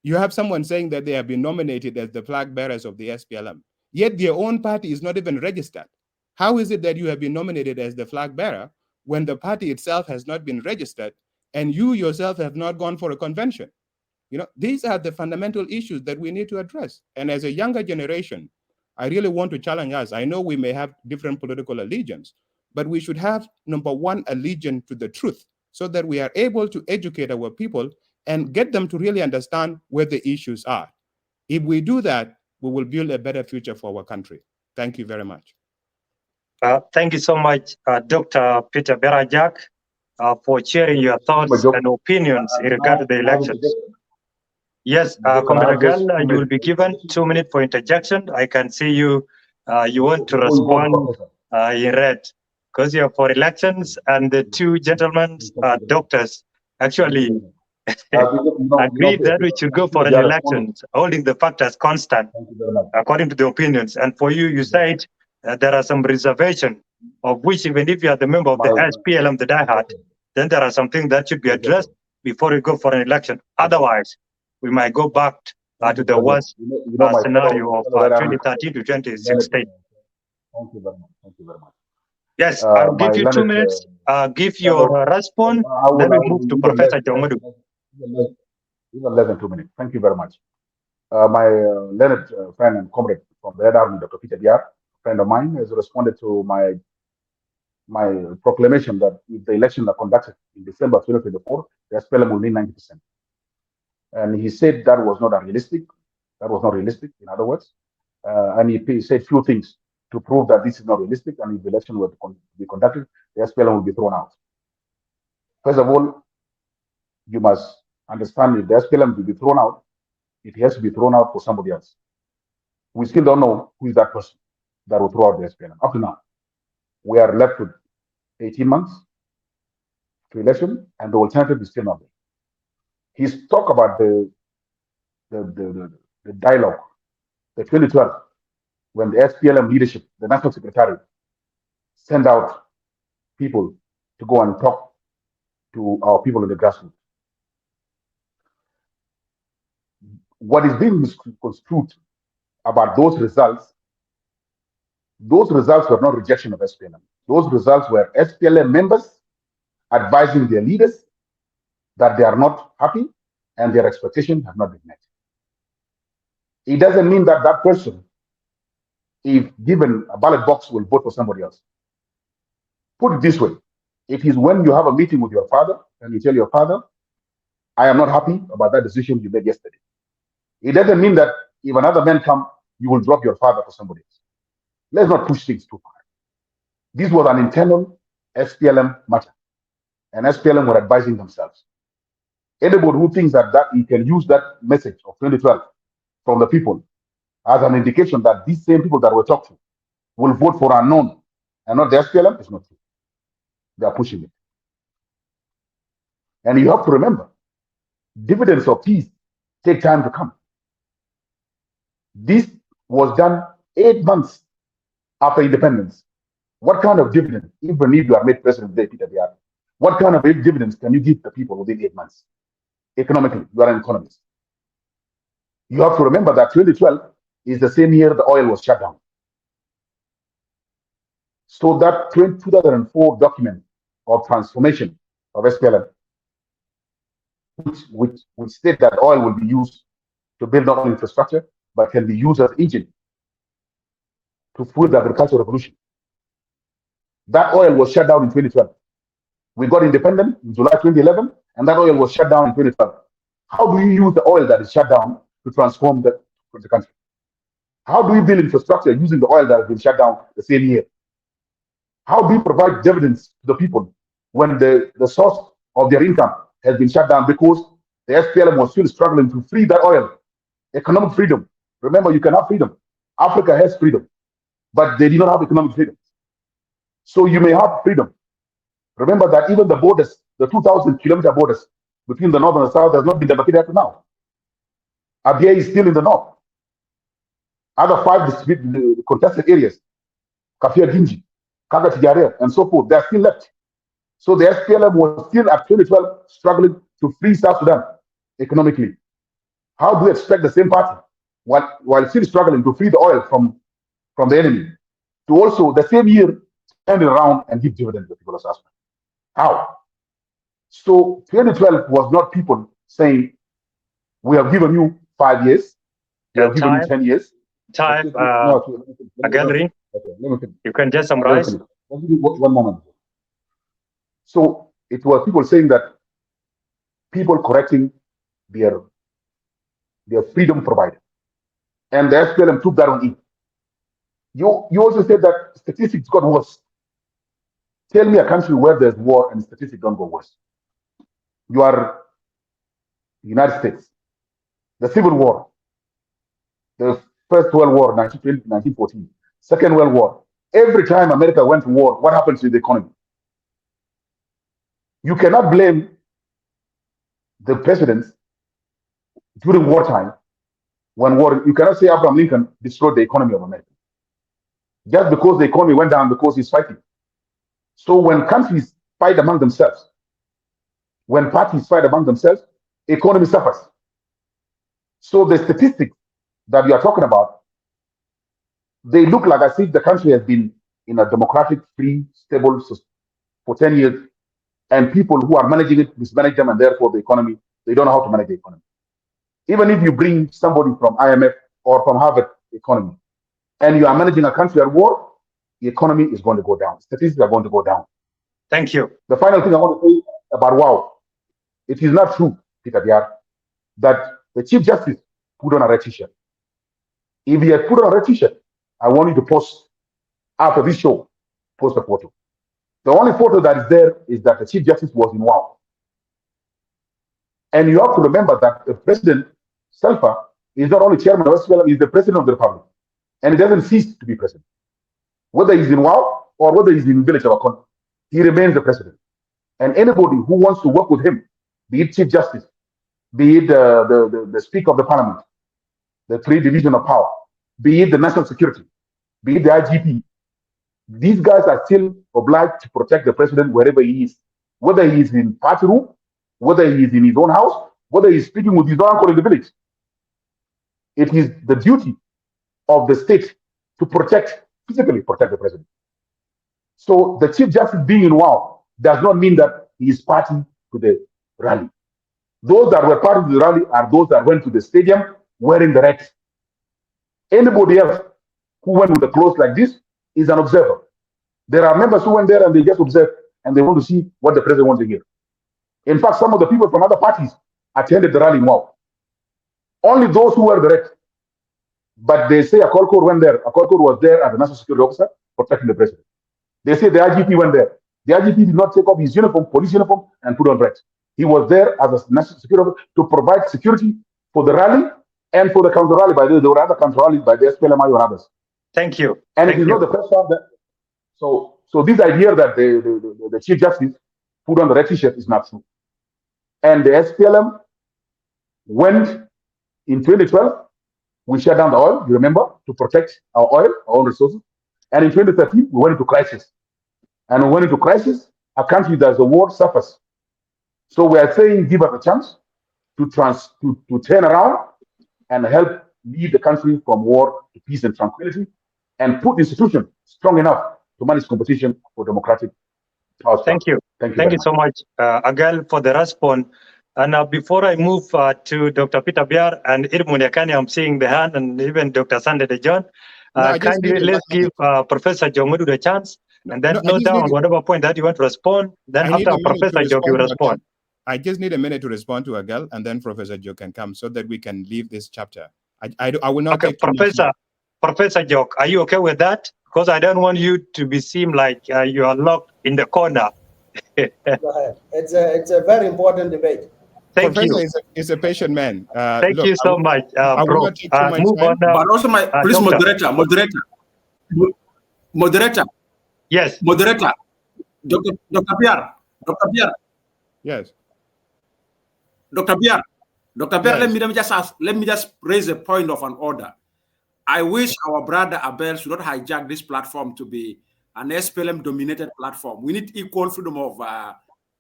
G: You have someone saying that they have been nominated as the flag bearers of the SPLM, yet their own party is not even registered. How is it that you have been nominated as the flag bearer when the party itself has not been registered and you yourself have not gone for a convention? You know, these are the fundamental issues that we need to address. And as a younger generation, I really want to challenge us. I know we may have different political allegiance, but we should have, number one, allegiance to the truth so that we are able to educate our people and get them to really understand where the issues are. If we do that, we will build a better future for our country. Thank you very much.
D: Thank you so much, Dr. Peter Berajak, for sharing your thoughts and opinions in regard to the elections. Yes, Comrade Gal, you will be given 2 minutes for interjection. I can see you. You want to respond in red because you're for elections, and the two gentlemen, doctors, actually agreed that we should go for an election, holding the fact as constant, according to the opinions. And for you, you said there are some reservation, of which even if you are the member of the SPLM, the diehard, then there are some things that should be addressed before we go for an election. Otherwise, we might go back to the worst scenario of 2013 to 2016.
C: Thank you very much. Thank you very much.
D: Yes, I'll give you 2 minutes. Give your response. Then we move to Professor Jongadu.
C: Even less than 2 minutes. Thank you very much. My learned friend and comrade from the Red Army, Dr. Peter Diar, friend of mine, has responded to my proclamation that if the elections are conducted in December 2024, the SPLM will win 90%. And he said that was not realistic. That was not realistic, in other words. And he said few things to prove that this is not realistic, and if the election were to be conducted, the SPLM will be thrown out. First of all, you must understand if the SPLM will be thrown out, it has to be thrown out for somebody else. We still don't know who is that person that will throw out the SPLM. Up to now, we are left with 18 months to election, and the alternative is still not there. He's talked about the dialogue, the 2012, when the SPLM leadership, the National Secretary, sent out people to go and talk to our people in the grassroots. What is being misconstrued about those results were not rejection of SPLM. Those results were SPLM members advising their leaders that they are not happy and their expectations have not been met. It doesn't mean that that person, if given a ballot box, will vote for somebody else. Put it this way, it is when you have a meeting with your father and you tell your father, I am not happy about that decision you made yesterday. It doesn't mean that if another man comes, you will drop your father for somebody else. Let's not push things too far. This was an internal SPLM matter, and SPLM were advising themselves. Anybody who thinks that you can use that message of 2012 from the people as an indication that these same people that were talked to will vote for unknown and not the SPLM is not true. They are pushing it. And you have to remember, dividends of peace take time to come. This was done 8 months after independence. What kind of dividend, even if you are made president today, Peter Biar, what kind of dividends can you give the people within 8 months? Economically, you are an economist. You have to remember that 2012 is the same year the oil was shut down. So that 2004 document of transformation of SPLM, which state that oil will be used to build not only infrastructure, but can be used as engine to fuel the agricultural revolution. That oil was shut down in 2012. We got independent in July 2011, and that oil was shut down in 2012. How do you use the oil that is shut down to transform the country? How do you build infrastructure using the oil that has been shut down the same year? How do you provide dividends to the people when the source of their income has been shut down because the SPLM was still struggling to free that oil? Economic freedom. Remember, you can have freedom. Africa has freedom, but they did not have economic freedom. So you may have freedom. Remember that even the borders, the 2,000-kilometer borders between the north and the south has not been demarcated up to now. Abia is still in the north. Other 5 contested areas, Kafia Ginji, Kaga Tijare, and so forth, they are still left. So the SPLM was still at 2012 struggling to free South Sudan economically. How do you expect the same party, while still struggling to free the oil from the enemy, to also the same year turn it around and give dividends to the people of South Sudan? How? So 2012 was not people saying, we have given you 5 years, we have given you 10 years.
D: Time, gallery. You can just summarize.
C: One moment. So it was people saying that people correcting their freedom provider. And the SPLM took that on in. You also said that statistics got worse. Tell me a country where there's war and statistics don't go worse. You are the United States. The Civil War, the First World War, 1914, Second World War. Every time America went to war, what happens to the economy? You cannot blame the presidents during wartime. When war, you cannot say Abraham Lincoln destroyed the economy of America just because the economy went down because he's fighting. So when countries fight among themselves, when parties fight among themselves, economy suffers. So the statistics that we are talking about, they look like as if the country has been in a democratic, free, stable for 10 years, and people who are managing it mismanage them, and therefore the economy, they don't know how to manage the economy. Even if you bring somebody from IMF or from Harvard economy, and you are managing a country at war, the economy is going to go down. Statistics are going to go down.
D: Thank you.
C: The final thing I want to say about WOW, it is not true, Peter Biar, that the Chief Justice put on a red t-shirt. If he had put on a red t-shirt, I want you to post after this show, post a photo. The only photo that is there is that the Chief Justice was in WOW. And you have to remember that the President, Salva, is not only chairman of SPLM, he's the President of the Republic. And he doesn't cease to be President. Whether he's in WOW or whether he's in village of Akon, he remains the President. And anybody who wants to work with him, be it Chief Justice, be it the Speaker of the Parliament, the three division of power, be it the national security, be it the IGP, these guys are still obliged to protect the president wherever he is, whether he is in party room, whether he is in his own house, whether he's speaking with his own uncle in the village. It is the duty of the state to physically protect the president. So the Chief Justice being in WOW does not mean that he is party to the rally. Those that were part of the rally are those that went to the stadium wearing the red. Anybody else who went with the clothes like this is an observer. There are members who went there and they just observe and they want to see what the president wants to hear. In fact, some of the people from other parties attended the rally in WOW. Only those who were the red. But they say Akolkur went there. Akolkur was there as a national security officer protecting the president. They say the IGP went there. The IGP did not take off his uniform, police uniform, and put on red. He was there as a national security officer to provide security for the rally and for the counter rally. By the way, there were other counter rallies by the SPLMI and others.
D: Thank you.
C: And it is not the first time that. So this idea that the Chief Justice put on the red t-shirt is not true. And the SPLM went in 2012. We shut down the oil, you remember, to protect our oil, our own resources. And in 2013, we went into crisis. And we went into crisis, a country that's a war suffers. So we are saying, give us a chance to turn around and help lead the country from war to peace and tranquility, and put institutions strong enough to manage competition for democratic power.
D: Thank you. Thank you so much, Agal, for the response. And before I move to Dr. Peter Biar and Irmun Yakani, I'm seeing the hand, and even Dr. Sande De John. Kindly let's give Professor Jomudu the chance, and then note down whatever point that you want to respond. Then after Professor Jog, you respond.
G: I just need a minute to respond to Agal, and then Professor Jog can come so that we can leave this chapter. I will not take
D: Professor Jog, are you okay with that? Because I don't want you to be seem like you are locked in the corner.
H: Go ahead. It's a very important debate.
D: Thank
G: Professor
D: you.
G: Is a patient man.
D: Thank you so much, bro. Move on now.
E: But also, please, moderator.
D: Yes.
E: Moderator. Dr. Biar.
G: Yes.
E: Dr. Biar.
G: Yes.
E: Let me just raise a point of an order. I wish our brother Abel should not hijack this platform to be an SPLM-dominated platform. We need equal freedom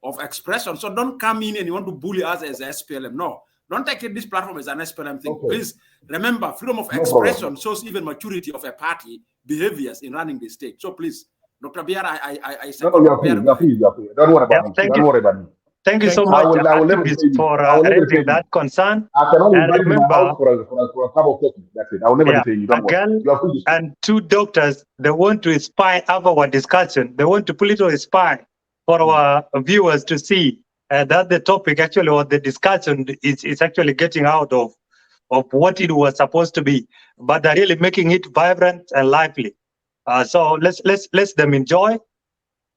E: of expression. So don't come in and you want to bully us as SPLM. No, don't take this platform as an SPLM thing. Okay. Please remember, freedom of expression shows even maturity of a party behaviors in running the state. So please, Dr. Biar, I say,
C: you're free. Don't worry about me. Don't worry about me.
D: Thank you so much for raising that concern.
C: I can only invite you to my house for a cup of coffee. That's it. I will never detain you. Don't worry. You are free.
D: And two doctors, they want to spy over our discussion. They want to put it on a spy for our viewers to see that the topic actually, or the discussion is actually getting out of what it was supposed to be, but they're really making it vibrant and lively. So let's them enjoy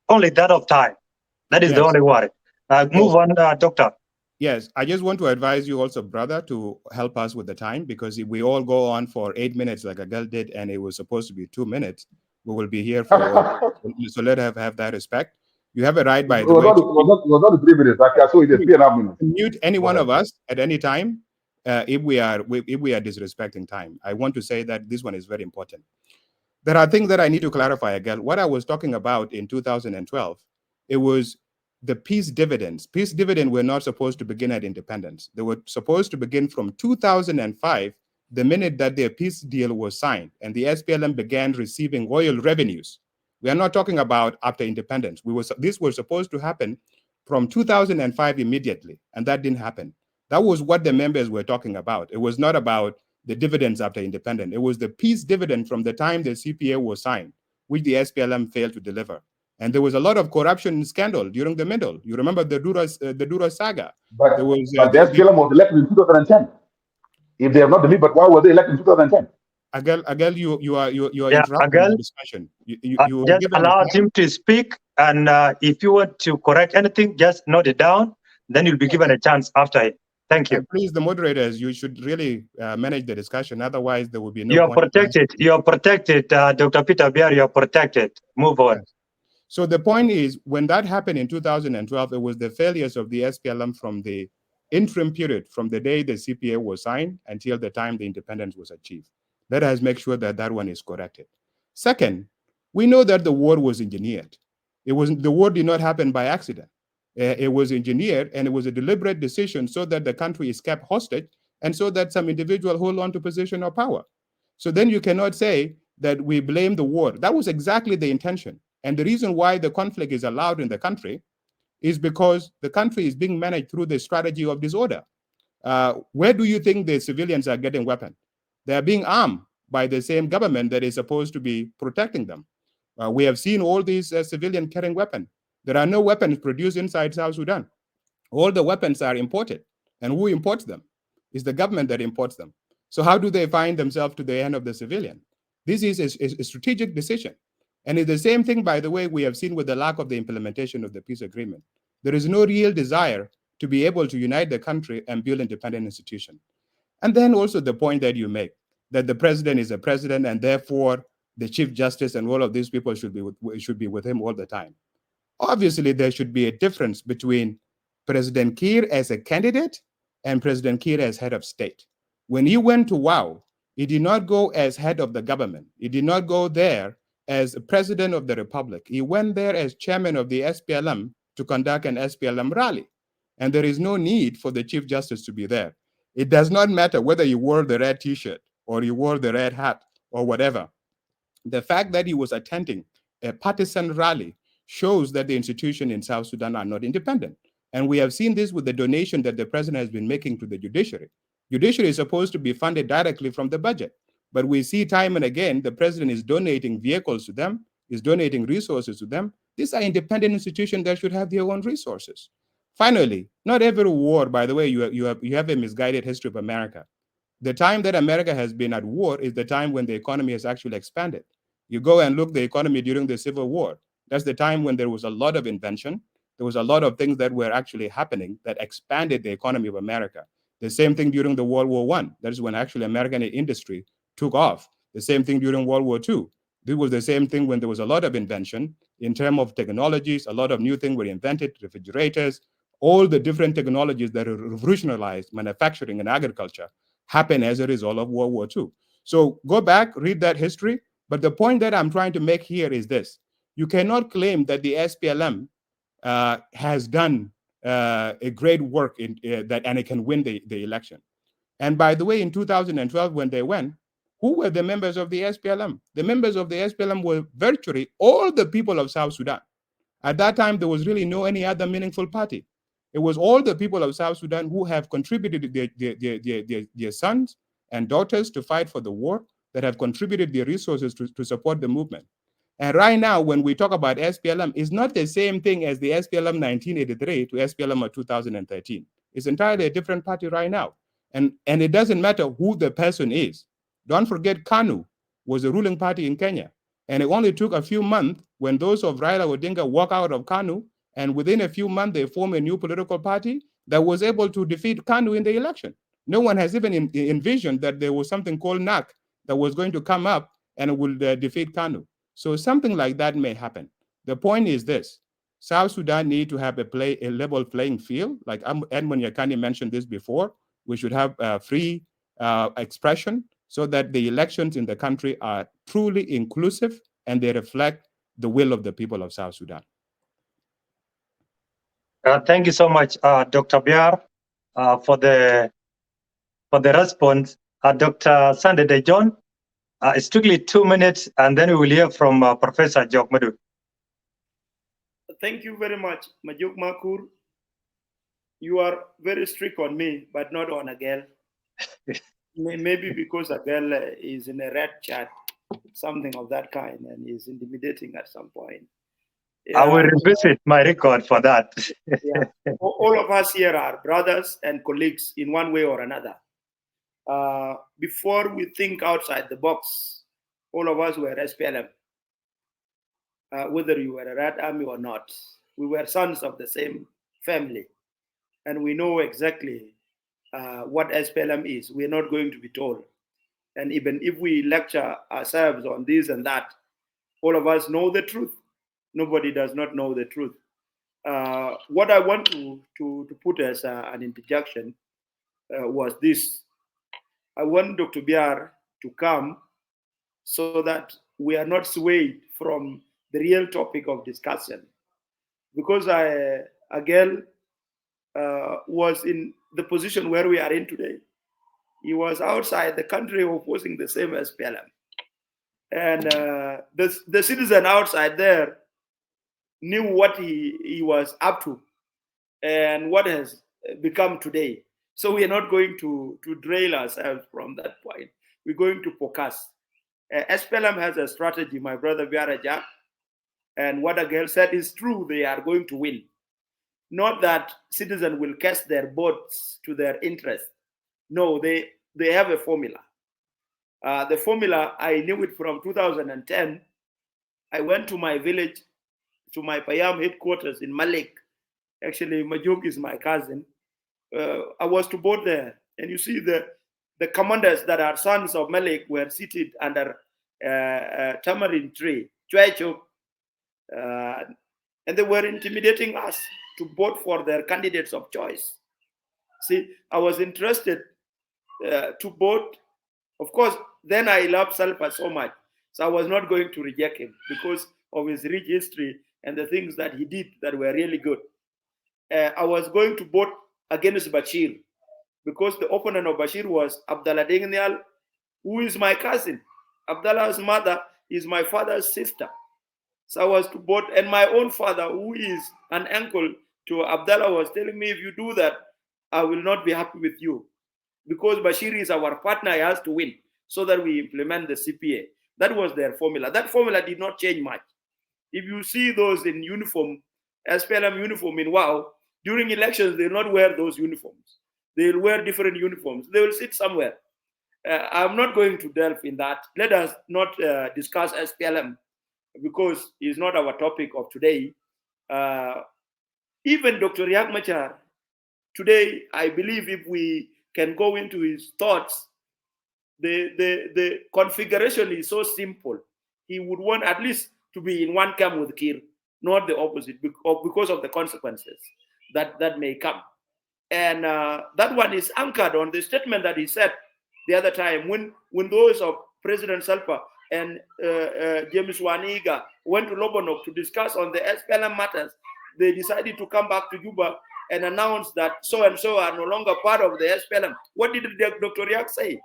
D: only that of time. That is the only worry. Move on, Doctor.
G: Yes, I just want to advise you also, brother, to help us with the time, because if we all go on for 8 minutes like a girl did, and it was supposed to be 2 minutes, we will be here for all. So let us have that respect. You have a right, by the way,
C: It was not 3 minutes. I saw it as 3.5 minutes.
G: Mute any one of us at any time if we are disrespecting time. I want to say that this one is very important. There are things that I need to clarify again. What I was talking about in 2012, it was the peace dividends. Peace dividends were not supposed to begin at independence. They were supposed to begin from 2005, the minute that their peace deal was signed and the SPLM began receiving oil revenues. We are not talking about after independence. This was supposed to happen from 2005 immediately, and that didn't happen. That was what the members were talking about. It was not about the dividends after independence. It was the peace dividend from the time the CPA was signed, which the SPLM failed to deliver. And there was a lot of corruption scandal during the middle. You remember the Dura saga.
C: But
G: there was,
C: the SPLM was elected in 2010. If they have not delivered, why were they elected in 2010?
G: Agel, you are interrupting the discussion. You
D: just allow him to speak, and if you want to correct anything, just note it down. Then you'll be given a chance after it. Thank you.
G: And please, the moderators, you should really manage the discussion. Otherwise, there will be no.
D: You are protected. You are protected, Dr. Peter Biar. You are protected. Move on.
G: Yes. So the point is, when that happened in 2012, it was the failures of the SPLM from the interim period, from the day the CPA was signed until the time the independence was achieved. Let us make sure that that one is corrected. Second, we know that the war was engineered. The war did not happen by accident. It was engineered, and it was a deliberate decision so that the country is kept hostage and so that some individual hold on to position of power. So then you cannot say that we blame the war. That was exactly the intention. And the reason why the conflict is allowed in the country is because the country is being managed through the strategy of disorder. Where do you think the civilians are getting weapons? They are being armed by the same government that is supposed to be protecting them. We have seen all these civilians carrying weapons. There are no weapons produced inside South Sudan. All the weapons are imported. And who imports them? It's the government that imports them. So how do they find themselves to the end of the civilian? This is a strategic decision. And it's the same thing, by the way, we have seen with the lack of the implementation of the peace agreement. There is no real desire to be able to unite the country and build independent institutions. And then also the point that you make, that the president is a president and therefore the chief justice and all of these people should be with him all the time. Obviously, there should be a difference between President Kiir as a candidate and President Kiir as head of state. When he went to WOW, he did not go as head of the government. He did not go there as president of the republic. He went there as chairman of the SPLM to conduct an SPLM rally. And there is no need for the chief justice to be there. It does not matter whether you wore the red t-shirt or you wore the red hat or whatever. The fact that he was attending a partisan rally shows that the institutions in South Sudan are not independent. And we have seen this with the donation that the president has been making to the judiciary. Judiciary is supposed to be funded directly from the budget. But we see time and again, the president is donating vehicles to them, is donating resources to them. These are independent institutions that should have their own resources. Finally, not every war, by the way, you have a misguided history of America. The time that America has been at war is the time when the economy has actually expanded. You go and look at the economy during the Civil War. That's the time when there was a lot of invention. There was a lot of things that were actually happening that expanded the economy of America. The same thing during the World War I. That is when actually American industry took off. The same thing during World War II. This was the same thing when there was a lot of invention in terms of technologies. A lot of new things were invented, refrigerators, all the different technologies that revolutionized manufacturing and agriculture happened as a result of World War II. So go back, read that history. But the point that I'm trying to make here is this. You cannot claim that the SPLM has done a great work and it can win the election. And by the way, in 2012, when they went, who were the members of the SPLM? The members of the SPLM were virtually all the people of South Sudan. At that time, there was really no any other meaningful party. It was all the people of South Sudan who have contributed their sons and daughters to fight for the war, that have contributed their resources to support the movement. And right now, when we talk about SPLM, it's not the same thing as the SPLM 1983 to SPLM of 2013. It's entirely a different party right now. And it doesn't matter who the person is. Don't forget KANU was the ruling party in Kenya. And it only took a few months when those of Raila Odinga walk out of KANU, and within a few months, they form a new political party. that was able to defeat Kanu in the election. No one has even envisioned that there was something called NAC that was going to come up and will defeat Kanu. So something like that may happen. The point is this: South Sudan need to have a level playing field. Like Edmund Yakani mentioned this before, we should have free expression so that the elections in the country are truly inclusive and they reflect the will of the people of South Sudan.
D: Thank you so much, Dr. Biar, for the response. Dr. Sande De John, strictly 2 minutes, and then we will hear from Professor Jok Madu.
F: Thank you very much, Majuk Makur. You are very strict on me, but not on a girl. Maybe because a girl is in a red chat, something of that kind, and is intimidating at some point.
D: I will revisit my record for that.
F: Yeah. All of us here are brothers and colleagues in one way or another. Before we think outside the box, all of us were SPLM. Whether you were a Red Army or not, we were sons of the same family. And we know exactly what SPLM is. We're not going to be told. And even if we lecture ourselves on this and that, all of us know the truth. Nobody does not know the truth. What I want to put as an interjection was this. I want Dr. Biar to come so that we are not swayed from the real topic of discussion. Because a girl was in the position where we are in today. He was outside the country opposing the same as PLM. And the citizen outside there knew what he was up to and what has become today. So we are not going to derail ourselves from that point. We're going to focus. SPLM has a strategy, my brother Biaraja, and what a girl said is true. They are going to win. Not that citizens will cast their votes to their interest. No, they have a formula. The formula, I knew it from 2010. I went to my village, to my Payam headquarters in Malik. Actually, Majuk is my cousin. I was to board there. And you see the commanders that are sons of Malik were seated under a tamarind tree, and they were intimidating us to vote for their candidates of choice. See, I was interested to vote. Of course, then I loved Salpa so much. So I was not going to reject him because of his rich history and the things that he did that were really good. I was going to vote against Bashir because the opponent of Bashir was Abdallah Degnial, who is my cousin. Abdallah's mother is my father's sister. So I was to vote, and my own father, who is an uncle to Abdallah, was telling me, if you do that, I will not be happy with you. Because Bashir is our partner, he has to win, so that we implement the CPA. That was their formula. That formula did not change much. If you see those in uniform, SPLM uniform in WOW, during elections, they will not wear those uniforms. They will wear different uniforms. They will sit somewhere. I'm not going to delve in that. Let us not discuss SPLM because it's not our topic of today. Even Dr. Riek Machar, today, I believe if we can go into his thoughts, the configuration is so simple. He would want at least to be in one camp with Kir, not the opposite, because of the consequences that may come. And that one is anchored on the statement that he said the other time when those of President Salpa and James Waniga went to Lobanok to discuss on the SPLM matters. They decided to come back to Juba and announce that so-and-so are no longer part of the SPLM. What did Dr. Riek say?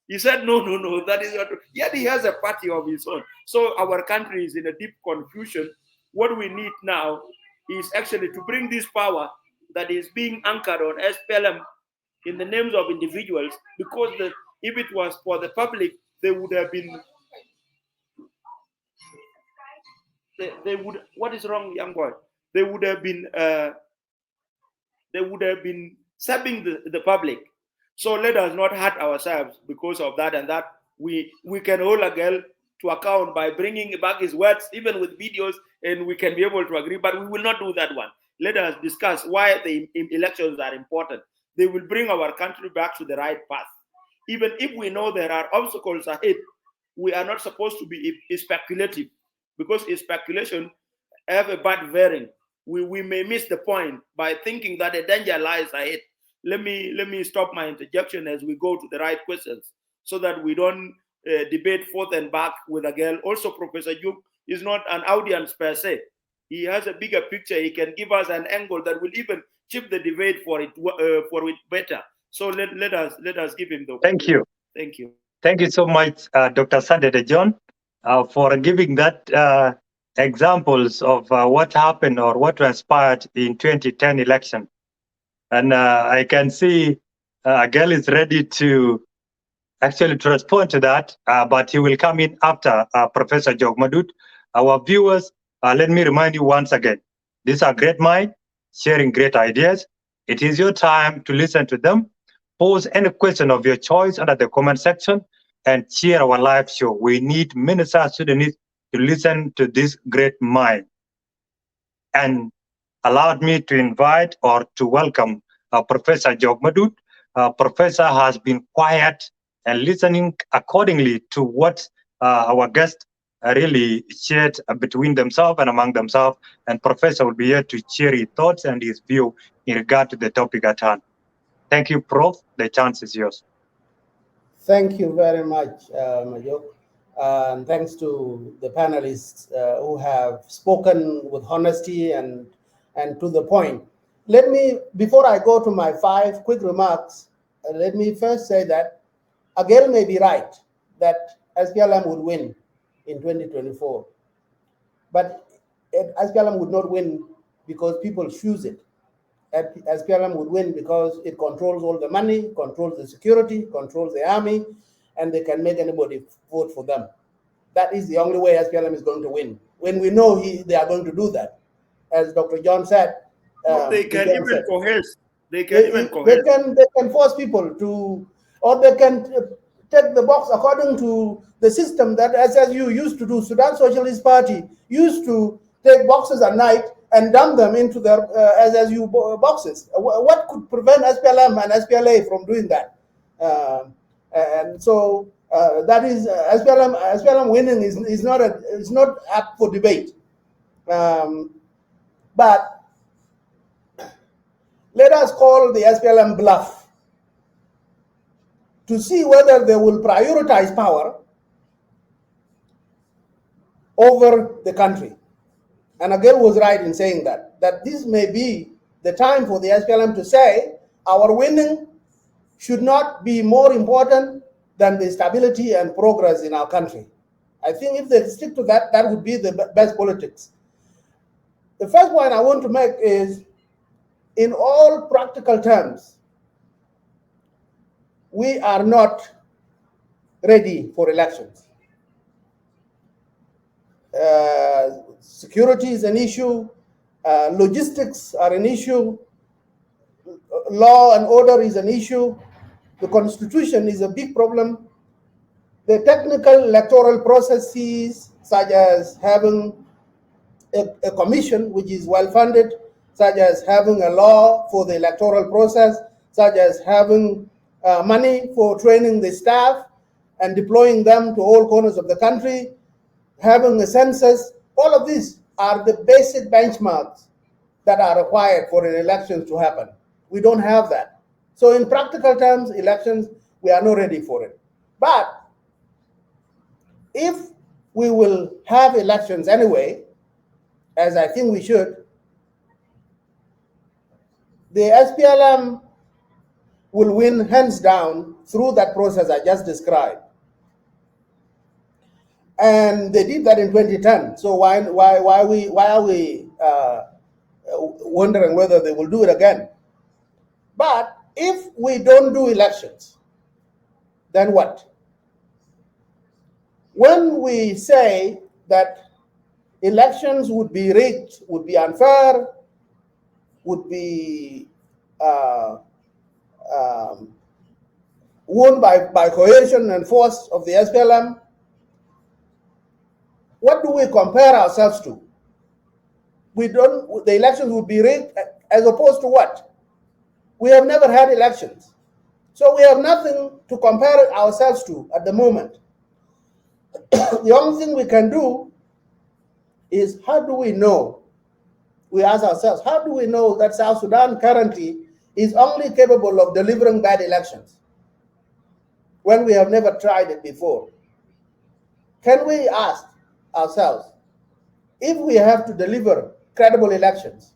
F: He said, no, that is not true. Yet he has a party of his own. So our country is in a deep confusion. What we need now is actually to bring this power that is being anchored on SPLM in the names of individuals, because if it was for the public, they would have been, what is wrong, young boy? They would have been serving the public. So let us not hurt ourselves because of that and that. We can hold a girl to account by bringing back his words, even with videos, and we can be able to agree, but we will not do that one. Let us discuss why the elections are important. They will bring our country back to the right path. Even if we know there are obstacles ahead, we are not supposed to be speculative, because speculation have a bad bearing. We may miss the point by thinking that a danger lies ahead. Let me stop my interjection as we go to the right questions, so that we don't debate forth and back with a girl. Also, Professor Juk is not an audience per se. He has a bigger picture. He can give us an angle that will even chip the debate for it better. So let us give him the
D: Thank you.
F: Thank you.
D: Thank you so much, Dr. Sadede John, for giving that examples of what happened or what transpired in 2010 election. And I can see Agel is ready to actually to respond to that, but he will come in after Professor Jogmadut. Our viewers, let me remind you once again, these are great minds sharing great ideas. It is your time to listen to them. Pose any question of your choice under the comment section and share our live show. We need many South Sudanese to listen to this great mind. And allowed me to invite or to welcome Professor Jogmadut. Professor has been quiet and listening accordingly to what our guests really shared between themselves and among themselves. And Professor will be here to share his thoughts and his view in regard to the topic at hand. Thank you, Prof. The chance is yours.
H: Thank you very much, Majok. And thanks to the panelists who have spoken with honesty and to the point. Let me, before I go to my 5 quick remarks, let me first say that Agel may be right that SPLM would win in 2024. But SPLM would not win because people choose it. SPLM would win because it controls all the money, controls the security, controls the army, and they can make anybody vote for them. That is the only way SPLM is going to win. When we know they are going to do that, as Dr. John said,
F: they can even coerce. They can force people to, or they can take the box according to the system that SSU used to do. Sudan Socialist Party used to take boxes at night and dump them into their SSU boxes. What could prevent SPLM and SPLA from doing that? And so that is SPLM winning is not up for debate. But let us call the SPLM bluff to see whether they will prioritize power over the country. And Agel was right in saying that this may be the time for the SPLM to say our winning should not be more important than the stability and progress in our country. I think if they stick to that, that would be the best politics. The first point I want to make is, in all practical terms, we are not ready for elections. Security is an issue, logistics are an issue, law and order is an issue, the constitution is a big problem. The technical electoral processes, such as having a commission which is well funded, such as having a law for the electoral process, such as having money for training the staff and deploying them to all corners of the country, having a census, all of these are the basic benchmarks that are required for an election to happen. We don't have that. So in practical terms, elections, we are not ready for it. But if we will have elections anyway, as I think we should, the SPLM will win hands down through that process I just described. And they did that in 2010. So why are we wondering whether they will do it again? But if we don't do elections, then what? When we say that elections would be rigged, would be unfair, would be won by coercion and force of the SPLM, what do we compare ourselves to?
H: the elections would be rigged, as opposed to what? We have never had elections. So we have nothing to compare ourselves to at the moment. The only thing we can do is, how do we know? We ask ourselves, how do we know that South Sudan currently is only capable of delivering bad elections when we have never tried it before? Can we ask ourselves, if we have to deliver credible elections,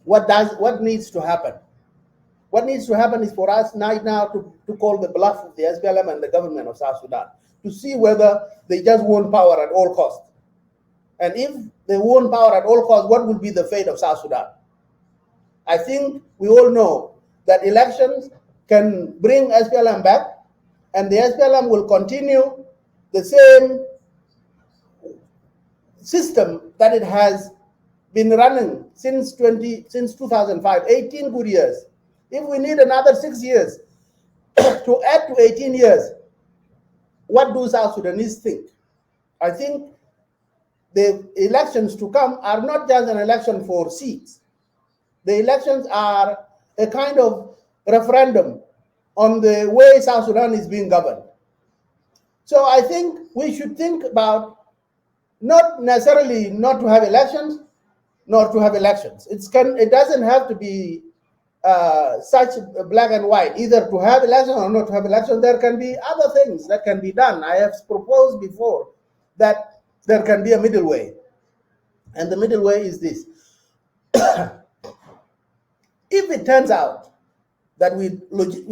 H: what needs to happen? What needs to happen is for us right now to call the bluff of the SPLM and the government of South Sudan, to see whether they just want power at all costs. And if they want power at all costs, what will be the fate of South Sudan? I think we all know that elections can bring SPLM back, and the SPLM will continue the same system that it has been running since 2005, 18 good years. If we need another 6 years to add to 18 years, what do South Sudanese think? I think the elections to come are not just an election for seats. The elections are a kind of referendum on the way South Sudan is being governed. So I think we should think about not necessarily not to have elections, nor to have elections. It doesn't have to be such black and white, either to have elections or not to have elections. There can be other things that can be done. I have proposed before that there can be a middle way. And the middle way is this. If it turns out that we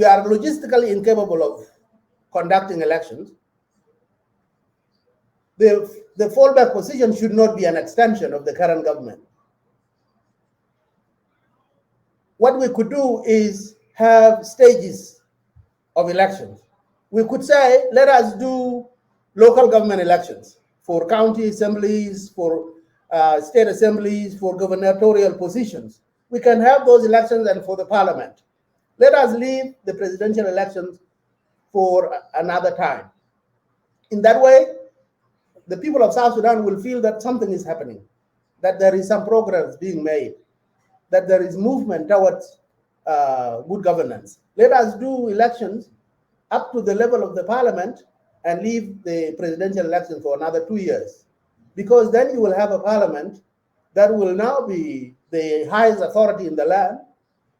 H: are logistically incapable of conducting elections, the fallback position should not be an extension of the current government. What we could do is have stages of elections. We could say, let us do local government elections for county assemblies, for state assemblies, for gubernatorial positions. We can have those elections, and for the parliament. Let us leave the presidential elections for another time. In that way, the people of South Sudan will feel that something is happening, that there is some progress being made, that there is movement towards good governance. Let us do elections up to the level of the parliament and leave the presidential elections for another 2 years. Because then you will have a parliament that will now be the highest authority in the land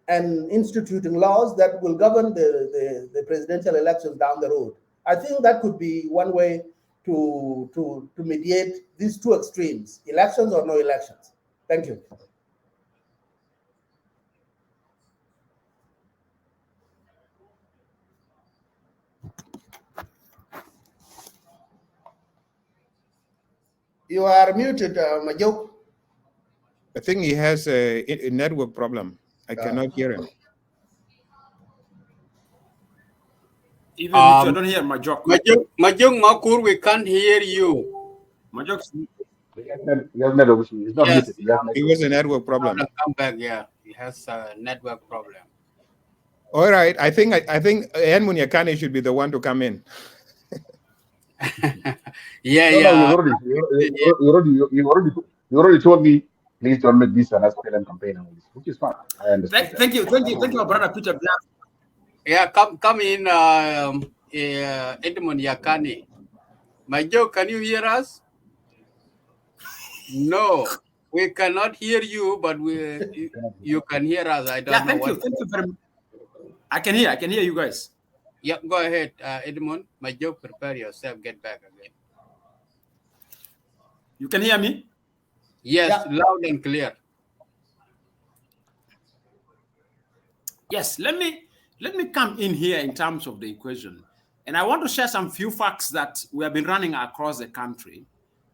H: and instituting laws that will govern the presidential elections down the road. I think that could be one way to mediate these two extremes, elections or no elections. Thank you. You are muted, Majok.
G: I think he has a network problem. I cannot hear him.
E: Even if you don't hear Majok.
B: Majok Makur, we can't hear you.
E: Majok.
C: He has network issue. He's not muted.
G: It was a network problem.
B: Come back, yeah. He has a network problem.
G: All right. I think Enmun Yakane should be the one to come in.
C: You already told me, please don't make this an SPLM campaign, which is fine. I understand.
E: Thank you, brother Peter.
B: Yeah, come in, Edmund Yakani. Majok, can you hear us? No, we cannot hear you, but you can hear us. I don't know.
E: Thank you very much. I can hear you guys.
B: Yeah, go ahead, Edmund. Majok, prepare yourself. Get back again.
E: You can hear me?
B: Yes, loud and clear.
E: Yes, let me come in here in terms of the equation. And I want to share some few facts that we have been running across the country.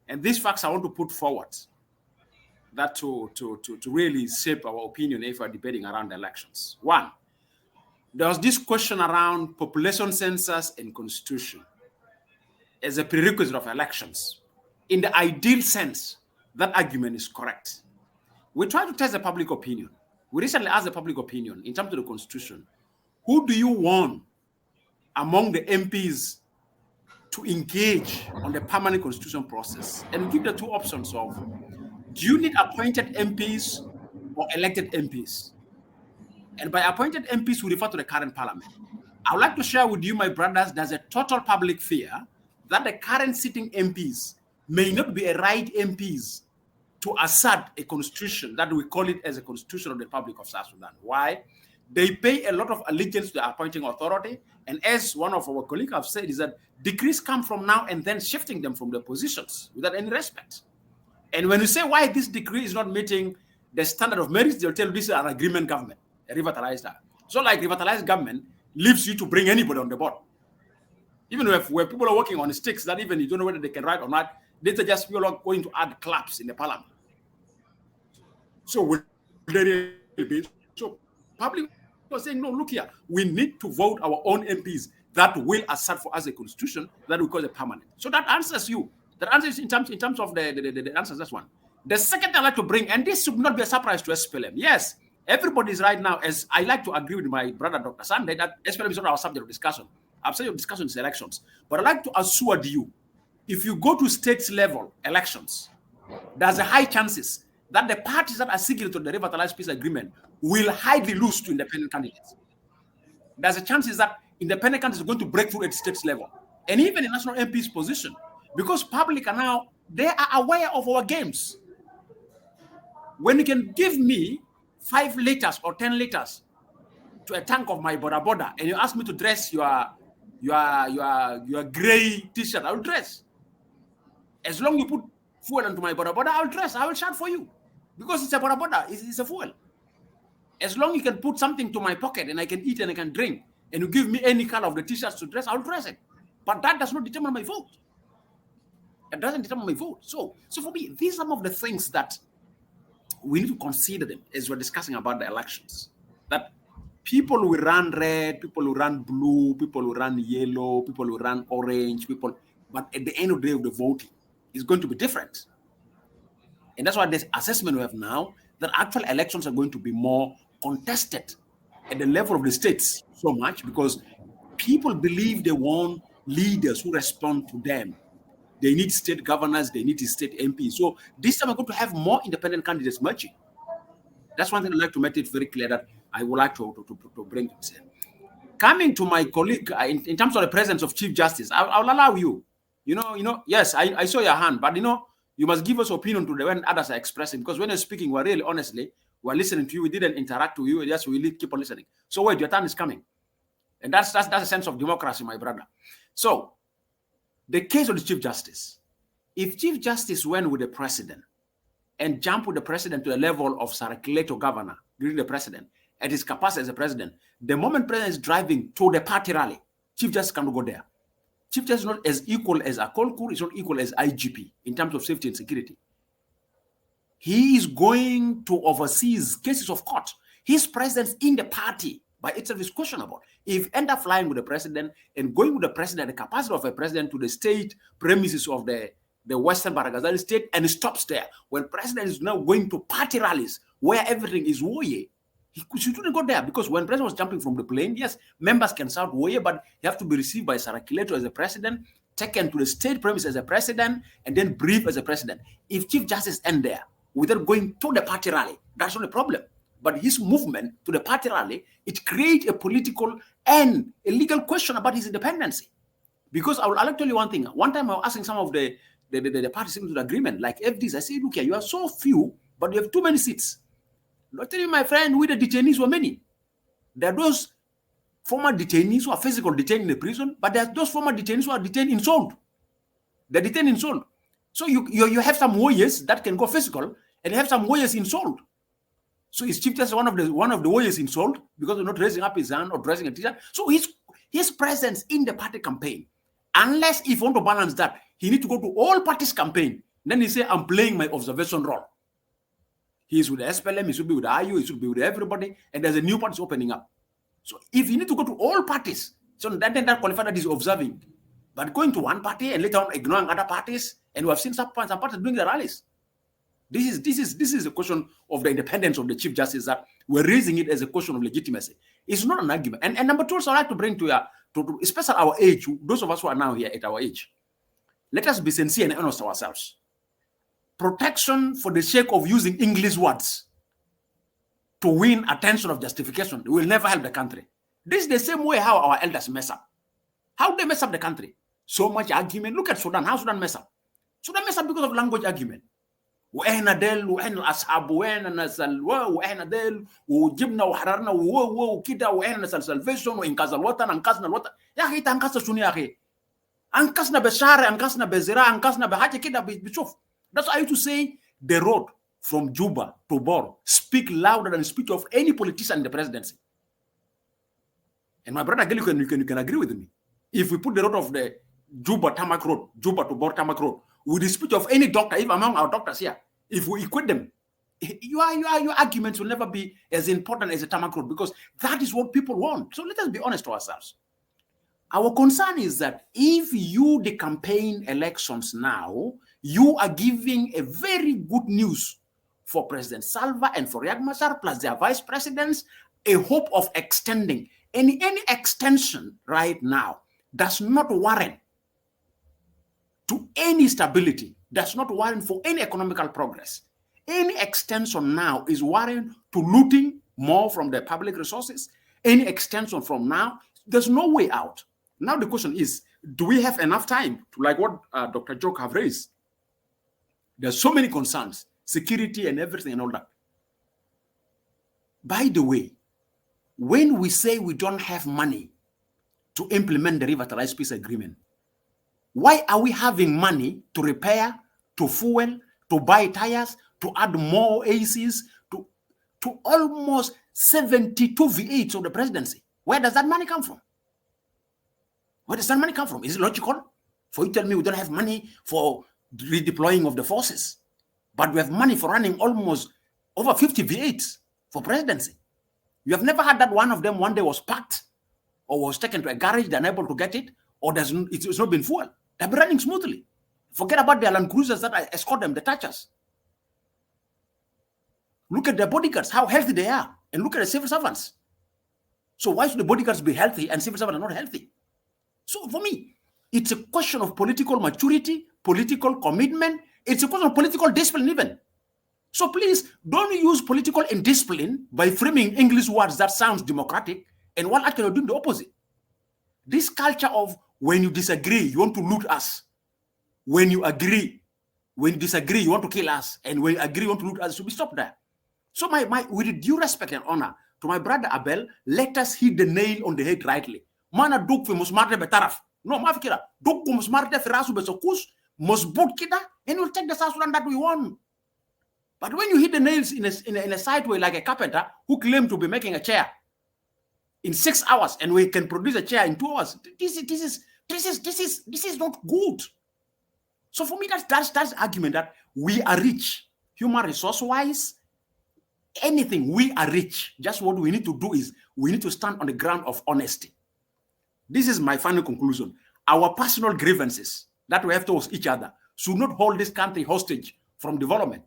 E: And these facts I want to put forward that to really shape our opinion if we're debating around elections. One, there was this question around population census and constitution as a prerequisite of elections. In the ideal sense, that argument is correct. We try to test the public opinion. We recently asked the public opinion in terms of the constitution, who do you want among the MPs to engage on the permanent constitution process? And we give the two options of Do you need appointed MPs or elected MPs? And by appointed MPs, we refer to the current parliament. I would like to share with you, my brothers, there's a total public fear that the current sitting MPs may not be a right MPs to assert a constitution that we call it as a constitution of the Republic of South Sudan. Why? They pay a lot of allegiance to the appointing authority. And as one of our colleagues have said, is that decrees come from now and then shifting them from their positions without any respect. And when you say why this decree is not meeting the standard of merit, they'll tell you this is an agreement government, a revitalized. So like revitalized government leaves you to bring anybody on the board. Even where people are working on sticks that even you don't know whether they can write or not, these are just people are going to add claps in the parliament. So will they really be? So public was saying, no, look here, we need to vote our own MPs that will assert for us a constitution that we call a permanent. So that answers you. That answers in terms of the answers. That's one. The second I like to bring, and this should not be a surprise to SPLM. Yes, everybody is right now, as I like to agree with my brother Dr. Sunday, that SPLM is not our subject of discussion. Our subject of discussion is elections. But I'd like to assure you, if you go to state level elections, there's a high chances that the parties that are signatory to the revitalized peace agreement will highly lose to independent candidates. There's a chances that independent candidates are going to break through at state level, and even in national MP's position, because public are now, they are aware of our games. When you can give me 5 liters or 10 liters to a tank of my boda, and you ask me to dress your gray t-shirt, I will dress. As long as you put fuel into my boda, I will dress. I will shout for you, because it's a boda, it's a fuel. As long as you can put something to my pocket and I can eat and I can drink, and you give me any color of the t-shirts to dress, I'll dress it. But that does not determine my vote. It doesn't determine my vote. So for me, these are some of the things that we need to consider them as we're discussing about the elections. That people will run red, people will run blue, people will run yellow, people will run orange, but at the end of the day of the voting, it's going to be different. And that's why this assessment we have now, that actual elections are going to be more contested at the level of the states so much, because people believe they want leaders who respond to them. They need state governors, they need state MPs. So this time we're going to have more independent candidates merging. That's one thing I'd like to make it very clear that I would like to bring this in. Coming to my colleague, in terms of the presence of Chief Justice, I'll allow you. Yes, I saw your hand, but you must give us opinion to when others are expressing, because when you're speaking, we're really honestly, we're listening to you. We didn't interact with you. Yes, we keep on listening. So wait, your turn is coming. And that's a sense of democracy, my brother. So the case of the Chief Justice, if Chief Justice went with the president and jumped with the president to a level of circulator governor during the president at his capacity as a president, the moment president is driving to the party rally, Chief Justice cannot go there. Chief Justice is not as equal as a Kolkur, is not equal as IGP in terms of safety and security. He is going to oversee cases of court. His presence in the party by itself is questionable. If you end up flying with the president and going with the president, the capacity of a president to the state premises of the Western Baragazali state, and stops there, when president is now going to party rallies where everything is Woye, he shouldn't go there, because when president was jumping from the plane, yes, members can shout Woye, but you have to be received by circulator as a president, taken to the state premise as a president, and then briefed as a president. If Chief Justice end there without going to the party rally, that's not a problem. But his movement to the party rally, it creates a political and a legal question about his independency. Because I'll tell you one thing. One time I was asking some of the parties into the agreement, like FDs, I said, look here, you are so few, but you have too many seats. I'll tell you, my friend, with the detainees were many. There are those former detainees who are physically detained in the prison, but there are those former detainees who are detained in Seoul. They're detained in Seoul. So you have some warriors that can go physical, and you have some warriors in Seoul. So his Chief Justice one of the warriors in Seoul, because of not raising up his hand or dressing a t-shirt. So his presence in the party campaign, unless if you want to balance that, he needs to go to all parties campaign. Then he say, I'm playing my observation role. He's with the SPLM, he should be with the IU, he should be with everybody, and there's a new party opening up. So if you need to go to all parties, so that qualifies that he's observing. But going to one party and later on ignoring other parties, and we have seen some parties doing the rallies. This is a question of the independence of the Chief Justice, that we're raising it as a question of legitimacy. It's not an argument. And number two, so I like to bring to especially our age, those of us who are now here at our age, let us be sincere and honest ourselves. protection for the sake of using English words to win attention of justification will never help the country. This is the same way how our elders mess up. How they mess up the country? So much argument. Look at Sudan. How Sudan mess up? Sudan mess up because of language argument. وإحنا ديل وإحنا الأصحاب وإحنا نسال وإحنا ديل وجبنا وحررنا وكده وإحنا نسال سلفيشن وإنقاذ الوطن أنقذنا الوطن. يا أخي تنقذ شنو يا أخي؟ أنقذنا بالشارع أنقذنا بالزراعة أنقذنا بحاجة كده بتشوف. That's why I used to say the road from Juba to Bor speak louder than the speech of any politician in the presidency. And my brother Gilly, you can agree with me. If we put the road of the Juba Tamak Road, Juba to Bor Tamak Road, with the speech of any doctor, even among our doctors here, if we equate them, your arguments will never be as important as a Tamak Road, because that is what people want. So let us be honest to ourselves. Our concern is that if you, the campaign elections now, you are giving a very good news for President Salva and for Riek Machar, plus their vice presidents, a hope of extending. Any extension right now does not warrant to any stability, does not warrant for any economical progress. Any extension now is warrant to looting more from the public resources. Any extension from now, there's no way out. Now the question is, do we have enough time to, like what Dr. Joke have raised? There's so many concerns, security and everything and all that. By the way, when we say we don't have money to implement the revitalized peace agreement, why are we having money to repair, to fuel, to buy tires, to add more ACs, to almost 72 V8s of the presidency? Where does that money come from? Where does that money come from? Is it logical for you to tell me we don't have money for redeploying of the forces, but we have money for running almost over 50 V8s for presidency? You have never had that one of them one day was packed or was taken to a garage, they're unable to get it, or it's not been fueled. They've been running smoothly. Forget about the Land Cruisers that escort them, the Thatchers. Look at their bodyguards, how healthy they are, and look at the civil servants. So why should the bodyguards be healthy and civil servants are not healthy? So for me, it's a question of political maturity, political commitment. It's a question of political discipline even. So please don't use political indiscipline by framing English words that sounds democratic and while actually doing the opposite. This culture of when you disagree, you want to loot us. When you disagree, you want to kill us. And when you agree, you want to loot us. So we stop there. So with due respect and honor to my brother Abel, let us hit the nail on the head rightly. Mana duk fi musmarte betaraf. No, mafikira. Duk ku musmarte firasu besokus, musbut kita, and we'll take the South Sudan that we want. But when you hit the nails in a side way like a carpenter who claimed to be making a chair in 6 hours and we can produce a chair in 2 hours, this is not good. So for me, that's the argument that we are rich, human resource wise, anything, we are rich. Just what we need to do is we need to stand on the ground of honesty. This is my final conclusion. Our personal grievances that we have towards each other should not hold this country hostage from development.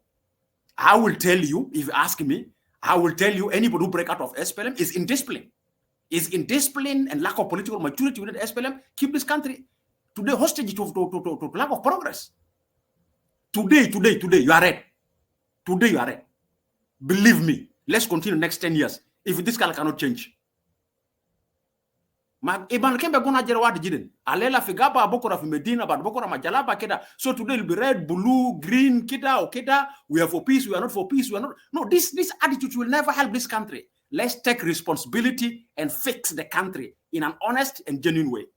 E: I will tell you, if you ask me, I will tell you anybody who break out of SPLM is indiscipline. Is indiscipline and lack of political maturity within SPLM keep this country today hostage to lack of progress. Today, you are right. Today, you are right. Believe me, let's continue next 10 years if this color cannot change. Iban kembe gona jerwa dijiden alela figaba bokora fi Medina but bokora majalaba keda. So today will be red, blue, green, kida or kida. We are for peace, we are not for peace, we are not. No, this attitude will never help this country. Let's take responsibility and fix the country in an honest and genuine way.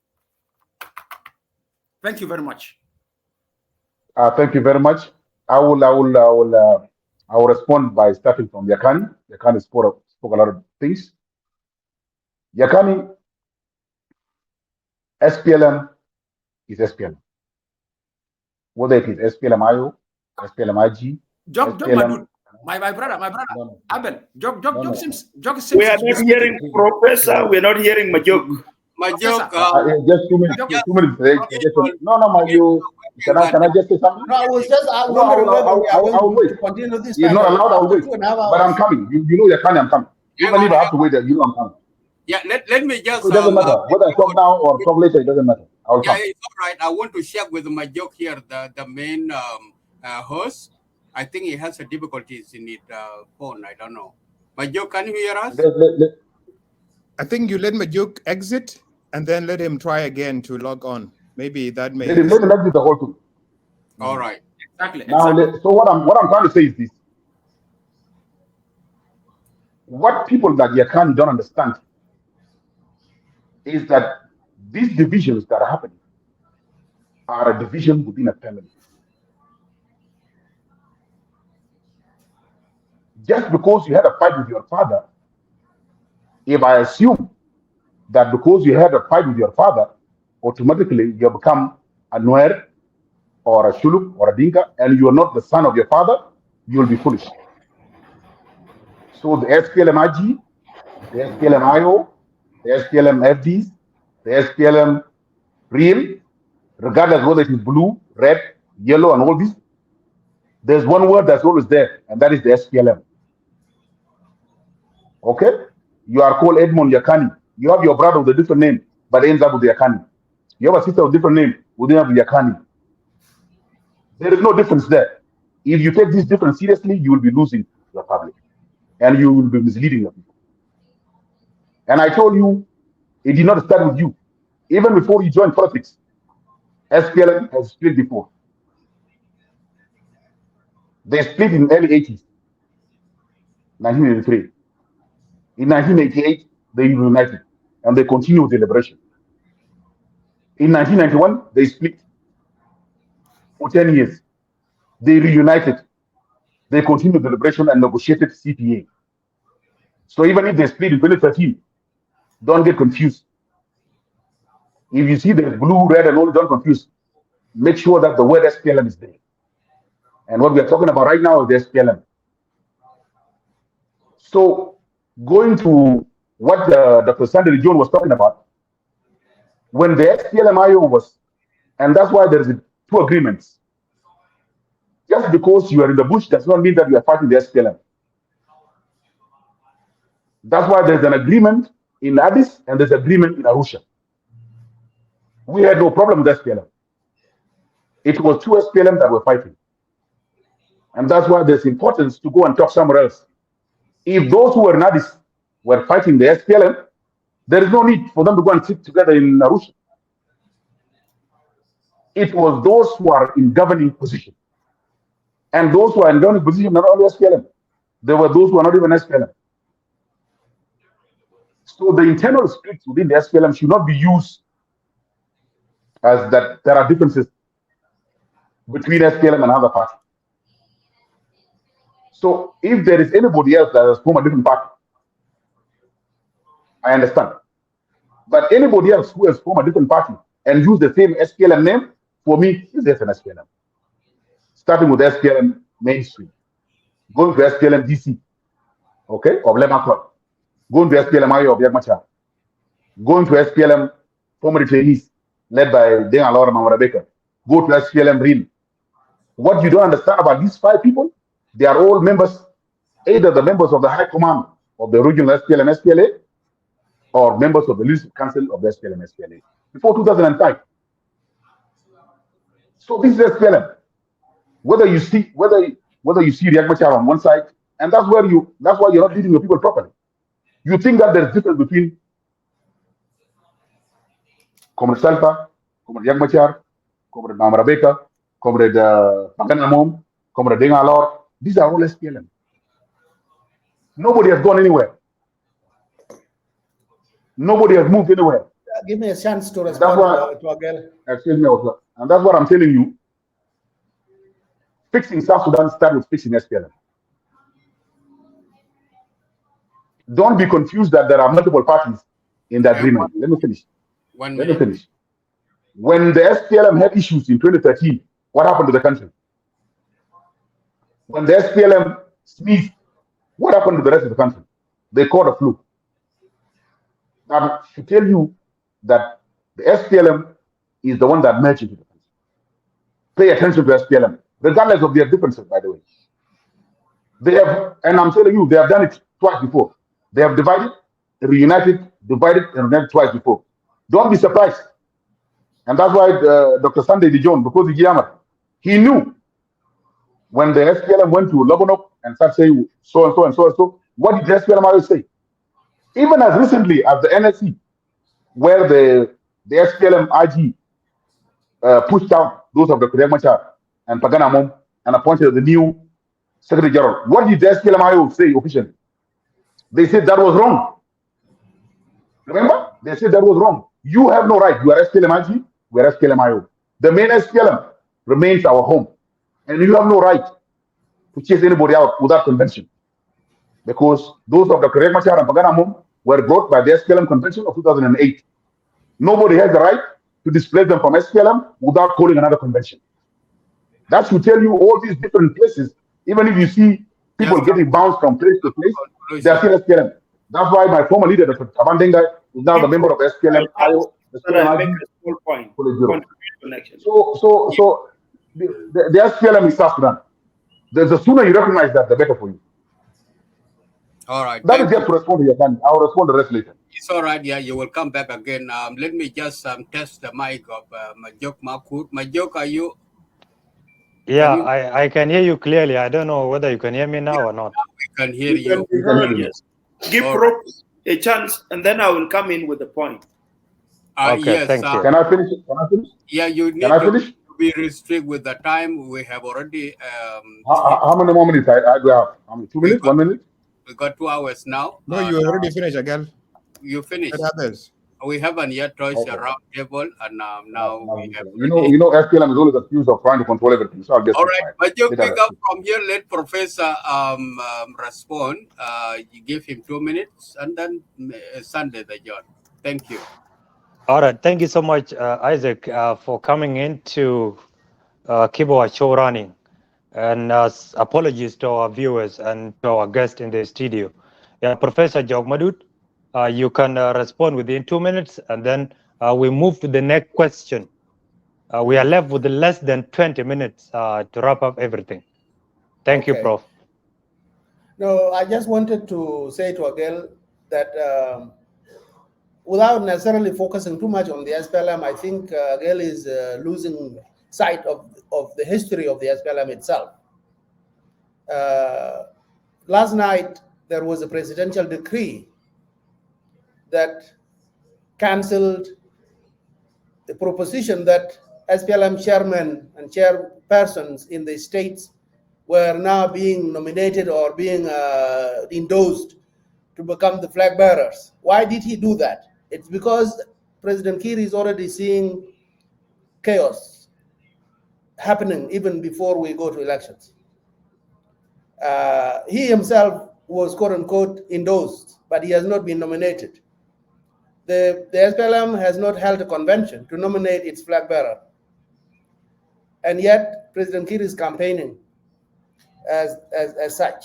E: Thank you very much.
C: Thank you very much. I will respond by starting from Yakani. Yakani spoke a lot of things. Yakani, SPLM is SPLM. Whether it is SPLM-IO, SPLM-IG,
E: my brother, Abel, Jog seems.
F: We are not hearing Professor, we are not hearing Majok.
B: Majok,
C: just 2 minutes. 2 minutes. No, Majok. Can I just say something?
H: No, I was just wondering whether
C: I will wait.
H: Continue this.
C: You're not allowed, I will wait. But I'm coming. You know Yakani, I'm coming. Even if I have to wait, you know I'm coming.
B: Yeah, let me just.
C: So it doesn't matter whether I talk now or talk later. It doesn't matter. I'll come.
B: It's all right. I want to share with Majok here, the main host. I think he has a difficulties in his phone. I don't know. Majuk, can you hear us?
G: I think you let Majuk exit and then let him try again to log on. Maybe that may.
C: Let him exit the whole thing.
B: All right.
E: Exactly.
C: Now, so what I'm trying to say is this: what people that Yakani don't understand is that these divisions that are happening are a division within a family. Just because you had a fight with your father, if I assume that because you had a fight with your father, automatically you become a Nuer or a Shuluk or a Dinka, and you are not the son of your father, you will be foolish. So the SPLM-IG, the SPLM-IO, the SPLM-FDs, the SPLM real, regardless whether it is blue, red, yellow, and all this, there's one word that's always there, and that is the SPLM. Okay? You are called Edmond Yakani. You have your brother with a different name, but ends up with Yakani. You have a sister with a different name, with Yakani. There is no difference there. If you take this difference seriously, you will be losing your public, and you will be misleading your people. And I told you, it did not start with you. Even before you joined politics, SPLM has split before. They split in the early 80s, 1983. In 1988, they reunited, and they continued with the liberation. In 1991, they split for 10 years. They reunited. They continued the liberation and negotiated CPA. So even if they split in 2013, don't get confused. If you see the blue, red, and all, don't confuse. Make sure that the word SPLM is there. And what we are talking about right now is the SPLM. So going to what Dr. Sandra John was talking about, when the SPLM-IO was, and that's why there is two agreements. Just because you are in the bush does not mean that you are fighting the SPLM. That's why there's an agreement in Addis and there's an agreement in Arusha. We had no problem with SPLM. It was two SPLM that were fighting. And that's why there's importance to go and talk somewhere else. If those who were in Addis were fighting the SPLM, there is no need for them to go and sit together in Arusha. It was those who are in governing position. And those who are in governing position are not only SPLM. There were those who are not even SPLM. So the internal splits within the SPLM should not be used as that there are differences between SPLM and other parties. So if there is anybody else that has formed a different party, I understand. But anybody else who has formed a different party and use the same SPLM name, for me, is just an SPLM. Starting with SPLM mainstream, going to SPLM DC, okay, of Lemakron, going to SPLM-IO of Yagmachar, going to SPLM former detainees led by Deng Alora Mamara, go to SPLM Real. What you don't understand about these five people, they are all members, either the members of the High Command of the original SPLM SPLA or members of the Leadership Council of the SPLM SPLA before 2005. So this is SPLM. Whether you see Riek Machar on one side, and that's why you're not leading your people properly. You think that there's difference between Comrade Salpa, Comrade Riek Machar, Comrade Mamara Beka, Comrade Pagana Mom, Comrade Deng Alor. These are all SPLM. Nobody has gone anywhere. Nobody has moved anywhere.
H: Give me a chance to respond to Agel.
C: Excuse me, and that's what I'm telling you. Fixing South Sudan starts with fixing SPLM. Don't be confused that there are multiple parties in the agreement. Let me finish. Let me finish. When the SPLM had issues in 2013, what happened to the country? When the SPLM sneezed, what happened to the rest of the country? They caught a flu. Now, to tell you that the SPLM is the one that merged into the country. Pay attention to SPLM, regardless of their differences, by the way. They have, and I'm telling you, they have done it twice before. They have divided, reunited, divided, and reunited twice before. Don't be surprised. And that's why Dr. Sunday Dijon, because he knew When the SPLM went to Logonok and started saying so and so and so and so, what did the SPLM say? Even as recently as the NSC, where the SPLM IG pushed out those of Dr. Machar and Paganamum and appointed the new Secretary General. What did the SPLM say officially? They said that was wrong. Remember? They said that was wrong. You have no right. You are SPLM IG, we are SPLM. The main SPLM remains our home. And you have no right to chase anybody out without convention. Because those of Dr. Machar and Paganamum were brought by the SPLM convention of 2008. Nobody has the right to displace them from SPLM without calling another convention. That should tell you all these different places, even if you see people getting bounced from place to place, they are still SPLM. That's why my former leader, Dr. Tabandenga, is now the member of SPLM. So the SPLM is South Sudan. The sooner you recognize that, the better for you.
B: All right.
C: That is just to respond to your time. I will respond to the rest later.
B: It's all right. Yeah, you will come back again. Let me just test the mic of Majok Makur. Majok, are you?
D: Yeah, I can hear you clearly. I don't know whether you can hear me now or not.
B: We can hear you.
F: Yes. Give Prof a chance, and then I will come in with the point.
D: Okay,
B: yes,
D: thank you.
C: Can I finish?
B: Yeah, you need to be restricted with the time. We have already.
C: How many more minutes I do have? 2 minutes? 1 minute?
B: We got 2 hours now.
G: No, you already finished again.
B: You finished.
G: Others.
B: We haven't yet touched the round table, and now we have.
C: You know, SPLM is always accused of trying to control everything. So I'll get
B: all right, but you pick up from here. Let Professor respond. You give him 2 minutes, and then Sunday the John. Thank you.
D: All right, thank you so much, Isaac, for coming in to keep our show running. And apologies to our viewers and to our guest in the studio. Yeah, Professor Jogmadut, you can respond within 2 minutes, and then we move to the next question. We are left with less than 20 minutes to wrap up everything. Thank you, Prof.
H: No, I just wanted to say to Agel that without necessarily focusing too much on the SPLM, I think Agel is losing sight of the history of the SPLM itself. Last night, there was a presidential decree that canceled the proposition that SPLM chairmen and chairpersons in the states were now being nominated or being endorsed to become the flag bearers. Why did he do that? It's because President Kiir is already seeing chaos happening even before we go to elections. He himself was quote unquote endorsed, but he has not been nominated. The SPLM has not held a convention to nominate its flag bearer. And yet President Kiir is campaigning as such.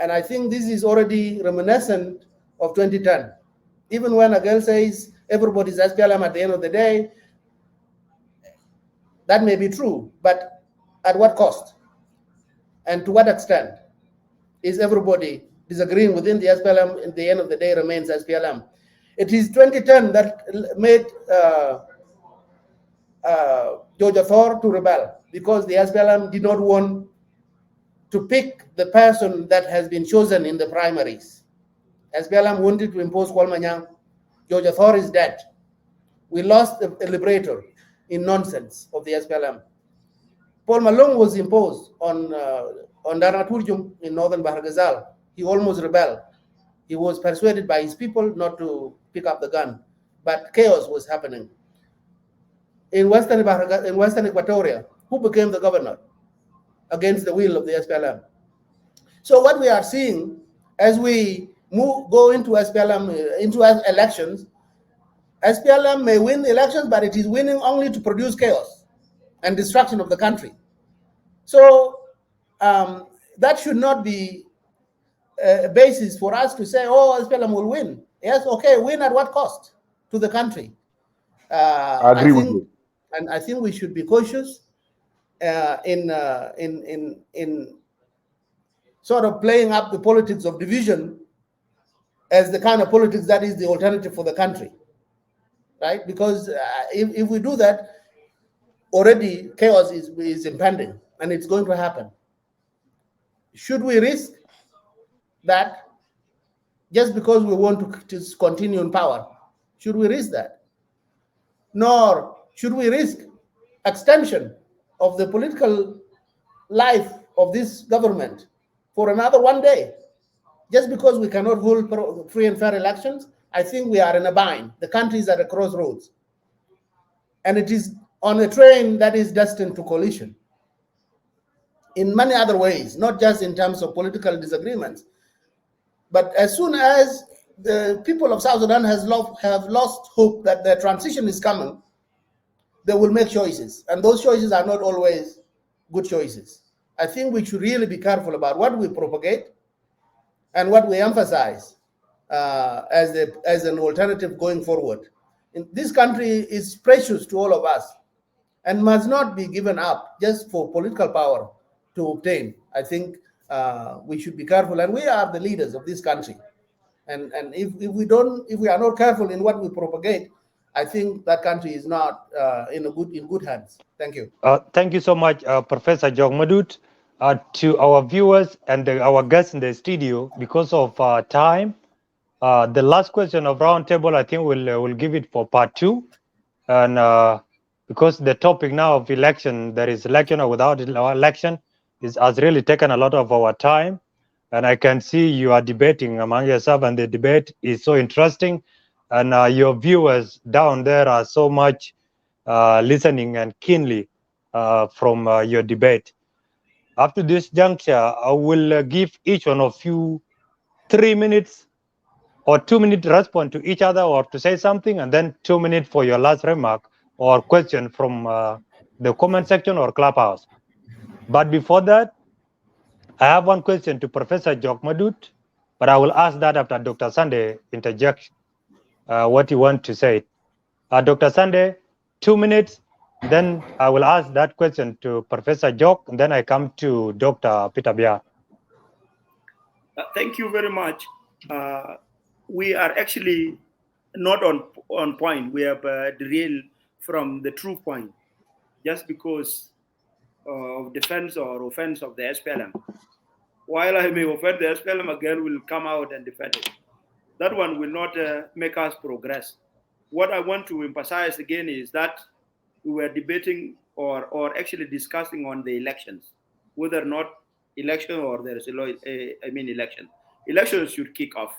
H: And I think this is already reminiscent of 2010. Even when a girl says everybody's SPLM at the end of the day, that may be true, but at what cost? And to what extent is everybody disagreeing within the SPLM at the end of the day remains SPLM? It is 2010 that made George Thor to rebel because the SPLM did not want to pick the person that has been chosen in the primaries. SPLM wanted to impose Kwalmanyang. George Thor is dead. We lost a liberator in nonsense of the SPLM. Paul Malong was imposed on Dana Turjum in northern Bahar Ghazal. He almost rebelled. He was persuaded by his people not to pick up the gun, but chaos was happening. In Western Equatoria, who became the governor against the will of the SPLM? So what we are seeing as we go into SPLM, into elections, SPLM may win the elections, but it is winning only to produce chaos and destruction of the country. So that should not be a basis for us to say, oh, SPLM will win. Yes, okay, win at what cost to the country?
C: I agree with you.
H: And I think we should be cautious in sort of playing up the politics of division as the kind of politics that is the alternative for the country, right? Because if we do that, already chaos is impending, and it's going to happen. Should we risk that just because we want to continue in power? Should we risk that? Nor should we risk extension of the political life of this government for another 1 day. Just because we cannot hold free and fair elections, I think we are in a bind. The country is at a crossroads. And it is on a train that is destined to collision in many other ways, not just in terms of political disagreements. But as soon as the people of South Sudan have lost hope that the transition is coming, they will make choices. And those choices are not always good choices. I think we should really be careful about what we propagate and what we emphasize as an alternative going forward. This country is precious to all of us and must not be given up just for political power to obtain. I think we should be careful, and we are the leaders of this country. And if we are not careful in what we propagate, I think that country is not in good hands. Thank you.
D: Thank you so much, Professor Jog Madut. To our viewers and our guests in the studio, because of time, the last question of roundtable, I think we'll give it for part 2, and because the topic now of election, there is election or without election, has really taken a lot of our time, and I can see you are debating among yourself, and the debate is so interesting, and your viewers down there are so much listening and keenly from your debate. After this juncture, I will give each one of you 3 minutes or 2 minutes to respond to each other or to say something, and then 2 minutes for your last remark or question from the comment section or clubhouse. But before that, I have one question to Professor Jok Madut, but I will ask that after Dr. Sunday interjects what you want to say. Dr. Sunday, 2 minutes. Then I will ask that question to Professor Jok, and then I come to Dr. Peter Biar.
F: Thank you very much. We are actually not on point. We have derailed from the true point just because of defense or offense of the SPLM. While I may offend the SPLM, again will come out and defend it. That one will not make us progress. What I want to emphasize again is that we were debating or actually discussing on the elections, whether or not election or there is election. Elections should kick off.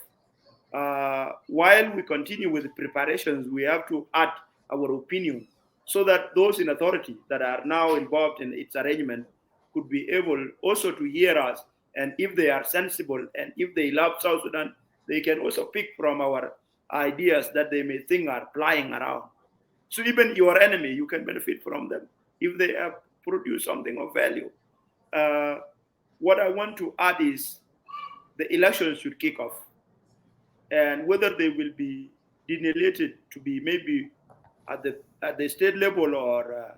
F: While we continue with the preparations, we have to add our opinion so that those in authority that are now involved in its arrangement could be able also to hear us. And if they are sensible and if they love South Sudan, they can also pick from our ideas that they may think are flying around. So even your enemy, you can benefit from them if they have produced something of value. What I want to add is the elections should kick off. And whether they will be delineated to be maybe at the state level or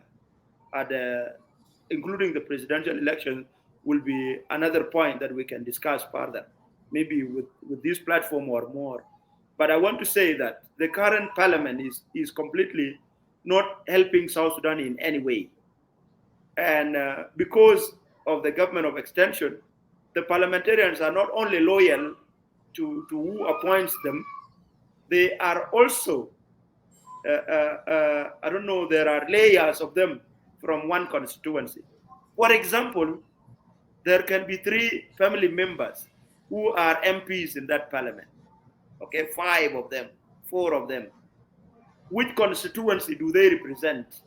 F: including the presidential election will be another point that we can discuss further, maybe with this platform or more. But I want to say that the current parliament is completely not helping South Sudan in any way. And because of the government of extension, the parliamentarians are not only loyal to who appoints them, they are also, I don't know, there are layers of them from one constituency. For example, there can be 3 family members who are MPs in that parliament. Okay, 5 of them, 4 of them. Which constituency do they represent?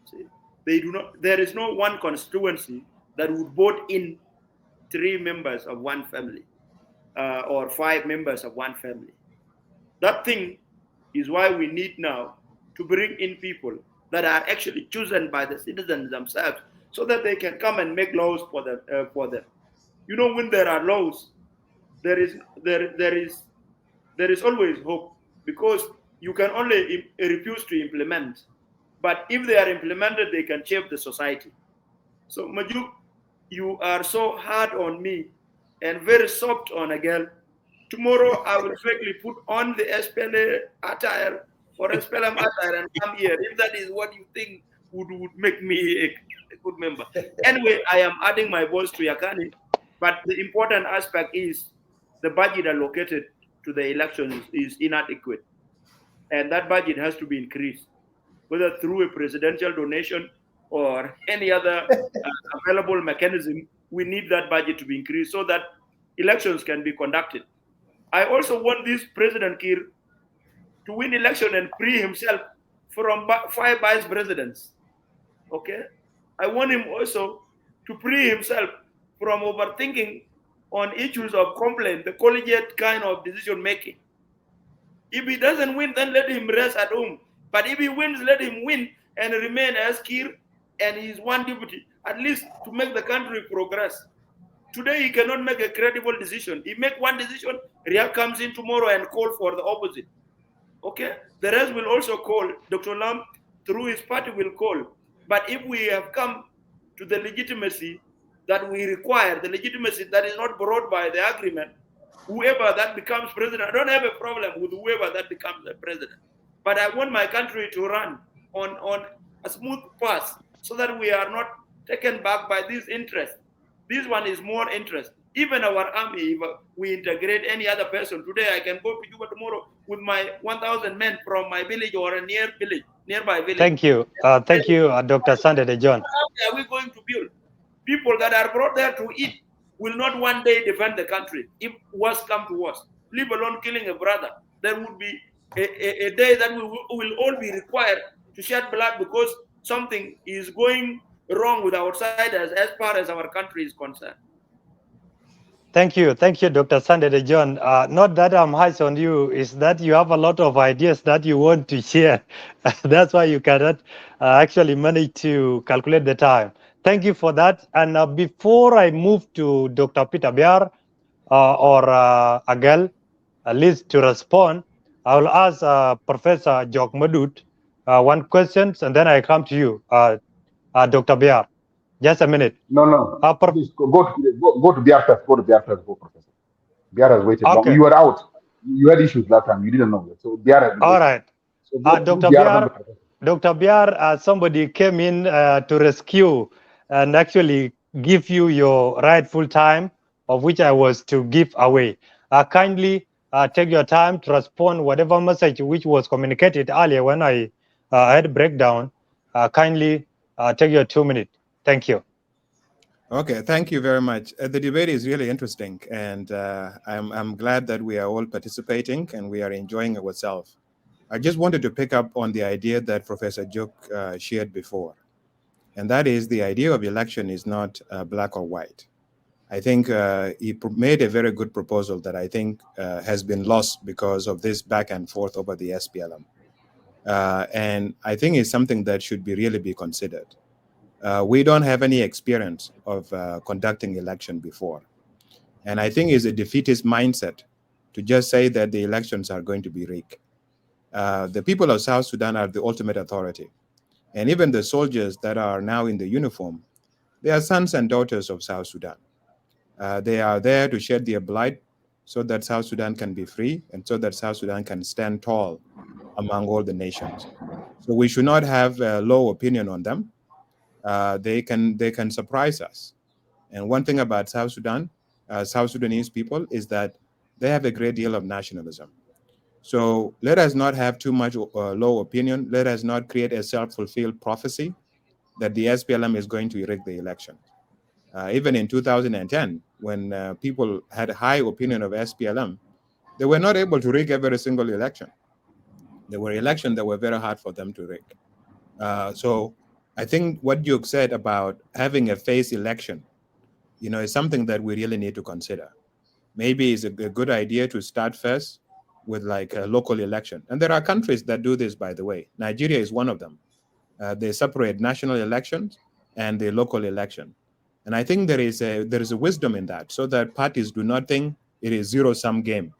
F: See, they do not. There is no one constituency that would vote in 3 members of one family or 5 members of one family. That thing is why we need now to bring in people that are actually chosen by the citizens themselves, so that they can come and make laws for them. You know, when there are laws, there is always hope, because you can only refuse to implement, but if they are implemented, they can shape the society. So Majuk, you are so hard on me and very soft on a girl. Tomorrow I will quickly put on the SPLA attire or SPLM attire and come here, if that is what you think would make me a good member. Anyway, I am adding my voice to Yakani, But the important aspect is the budget allocated to the elections is inadequate. And that budget has to be increased, whether through a presidential donation or any other available mechanism. We need that budget to be increased so that elections can be conducted. I also want this President Kir to win election and free himself from 5 vice presidents. Okay? I want him also to free himself from overthinking on issues of complaint, the collegiate kind of decision making. If he doesn't win, then let him rest at home. But if he wins, let him win and remain as Kir and his one deputy, at least to make the country progress. Today, he cannot make a credible decision. He make one decision, Riyadh comes in tomorrow and call for the opposite. Okay? The rest will also call. Dr. Lam, through his party, will call. But if we have come to the legitimacy that we require, the legitimacy that is not brought by the agreement, whoever that becomes president, I don't have a problem with whoever that becomes the president. But I want my country to run on a smooth path so that we are not taken back by this interest. This one is more interest. Even our army, if we integrate any other person, today I can go to Juba tomorrow with my 1,000 men from my village or a nearby village.
D: Thank you, Dr. Sande De John.
F: How are we going to build? People that are brought there to eat will not one day defend the country. If worse come to worse, leave alone killing a brother, there would be a day that we will all be required to shed blood because something is going wrong with outsiders as far as our country is concerned.
D: Thank you, Dr. Sande De John. Not that I'm harsh on you, is that you have a lot of ideas that you want to share. That's why you cannot actually manage to calculate the time. Thank you for that. And before I move to Dr. Peter Biar or Agal, at least to respond, I will ask Professor Jok Madut one question, and then I come to you, Dr. Biar. Just a minute.
C: No. Please go to Biar first. Go to Biar first, go, Professor. Biar has waited long. You were out. You had issues last time. You didn't know that. So Biar has
D: all right.
C: So
D: Dr. Biar, somebody came in to rescue and actually give you your rightful time, of which I was to give away. Kindly take your time to respond whatever message which was communicated earlier when I had a breakdown. Kindly take your 2 minutes. Thank you.
G: Okay, thank you very much. The debate is really interesting, and I'm glad that we are all participating and we are enjoying ourselves. I just wanted to pick up on the idea that Professor Jok shared before, and that is the idea of election is not black or white. I think he made a very good proposal that I think has been lost because of this back and forth over the SPLM. And I think it's something that should really be considered. We don't have any experience of conducting election before. And I think it's a defeatist mindset to just say that the elections are going to be rigged. The people of South Sudan are the ultimate authority. And even the soldiers that are now in the uniform, they are sons and daughters of South Sudan. They are there to shed their blood so that South Sudan can be free and so that South Sudan can stand tall among all the nations. So we should not have a low opinion on them. They can surprise us. And one thing about South Sudan, South Sudanese people, is that they have a great deal of nationalism. So let us not have too much low opinion. Let us not create a self-fulfilled prophecy that the SPLM is going to rig the election. Even in 2010, when people had a high opinion of SPLM, they were not able to rig every single election. There were elections that were very hard for them to rig. So I think what you said about having a phased election, is something that we really need to consider. Maybe it's a good idea to start first with like a local election. And there are countries that do this, by the way. Nigeria is one of them. They separate national elections and the local election. And I think there is a wisdom in that, so that parties do not think it is zero-sum game.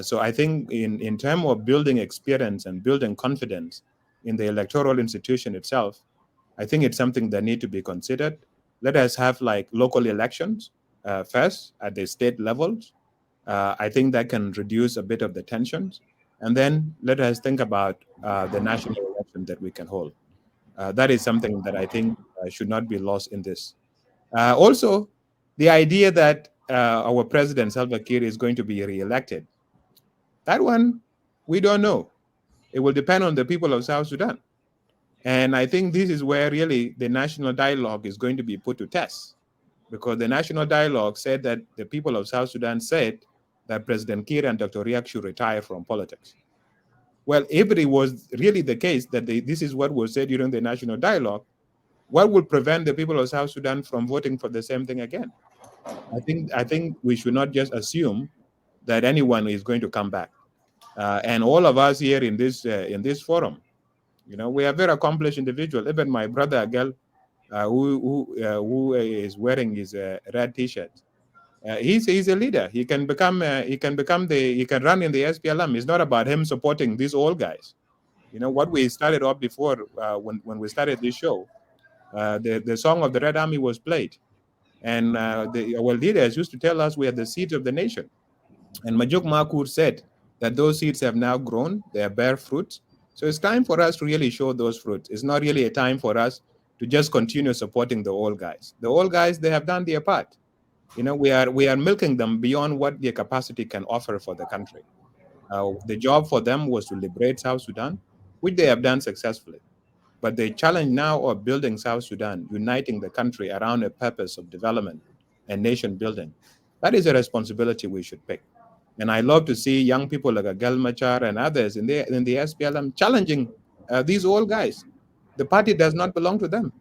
G: So I think in terms of building experience and building confidence in the electoral institution itself, I think it's something that need to be considered. Let us have like local elections first at the state levels. I think that can reduce a bit of the tensions. And then let us think about the national election that we can hold. That is something that I think should not be lost in this. Also, The idea that our president Salva Kiir is going to be re-elected, that one, we don't know. It will depend on the people of South Sudan. And I think this is where really the national dialogue is going to be put to test, because the national dialogue said that the people of South Sudan said that President Kiir and Dr. Riek should retire from politics. Well, if it was really the case that this is what was said during the national dialogue, what would prevent the people of South Sudan from voting for the same thing again? I think we should not just assume that anyone is going to come back. And all of us here in this forum, we are very accomplished individuals. Even my brother Agel, who is wearing his red T-shirt, he's a leader. He can run in the SPLM. It's not about him supporting these old guys. What we started off before when we started this show, the song of the Red Army was played, and our leaders used to tell us we are the seeds of the nation. And Majuk Makur said that those seeds have now grown, they bear fruit. So it's time for us to really show those fruits. It's not really a time for us to just continue supporting the old guys. The old guys, they have done their part. We are milking them beyond what their capacity can offer for the country. The job for them was to liberate South Sudan, which they have done successfully. But the challenge now of building South Sudan, uniting the country around a purpose of development and nation building, that is a responsibility we should pick. And I love to see young people like Agal Machar and others in the SPLM challenging these old guys. The party does not belong to them.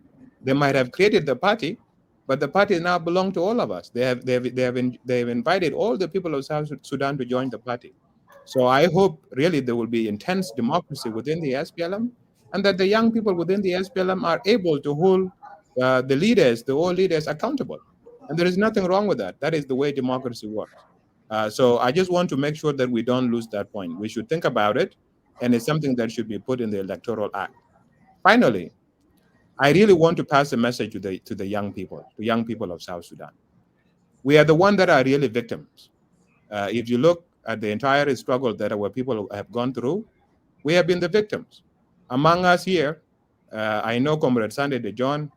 G: They might have created the party, but the party now belongs to all of us. They have invited all the people of South Sudan to join the party. So I hope really there will be intense democracy within the SPLM, and that the young people within the SPLM are able to hold the old leaders accountable. And there is nothing wrong with that. That is the way democracy works. So I just want to make sure that we don't lose that point. We should think about it, and it's something that should be put in the Electoral Act. Finally, I really want to pass a message to the young people of South Sudan. We are the ones that are really victims. If you look at the entire struggle that our people have gone through, we have been the victims. Among us here, I know Comrade Sunday De John,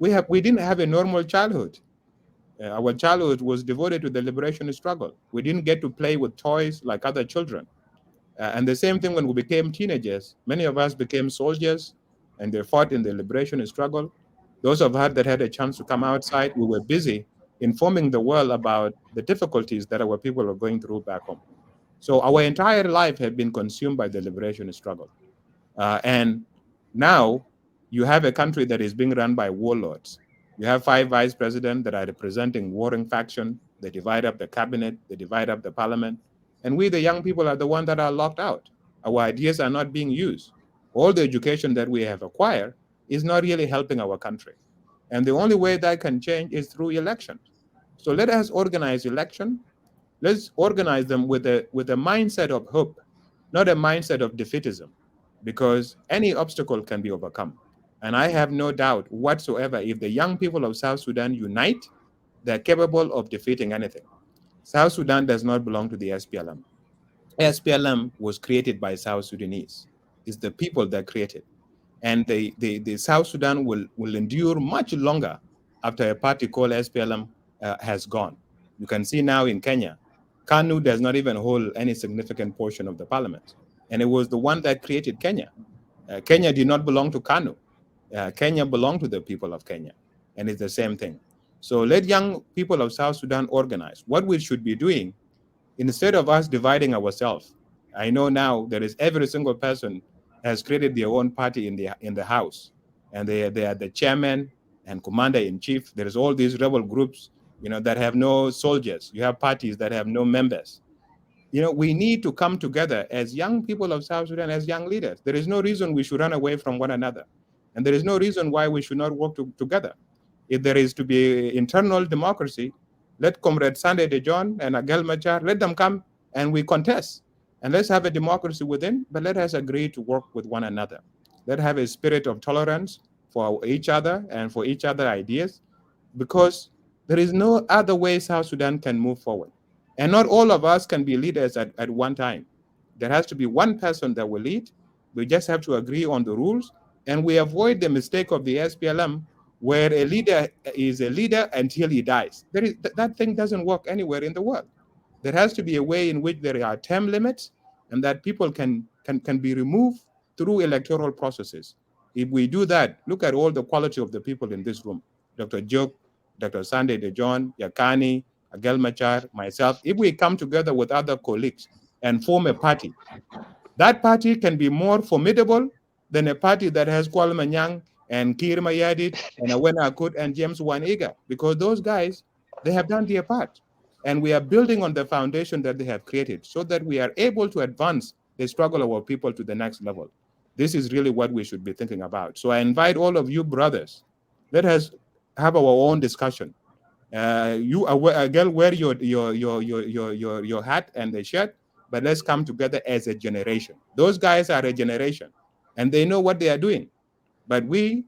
G: we didn't have a normal childhood. Our childhood was devoted to the liberation struggle. We didn't get to play with toys like other children. And the same thing when we became teenagers, many of us became soldiers and they fought in the liberation struggle. Those of us that had a chance to come outside, we were busy informing the world about the difficulties that our people are going through back home. So our entire life had been consumed by the liberation struggle. And now you have a country that is being run by warlords. You have 5 vice presidents that are representing warring factions. They divide up the cabinet, they divide up the parliament. And we, the young people, are the ones that are locked out. Our ideas are not being used. All the education that we have acquired is not really helping our country. And the only way that can change is through elections. So let us organize election. Let's organize them with a mindset of hope, not a mindset of defeatism, because any obstacle can be overcome. And I have no doubt whatsoever, if the young people of South Sudan unite, they're capable of defeating anything. South Sudan does not belong to the SPLM. SPLM was created by South Sudanese. It's the people that created. And the South Sudan will endure much longer after a party called SPLM has gone. You can see now in Kenya, KANU does not even hold any significant portion of the parliament. And it was the one that created Kenya. Kenya did not belong to KANU. Kenya belonged to the people of Kenya. And it's the same thing. So let young people of South Sudan organize. What we should be doing, instead of us dividing ourselves, I know now there is every single person has created their own party in the house, and they are the chairman and commander-in-chief. There is all these rebel groups, that have no soldiers. You have parties that have no members. We need to come together as young people of South Sudan, as young leaders. There is no reason we should run away from one another, and there is no reason why we should not work together. If there is to be internal democracy, let Comrade Sunday De John and Agel Machar, let them come and we contest. And let's have a democracy within, but let us agree to work with one another. Let's have a spirit of tolerance for each other and for each other ideas, because there is no other way South Sudan can move forward. And not all of us can be leaders at one time. There has to be one person that will lead. We just have to agree on the rules, and we avoid the mistake of the SPLM, where a leader is a leader until he dies. That thing doesn't work anywhere in the world. There has to be a way in which there are term limits and that people can be removed through electoral processes. If we do that, look at all the quality of the people in this room. Dr. Jok, Dr. Sunday De John, Yakani, Agel Machar, myself. If we come together with other colleagues and form a party, that party can be more formidable than a party that has Kwal Manyang and Kir Mayadit and Awena Akut and James Waniga, because those guys, they have done their part. And we are building on the foundation that they have created so that we are able to advance the struggle of our people to the next level. This is really what we should be thinking about. So I invite all of you brothers, let us have our own discussion. You again wear your hat and the shirt, but let's come together as a generation. Those guys are a generation and they know what they are doing. But we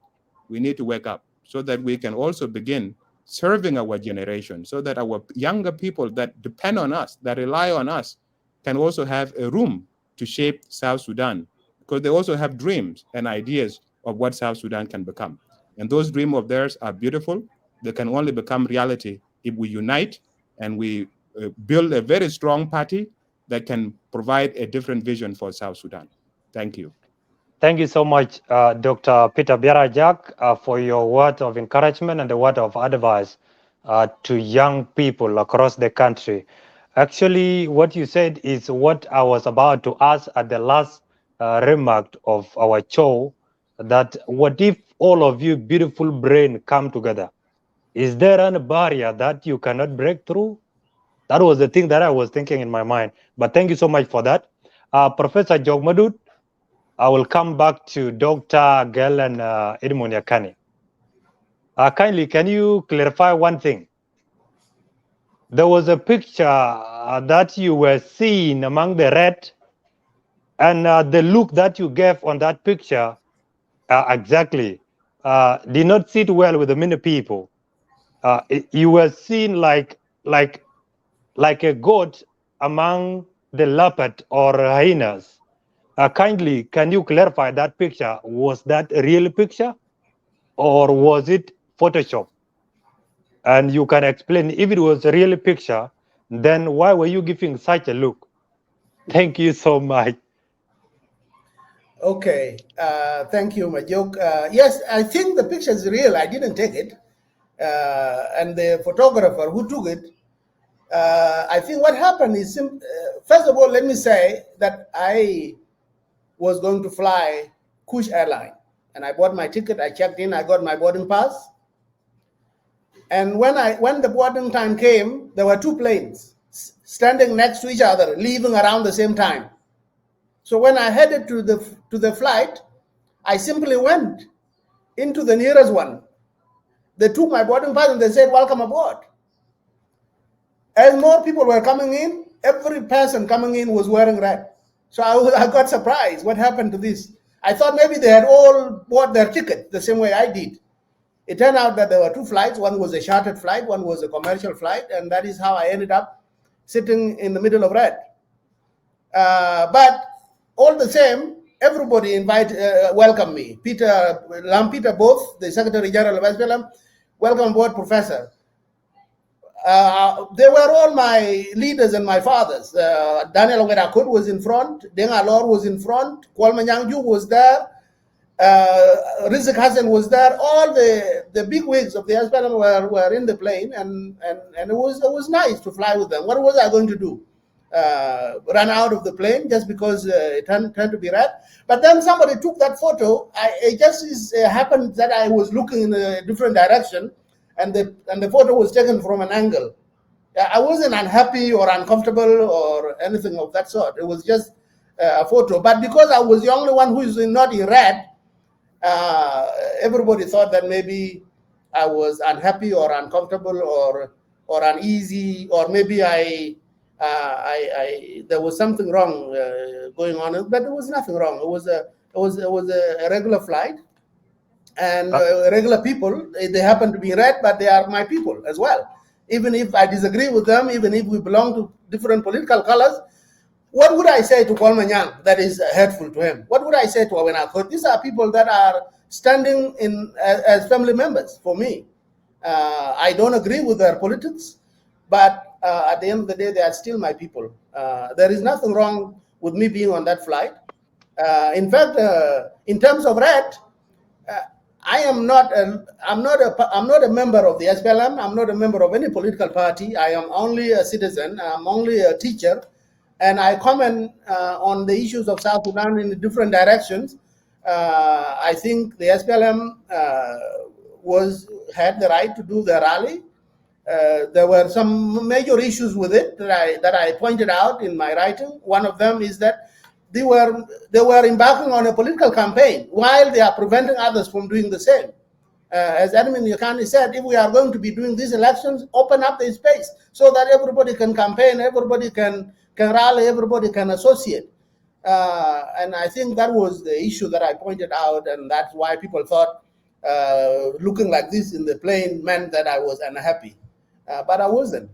G: need to wake up so that we can also begin serving our generation, so that our younger people that depend on us, that rely on us, can also have a room to shape South Sudan, because they also have dreams and ideas of what South Sudan can become. And those dreams of theirs are beautiful. They can only become reality if we unite and we build a very strong party that can provide a different vision for South Sudan. Thank you.
D: Thank you so much, Dr. Peter Bierajak, for your word of encouragement and the word of advice to young people across the country. Actually, what you said is what I was about to ask at the last remark of our show, that what if all of you beautiful brain come together? Is there any barrier that you cannot break through? That was the thing that I was thinking in my mind. But thank you so much for that. Professor Jogmadut, I will come back to Dr. Gel and Edmund Yakani. Kindly, can you clarify one thing? There was a picture that you were seeing among the red, and the look that you gave on that picture exactly did not sit well with the many people. You were seen like a goat among the leopard or hyenas. Kindly, can you clarify that picture? Was that a real picture or was it Photoshop? And you can explain, if it was a real picture, then why were you giving such a look? Thank you so much.
H: Okay, thank you, Majuk. Yes, I think the picture is real. I didn't take it. And the photographer who took it, I think what happened is, first of all, let me say that I was going to fly Kush Airline. And I bought my ticket, I checked in, I got my boarding pass. And when the boarding time came, there were two planes standing next to each other, leaving around the same time. So when I headed to the flight, I simply went into the nearest one. They took my boarding pass and they said, "Welcome aboard." As more people were coming in, every person coming in was wearing red. So I got surprised. What happened to this? I thought maybe they had all bought their ticket the same way I did. It turned out that there were two flights. One was a chartered flight, one was a commercial flight, and that is how I ended up sitting in the middle of red. But all the same, everybody welcomed me. Peter both, the Secretary General of SPLM, welcome aboard, Professor. They were all my leaders and my fathers. Daniel Ongerakud was in front, Deng Alor was in front, Kwal Manyangju was there, Rizk Hassan was there. All the big wigs of the SPLM were in the plane, and it was nice to fly with them. What was I going to do? Run out of the plane just because it turned to be red? But then somebody took that photo. It just happened that I was looking in a different direction, and the photo was taken from an angle. I wasn't unhappy or uncomfortable or anything of that sort. It was just a photo. But because I was the only one who is not in red, everybody thought that maybe I was unhappy or uncomfortable or uneasy, or maybe there was something wrong going on. But there was nothing wrong. It was a regular flight. And regular people, they happen to be red, but they are my people as well. Even if I disagree with them, even if we belong to different political colors, what would I say to Kwal Manyang that is hurtful to him? What would I say to Awena Akut? These are people that are standing in as family members for me. I don't agree with their politics, but at the end of the day, they are still my people. There is nothing wrong with me being on that flight. In fact, in terms of red, I'm not a member of the SPLM. I'm not a member of any political party. I am only a citizen. I'm only a teacher, and I comment on the issues of South Sudan in different directions. I think the SPLM had the right to do the rally. There were some major issues with it that I pointed out in my writing. One of them is that they were embarking on a political campaign while they are preventing others from doing the same. As Admin Yekani said, if we are going to be doing these elections, open up the space so that everybody can campaign, everybody can rally, everybody can associate. And I think that was the issue that I pointed out, and that's why people thought looking like this in the plane meant that I was unhappy. But I wasn't.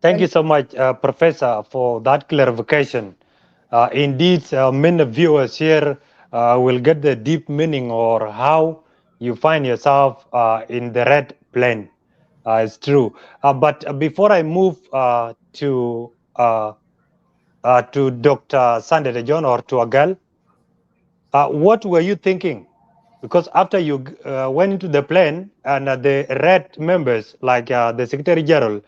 D: Thank you so much, Professor, for that clarification. Indeed, many viewers here will get the deep meaning or how you find yourself in the red plane. It's true. But before I move to Dr. Sande De John or to Agal, what were you thinking? Because after you went into the plane and the red members, like the Secretary General,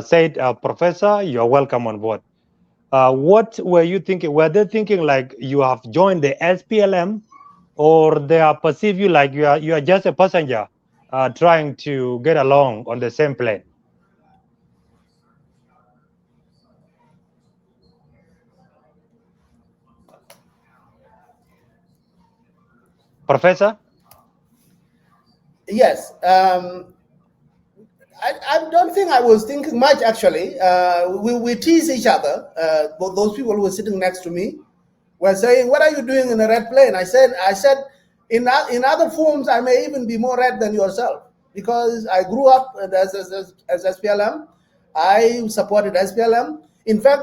D: said, Professor, you're welcome on board. What were you thinking? Were they thinking like you have joined the SPLM, or they are perceive you like you are just a passenger trying to get along on the same plane? Professor?
H: Yes. I don't think I was thinking much, actually. We tease each other. Those people who were sitting next to me were saying, what are you doing in a red plane? I said, in other forms, I may even be more red than yourself, because I grew up as SPLM. I supported SPLM. In fact,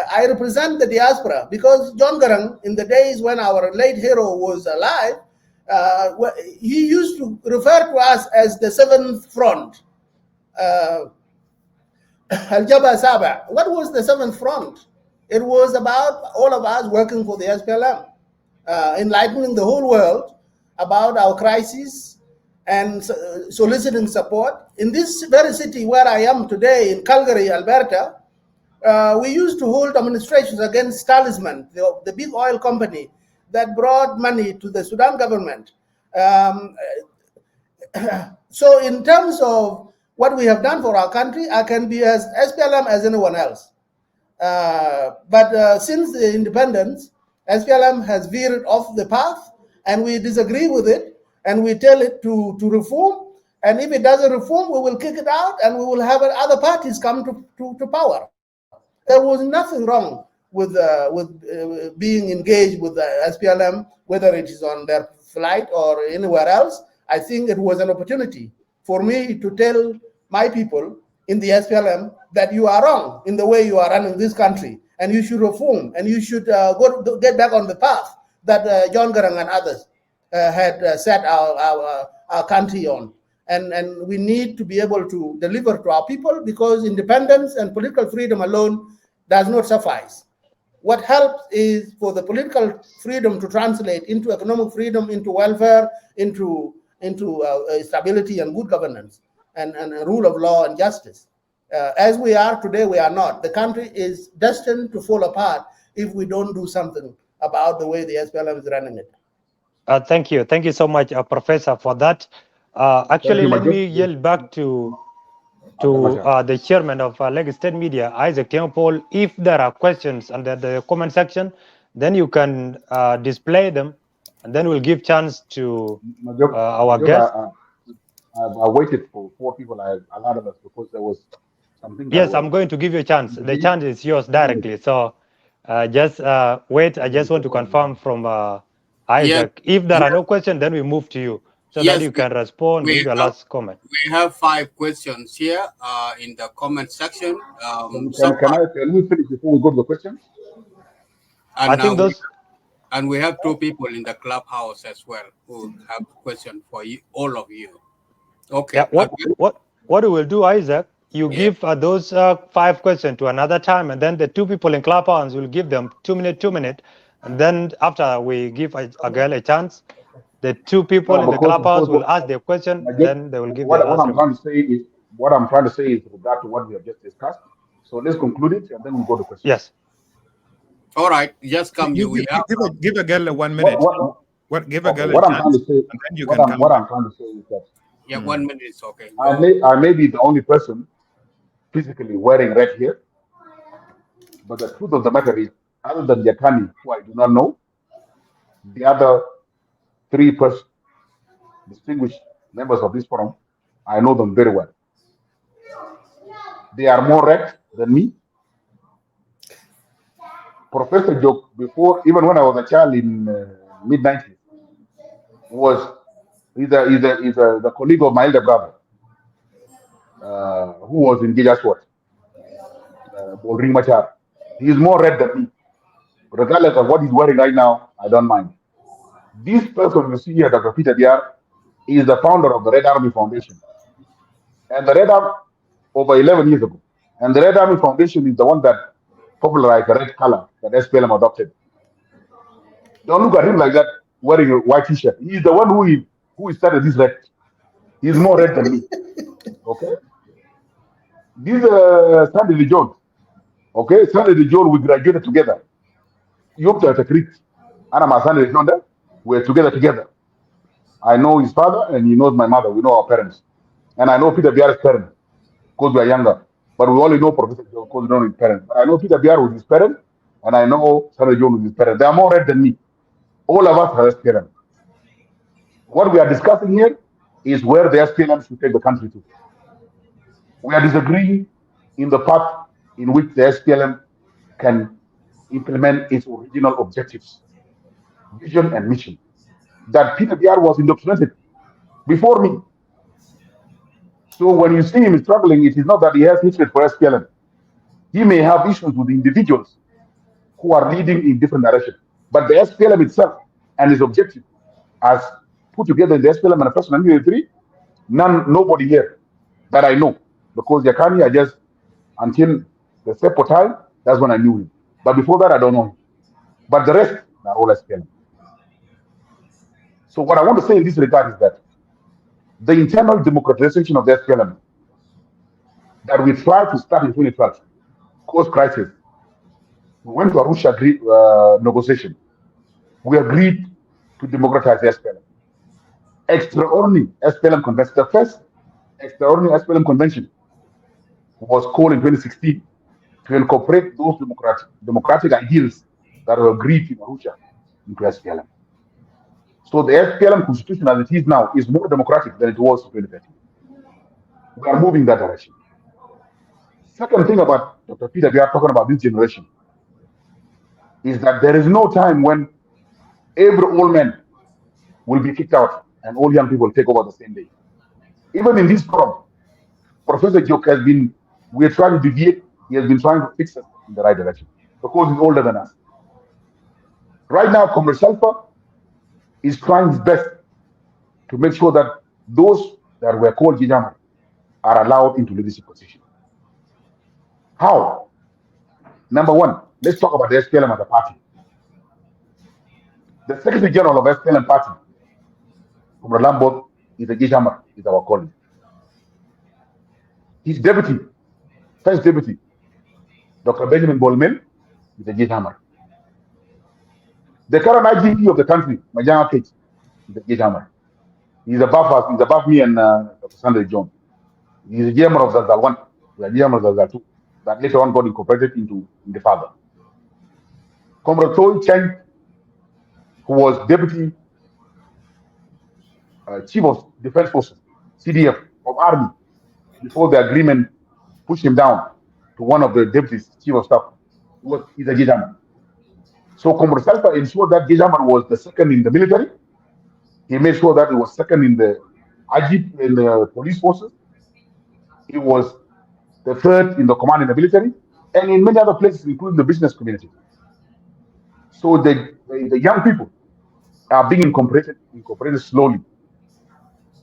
H: I represent the diaspora, because John Garang, in the days when our late hero was alive, he used to refer to us as the Seventh Front. Al-Jabha Saba. What was the Seventh Front? It was about all of us working for the SPLM, enlightening the whole world about our crisis and soliciting support. In this very city where I am today, in Calgary, Alberta, we used to hold demonstrations against Talisman, the big oil company that brought money to the Sudan government. So in terms of what we have done for our country, I can be as SPLM as anyone else. But since the independence, SPLM has veered off the path, and we disagree with it, and we tell it to reform. And if it doesn't reform, we will kick it out, and we will have other parties come to power. There was nothing wrong with being engaged with the SPLM, whether it is on their flight or anywhere else. I think it was an opportunity for me to tell my people in the SPLM that you are wrong in the way you are running this country, and you should reform, and you should get back on the path that John Garang and others had set our country on. And we need to be able to deliver to our people, because independence and political freedom alone does not suffice. What helps is for the political freedom to translate into economic freedom, into welfare, into stability and good governance, and rule of law and justice. As we are today, we are not. The country is destined to fall apart if we don't do something about the way the SPLM is running it.
D: Thank you. Thank you so much, Professor, for that. Actually, let me yield back to the chairman of Lagos State Media, Isaac Tiongpol. If there are questions under the comment section, then you can display them, and then we'll give chance to our guests.
C: I waited for 4 people. I allowed us because there was something.
D: Yes, I'm going to give you a chance. The chance is yours directly. So just wait. I just want to confirm from Isaac.
B: Yes.
D: If there are no questions, then we move to you so that you can respond, give your last comment.
B: We have 5 questions here in the comment section.
C: Can we finish before we go to the questions?
D: I think those.
B: And we have 2 people in the clubhouse as well who have question for you, all of you. Okay.
D: Yeah. What we will do, Isaac? You give those 5 questions to another time, and then the 2 people in clubhouse will give them 2 minutes, and then after we give a girl a chance, the 2 people in the clubhouse will ask their question, then they will give their
C: what
D: last
C: I'm trying to say is with regard to what we have just discussed. So let's conclude it, and then we go to questions.
D: Yes.
B: All right, just come.
G: Give a girl 1 minute. Give a girl a chance, and then you can come.
C: What I'm trying to say is that
B: 1 minute is okay.
C: I may be the only person physically wearing red here, but the truth of the matter is, other than Yakani, who I do not know, the other 3 distinguished members of this forum, I know them very well. They are more red than me. Professor Joke, before, even when I was a child in mid-90s, was the colleague of my elder brother, who was in Gijaswat, Bolring Machar. He is more red than me. Regardless of what he's wearing right now, I don't mind. This person you see here, Dr. Peter Diar, is the founder of the Red Army Foundation. And the Red Army, over 11 years ago. And the Red Army Foundation is the one that popularized the red color that SPLM adopted. Don't look at him like that, wearing a white t-shirt. He's the one who started this red. He's more red than me. Okay? This Sandy Jones. Okay? Sandy Jones, we graduated together. You have to agree. And my Sandy Jones, we're together. I know his father and he knows my mother. We know our parents. And I know Peter Biar's parents because we are younger. But we only know Professor Jones because we know his parents. But I know Peter Biar with his parents, and I know Sandy Jones with his parents. They are more red than me. All of us are SPLM. What we are discussing here is where the SPLM should take the country to. We are disagreeing in the path in which the SPLM can implement its original objectives, vision and mission. That Peter Biar was indoctrinated before me. So when you see him struggling, it is not that he has hatred for SPLM. He may have issues with individuals who are leading in different directions. But the SPLM itself and its objective, as put together in the SPLM manifesto 1983, nobody here that I know, because Yakani, I just, until the separate time, that's when I knew him. But before that, I don't know him. But the rest are all SPLM. So what I want to say in this regard is that the internal democratization of the SPLM that we tried to start in 2012 caused crisis. We went to Arusha negotiation. We agreed to democratize the SPLM. Extraordinary SPLM convention, the first extraordinary SPLM convention was called in 2016 to incorporate those democratic ideals that were agreed in Arusha into SPLM. So the SPLM constitution as it is now is more democratic than it was in 2013. We are moving that direction. Second thing about Dr. Peter, we are talking about this generation, is that there is no time when every old man will be kicked out and all young people take over the same day. Even in this forum, Professor Joke we are trying to deviate, he has been trying to fix us in the right direction because he's older than us. Right now, Comrade Shalfa is trying his best to make sure that those that were called Gijamar are allowed into leadership position. How? Number one, let's talk about the SPLM as a party. The Secretary General of SPLM party, Comrade Lambot, is a Gijamar, is our colleague. His deputy, first deputy, Dr. Benjamin Bolmel, is a Gijamar. The current IGP of the country, Majanga Kate, is a Gijamar. He's above me and Dr. Sunday John. He's a Gijamar of Zazal 1, we are Gijamar of Zazal 2, that later on got incorporated into the father. Comrade Toy Cheng, who was deputy chief of defense forces, CDF of army, before the agreement pushed him down to one of the deputies, chief of staff, he's a Gijamar. So Comrade Salfa ensured that Gijamar was the second in the military. He made sure that he was second in the IGP, in the police forces. He was the third in the command in the military, and in many other places, including the business community. So the young people are being incorporated slowly.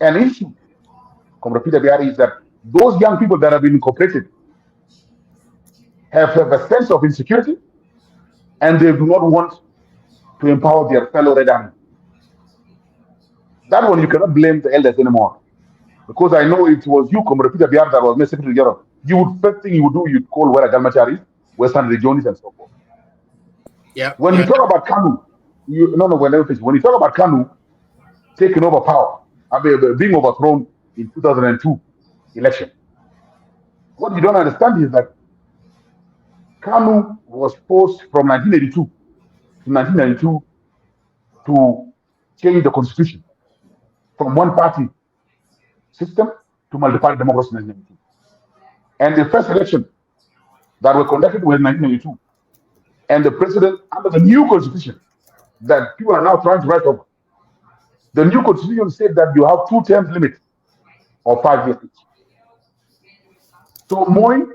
C: An issue, Comrade Peter Biari, is that those young people that have been incorporated have a sense of insecurity, and they do not want to empower their fellow Red Army. That one you cannot blame the elders anymore. Because I know it was you, Comrade Peter Biar, that was Secretary General. You would first thing you would do, you'd call where Agalmachari, Western Regions, and so forth.
B: Yeah.
C: When you talk about Kanu, when you talk about Kanu taking over power, being overthrown in 2002 election, what you don't understand is that Kanu was forced from 1982 to 1992 to change the constitution from one party system to multi-party democracy in 1992. And the first election that were conducted was in 1992. And the president, under the new constitution that people are now trying to write over, the new constitution said that you have 2 terms limit of 5 years each. So Moy,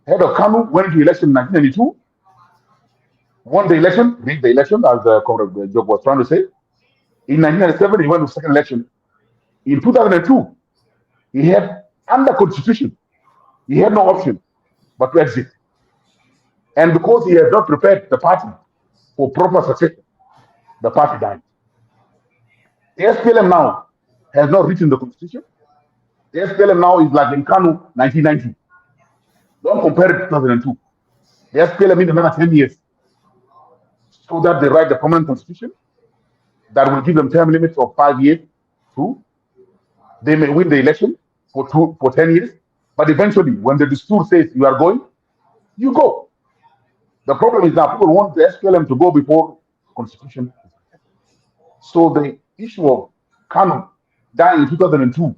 C: head of Kanu, went into election in 1992, won the election, rigged the election, as Comrade Jog was trying to say. In 1997, he went to second election. In 2002, he had, under constitution, he had no option but to exit. And because he had not prepared the party for proper succession, the party died. The SPLM now has not written the constitution. The SPLM now is like in Kanu 1990. Don't compare it to 2002. The SPLM in another 10 years so that they write the permanent constitution that will give them term limits of 5 years. Two, they may win the election for 10 years, but eventually, when the Distur says you are going, you go. The problem is now people want the SPLM to go before constitution. So the issue of Kanu dying in 2002,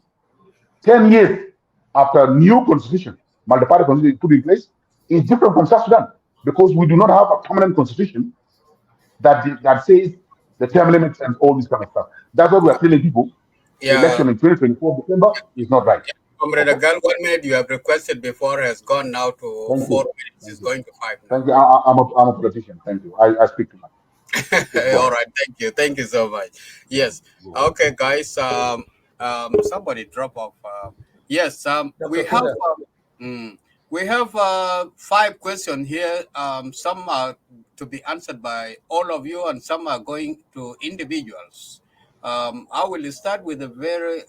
C: 10 years after new constitution, multi-party constitution put in place, is different from South Sudan because we do not have a permanent constitution that says the term limits and all this kind of stuff. That's what we are telling people. The election in 2024 December is not right.
B: Comrade Agal, 1 minute you have requested before has gone now to
C: Thank
B: 4
C: you.
B: minutes. It's going to 5 now.
C: Thank you. I'm a politician. Thank you. I speak too much.
B: All right, thank you so much. Yes, okay, guys. Somebody drop off. Yes, we have 5 questions here. Some are to be answered by all of you, and some are going to individuals. I will start with a very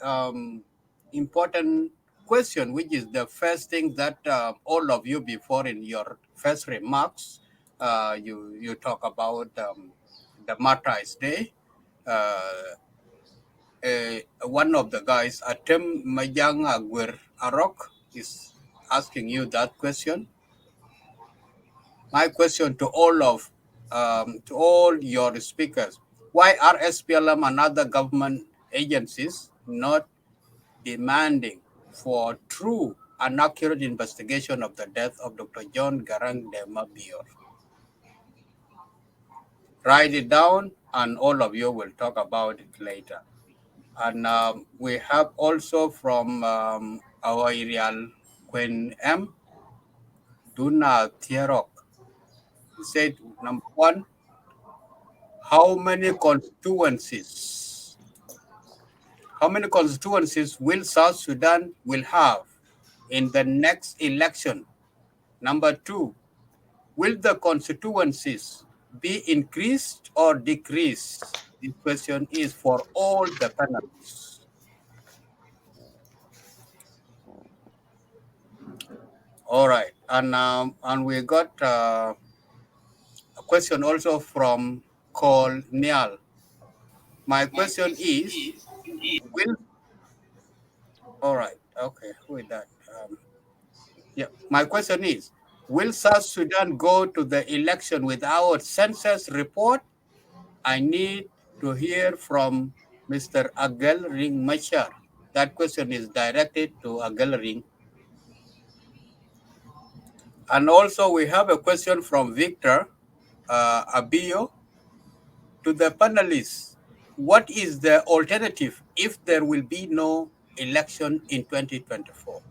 B: important question, which is the first thing that all of you before in your first remarks. You talk about the Martyrs' Day. One of the guys, Atem Majang Aguer Arok, is asking you that question. My question to all your speakers: why are SPLM and other government agencies not demanding for true and accurate investigation of the death of Dr. John Garang de Mabior? Write it down, and all of you will talk about it later. And we have also from our Irial Queen M. Duna Thierok. He said, number 1, how many constituencies will South Sudan will have in the next election? Number 2, will the constituencies be increased or decreased? The question is for all the panelists. All right, and we got a question also from Col Nial. My question is, all right, okay, with that. My question is, will South Sudan go to the election without census report? I need to hear from Mr. Agel Ring Machar. That question is directed to Agel Ring. And also we have a question from Victor Abio. To the panelists, what is the alternative if there will be no election in 2024?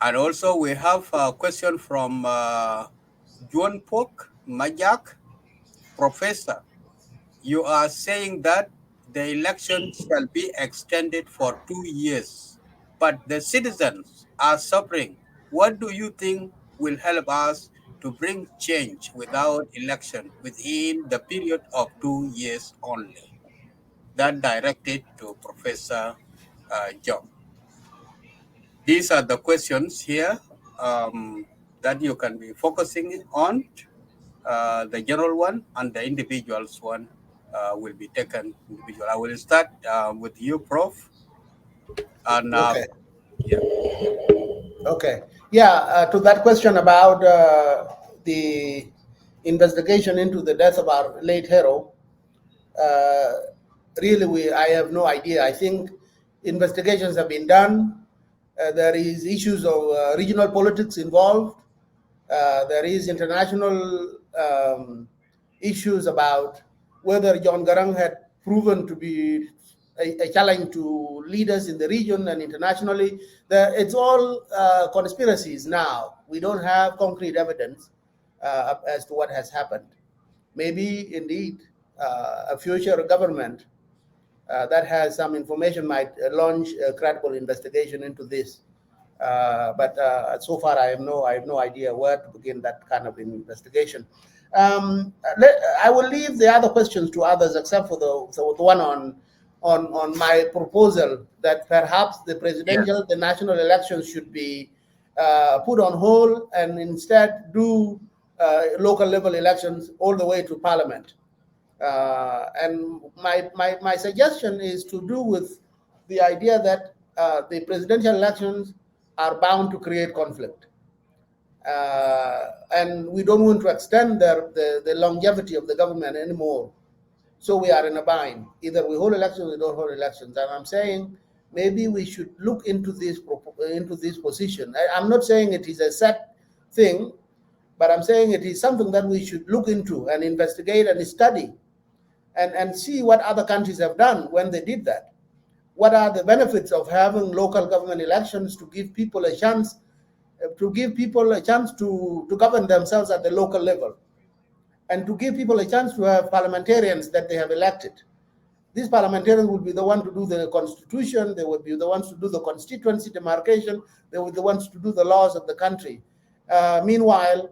B: And also we have a question from Juan Pok Majak. Professor, you are saying that the election shall be extended for 2 years, but the citizens are suffering. What do you think will help us to bring change without election within the period of 2 years only? That directed to Professor John. These are the questions here that you can be focusing on. The general one and the individuals one will be taken individual. I will start with you, Prof. And
H: Okay.
B: yeah.
H: Okay. Yeah, to that question about the investigation into the death of our late hero, really, I have no idea. I think investigations have been done. There is issues of regional politics involved. There is international issues about whether John Garang had proven to be a challenge to leaders in the region and internationally. It's all conspiracies now. We don't have concrete evidence as to what has happened. Maybe indeed a future government that has some information might launch a credible investigation into this. But so far, I have no idea where to begin that kind of investigation. I will leave the other questions to others, except for the one on my proposal that perhaps the presidential, the national elections should be put on hold and instead do local level elections all the way to parliament. And my suggestion is to do with the idea that the presidential elections are bound to create conflict. And we don't want to extend the longevity of the government anymore. So we are in a bind. Either we hold elections or we don't hold elections. And I'm saying maybe we should look into this position. I'm not saying it is a set thing, but I'm saying it is something that we should look into and investigate and study and see what other countries have done when they did that. What are the benefits of having local government elections to give people a chance to govern themselves at the local level, and to give people a chance to have parliamentarians that they have elected. These parliamentarians will be the ones to do the constitution, they will be the ones to do the constituency demarcation, they will be the ones to do the laws of the country. Meanwhile,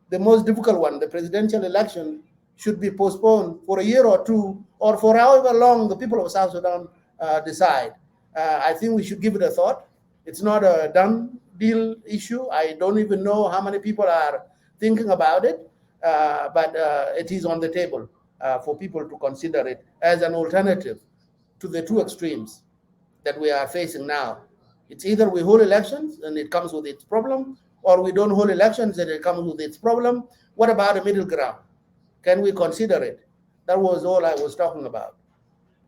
H: the most difficult one, the presidential election, should be postponed for a year or two, or for however long the people of South Sudan decide. I think we should give it a thought. It's not a done deal issue. I don't even know how many people are thinking about it, but it is on the table for people to consider it as an alternative to the two extremes that we are facing now. It's either we hold elections and it comes with its problem, or we don't hold elections and it comes with its problem. What about a middle ground? Can we consider it? That was all I was talking about.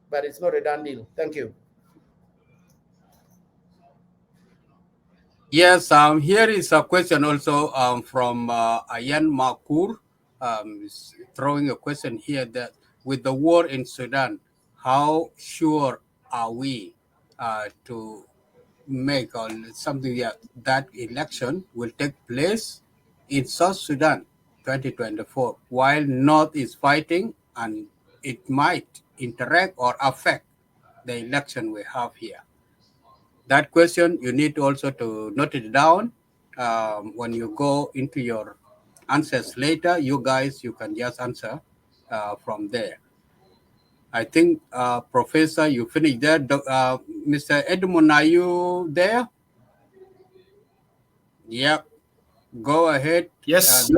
H: But it's not a done deal. Thank you.
B: Yes, here is a question also from Ayan Makur, throwing a question here that with the war in Sudan, how sure are we to make something that election will take place in South Sudan 2024 while North is fighting, and it might interact or affect the election we have here? That question, you need also to note it down. When you go into your answers later, you can just answer from there. I think, Professor, you finished there. Mr. Edmund, are you there? Yep. Go ahead.
E: Yes.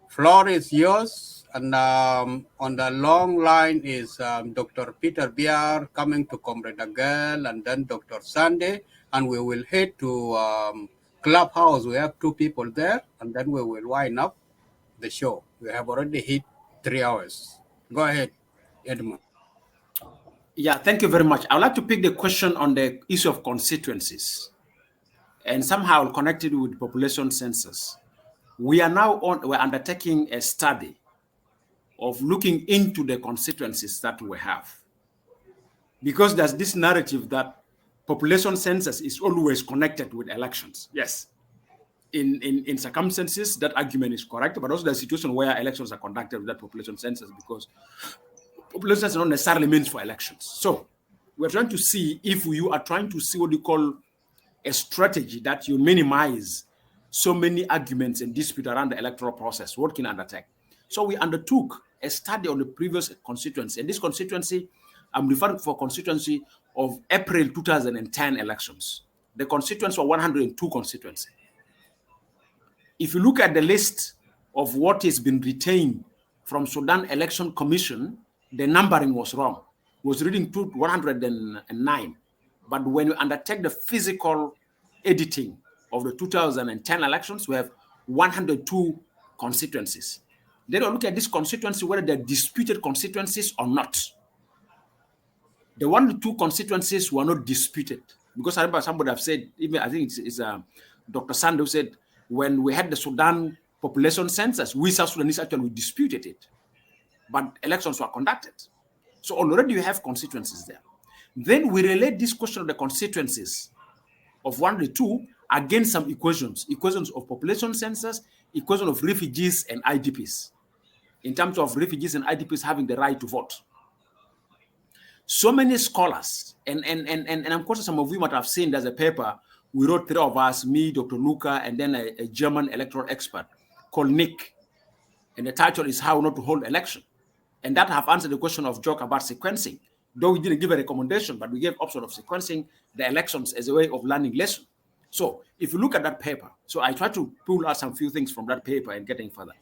B: Floor is yours. And on the long line is Dr. Peter Biar coming to Comrade Agel, and then Dr. Sunday. And we will head to Clubhouse. We have 2 people there, and then we will wind up the show. We have already hit 3 hours. Go ahead, Edmund.
E: Yeah, thank you very much. I would like to pick the question on the issue of constituencies and somehow connected with population census. We're undertaking a study of looking into the constituencies that we have, because there's this narrative that population census is always connected with elections. Yes, in circumstances, that argument is correct, but also the situation where elections are conducted without population census, because population census not necessarily means for elections. So we're trying to see if you are trying to see what you call a strategy that you minimize so many arguments and dispute around the electoral process, what can undertake? So we undertook a study on the previous constituency, and this constituency, I'm referring for constituency of April 2010 elections. The constituents were 102 constituency. If you look at the list of what has been retained from Sudan Election Commission, the numbering was wrong. It was reading to 109. But when you undertake the physical editing of the 2010 elections, we have 102 constituencies. Then we look at this constituency, whether they're disputed constituencies or not. The 102 constituencies were not disputed, because I remember somebody have said, even I think it's Dr. Sandu said, when we had the Sudan population census, we South Sudanese actually disputed it, but elections were conducted. So already you have constituencies there. Then we relate this question of the constituencies of 102 against some equations of population census, equation of refugees and IDPs, in terms of refugees and IDPs having the right to vote. So many scholars, and of course some of you might have seen there's a paper we wrote, three of us, me, Dr. Luca, and then a German electoral expert called Nick. And the title is How Not to Hold Election. And that have answered the question of joke about sequencing. Though we didn't give a recommendation, but we gave option of sequencing the elections as a way of learning lesson. So if you look at that paper, so I try to pull out some few things from that paper and getting further.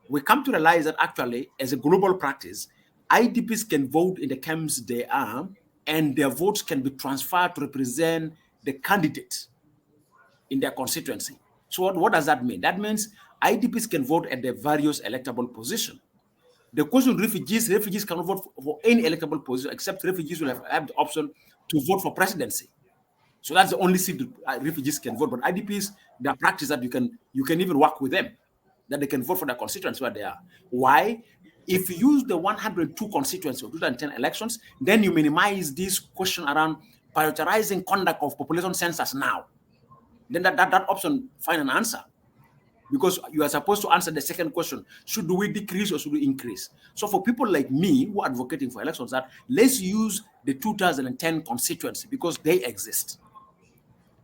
E: We come to realize that actually, as a global practice, IDPs can vote in the camps they are, and their votes can be transferred to represent the candidate in their constituency. So what does that mean? That means IDPs can vote at the various electable positions. The question of refugees cannot vote for any electable position, except refugees will have the option to vote for presidency. So that's the only seat refugees can vote. But IDPs, their practice that you can even work with them, that they can vote for their constituents where they are. Why? If you use the 102 constituencies of 2010 elections, then you minimize this question around prioritizing conduct of population census now. Then that option find an answer, because you are supposed to answer the second question: should we decrease or should we increase? So for people like me who are advocating for elections, that let's use the 2010 constituency because they exist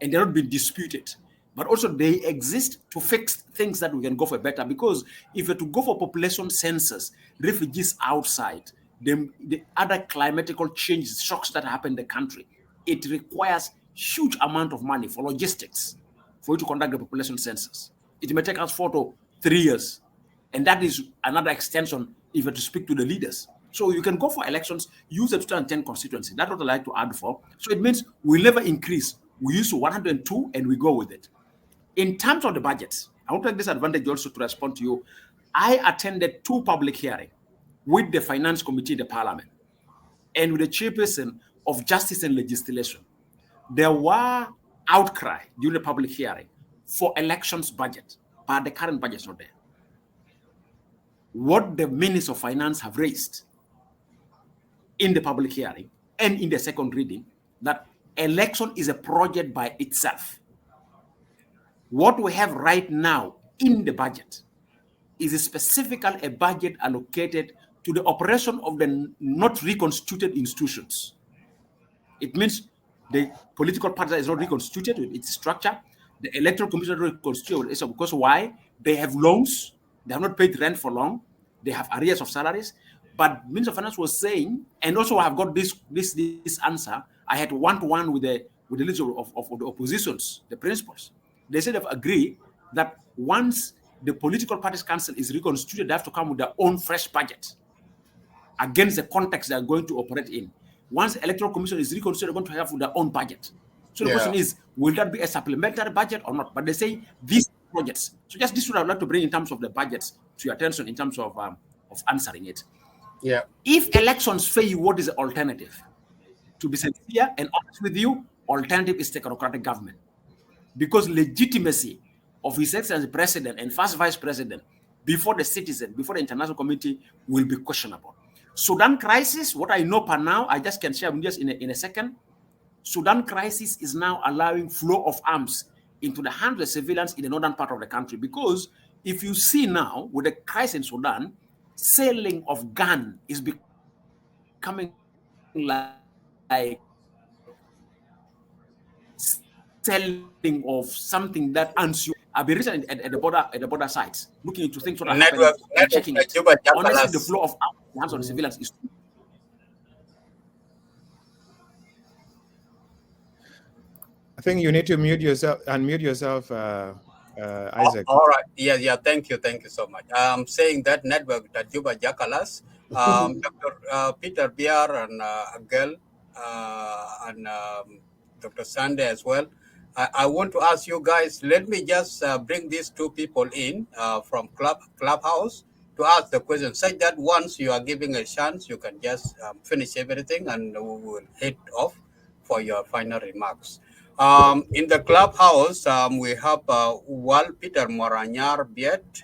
E: and they're not being disputed, but also they exist to fix things that we can go for better. Because if you're to go for population census, refugees outside, the other climatical changes, shocks that happen in the country, it requires huge amount of money for logistics for you to conduct the population census. It may take us 4 to 3 years. And that is another extension if you're to speak to the leaders. So you can go for elections, use the 2010 constituency. That's what I like to add for. So it means we'll never increase. We use 102 and we go with it. In terms of the budgets, I want to take this advantage also to respond to you. I attended 2 public hearings with the Finance Committee in the Parliament and with the chairperson of Justice and Legislation. There were outcry during the public hearing for elections budget, but the current budget is not there. What the Minister of Finance have raised in the public hearing and in the second reading, that election is a project by itself. What we have right now in the budget is specifically a budget allocated to the operation of the not reconstituted institutions. It means the political party is not reconstituted with its structure. The electoral commission is not reconstituted. Because why? They have loans. They have not paid rent for long. They have arrears of salaries. But Minister of Finance was saying, and also I have got this answer. I had one-to-one with the leaders of the oppositions, the principals. They said they've agreed that once the political parties council is reconstituted, they have to come with their own fresh budget against the context they are going to operate in. Once the electoral commission is reconstituted, they're going to have their own budget. So the question is, will that be a supplementary budget or not? But they say these projects. So just this is what I would like to bring in terms of the budgets to your attention in terms of answering it.
B: Yeah.
E: If elections fail, what is the alternative? To be sincere and honest with you, alternative is technocratic government. Because legitimacy of His Excellency President and First Vice President before the citizen, before the international community will be questionable. Sudan crisis, what I know per now, I just can share with you in a second. Sudan crisis is now allowing flow of arms into the hands of the civilians in the northern part of the country. Because if you see now, with the crisis in Sudan, selling of gun is becoming like selling of something that unsure. I've been recently at the border sites, looking into things that are happening and checking it. Honestly, the flow of arms in the hands of the civilians is.
G: I think you need to unmute yourself, Isaac.
B: All right. Yeah. Thank you so much. Saying that network that Juba Jakalas, Dr. Peter Biar and Agel and Dr. Sande as well. I want to ask you guys. Let me just bring these two people in from Clubhouse to ask the question, such that once you are giving a chance, you can just finish everything, and we will head off for your final remarks. In the Clubhouse, we have Wal Peter Moranyar Biet.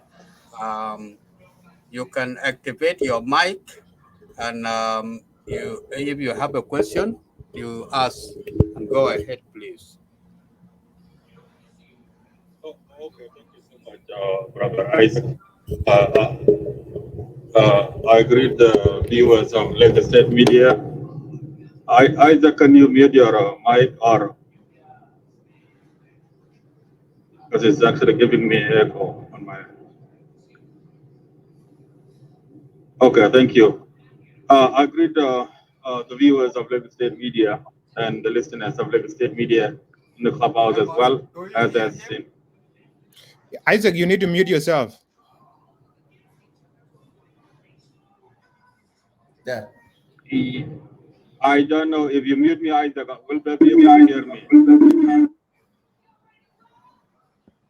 B: You can activate your mic, and if you have a question, you ask. And go ahead, please.
I: Okay, thank you so much, Brother Isaac. I greet the viewers of Lagos State Media. Isaac, can you mute your mic, or because it's actually giving me echo on my. Okay, thank you. I greet the viewers of Lagos State Media and the listeners of Lagos State Media in the clubhouse as well as I've seen.
G: Isaac, you need to mute yourself.
H: Yeah.
I: I don't know if you mute me, Isaac. Will they be able to hear me?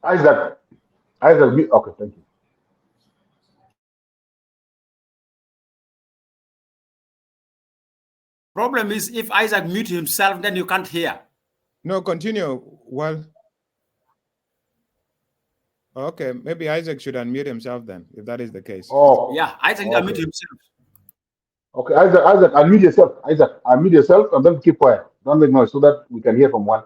C: Isaac, okay, thank you.
E: Problem is, if Isaac mute himself, then you can't hear.
G: No, continue. Well, okay, maybe Isaac should unmute himself then, if that is the case.
C: Oh,
E: yeah, Isaac unmute himself.
C: Okay, Isaac, unmute yourself. Isaac, unmute yourself and then keep quiet. Don't make noise so that we can hear from one.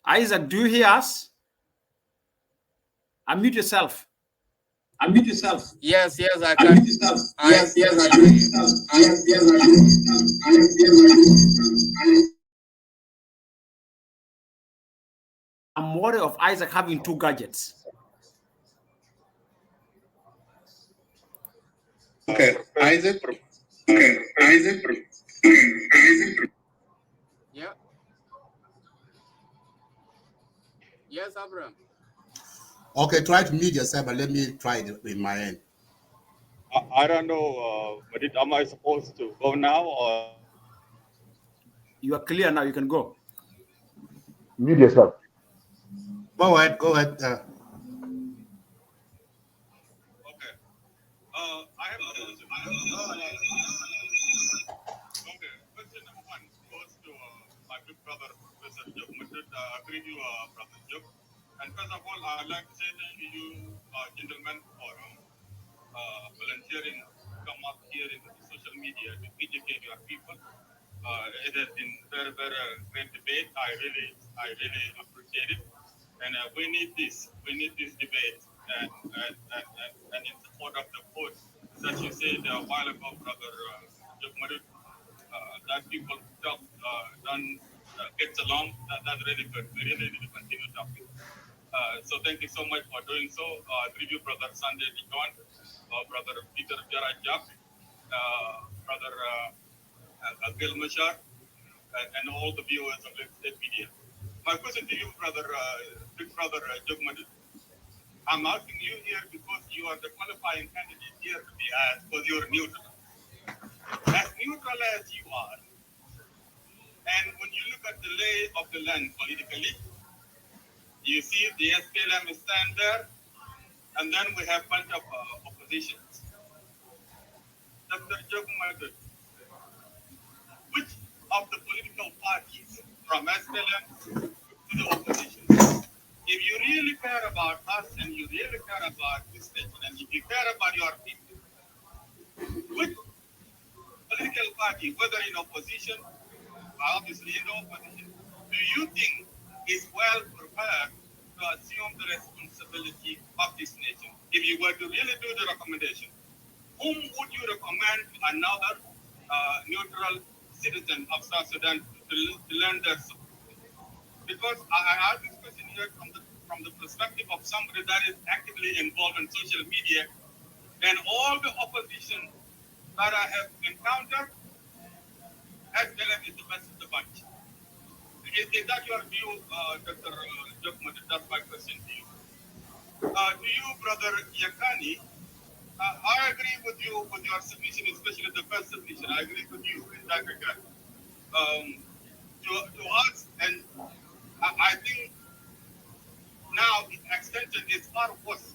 E: Isaac, do you hear us? Unmute yourself.
B: Unmute yourself. Yes, I can. Unmute yourself. Yes, I can.
E: I'm worried of Isaac having two gadgets.
B: Okay, Isaac. Yeah. Yes, Abraham. Okay, try to mute yourself, but let me try it in my end.
I: I don't know, but am I supposed to go now, or?
E: You are clear now, you can go.
C: Mute yourself.
B: Go ahead.
I: Okay. I have a question. Okay, question number one goes to my big brother, Professor Joe. I agree with you, Brother Joe. And first of all, I'd like to say thank you, gentlemen, for volunteering to come up here in the social media to educate your people. It has been very, very great debate. I really appreciate it. And we need this. We need this debate. And in support of the code that you said a while ago, Brother Jokmadut, that people talk, don't get along. That's really good. We really need to continue talking. So thank you so much for doing so. Thank you, Brother Sunday Dijon, Brother Peter Jarajak, Brother Agil Mashar, and all the viewers of Lagos State Media. My question to you, Big Brother Jokmadut, I'm asking you here because you are the qualifying candidate here to be asked because you're neutral. As neutral as you are, and when you look at the lay of the land politically, you see the SPLM stand there, and then we have a bunch of oppositions. Dr. Jokmadut, which of the political parties from SPLM to the opposition, if you really care about us and you really care about this nation and if you care about your people, Which political party, whether in opposition, obviously in opposition, do you think is well prepared to assume the responsibility of this nation? If you were to really do the recommendation, whom would you recommend another neutral citizen of South Sudan to lend their support? Because I have this question here from the perspective of somebody that is actively involved in social media, and all the opposition that I have encountered, SLM is the best of the bunch. Is that your view, Dr. Jokman? That's my question to you. To you, Brother Yakani, I agree with you with your submission, especially the first submission. I agree with you in that regard. To us, and I think now extension is far worse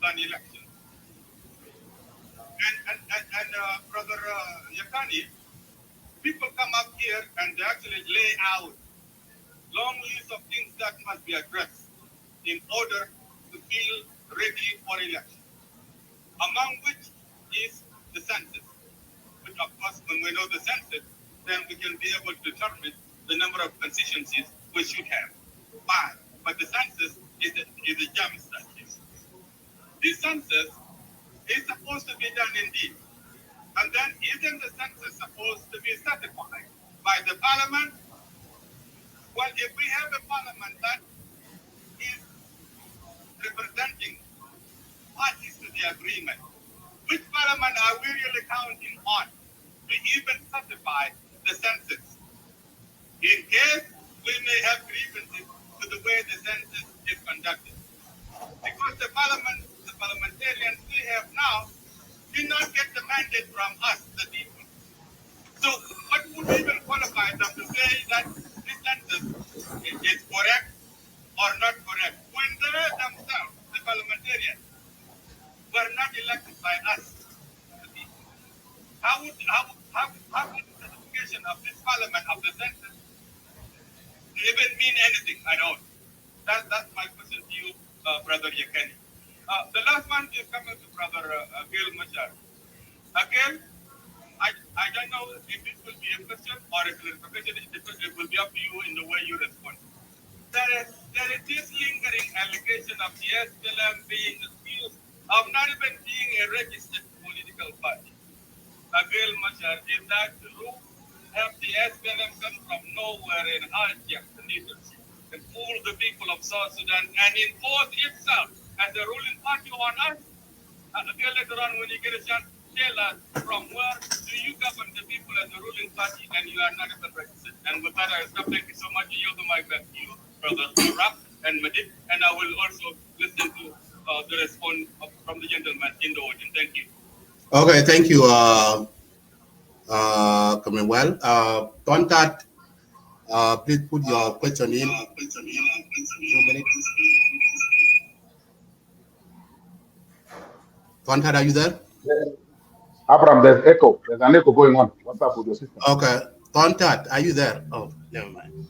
I: than election. And Brother Yakani, people come up here and they actually lay out long list of things that must be addressed in order to feel ready for election, among which is the census, which of course when we know the census, then we can be able to determine the number of constituencies we should have. Fine. But the census is a jam statute. This census is supposed to be done indeed. And then isn't the census supposed to be certified by the parliament? Well, if we have a parliament that is representing parties to the agreement, which parliament are we really counting on to even certify the census? In case we may have grievances to the way the census is conducted. Because the parliamentarians we have now did not get the mandate from us, the people. So what would even qualify them to say that this census is correct or not correct when they themselves, the parliamentarians, were not elected by us, the people? How would the certification of this parliament of the census even mean anything at all? That's my question to you, Brother Yakeni. The last one is coming to Brother Gil Machar. Again, I don't know if this will be a question or a clarification. It will be up to you in the way you respond. There is this lingering allegation of the SPLM being accused of not even being a registered political party. Gail Machar, is that true? Have the SPLM come from nowhere and hijack the leadership and fool the people of South Sudan and impose itself as a ruling party on us? Again, later on, when you get a chance, tell us from where do you govern the people as a ruling party and you are not even registered. And with that, I stop. Thank you so much. I yield the mic back to you, Brother Rap and Madid. And I will also listen to the response from the gentleman in the audience. Thank you.
B: Okay, thank you, Commonwealth. Tontat, please put your question in. 2 minutes. Tontat, are you there?
C: Abraham, there's echo. There's an echo going on. What's up with your system?
B: Okay. Tontat, are you there? Oh, never mind.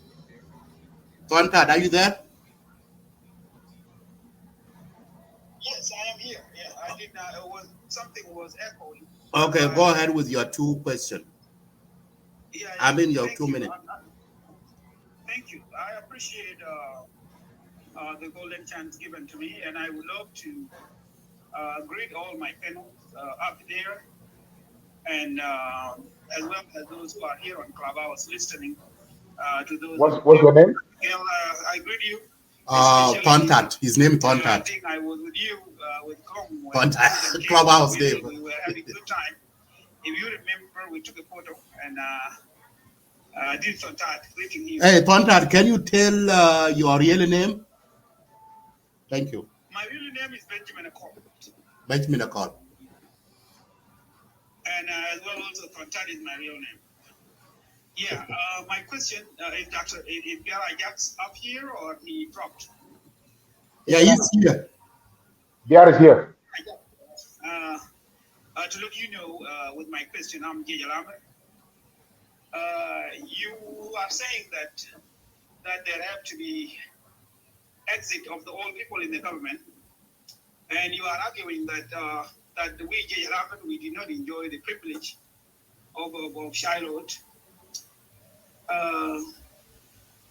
B: Tontat, are you there?
J: Yes, I am here. Yeah, I did not. Something was echoing.
B: Okay, go ahead with your 2 questions.
J: Yeah,
B: I mean your 2 minutes.
J: Thank you. I appreciate the golden chance given to me, and I would love to greet all my panels up there, and as well as those who are here on Clubhouse listening to those.
C: What's your name?
J: Gail, I greet you.
B: Tontat. His name Tontat.
J: I think I was with you with Chrome.
B: Tontat. Clubhouse name.
J: We were having a good time. If you remember, we took a photo and did Tontat greeting you.
B: Hey, Tontat, can you tell your real name? Thank you.
J: My real name is Benjamin Akol.
B: Benjamin Akol.
J: And as well, also Tontat is my real name. Yeah, my question is Dr. Is Biara Jax up here or he dropped?
B: Yeah, he's here.
C: Biara is here.
J: To let you know, with my question, I'm Gijalama. You are saying that there have to be exit of the old people in the government, and you are arguing that that we Jayaraman, we did not enjoy the privilege of childhood.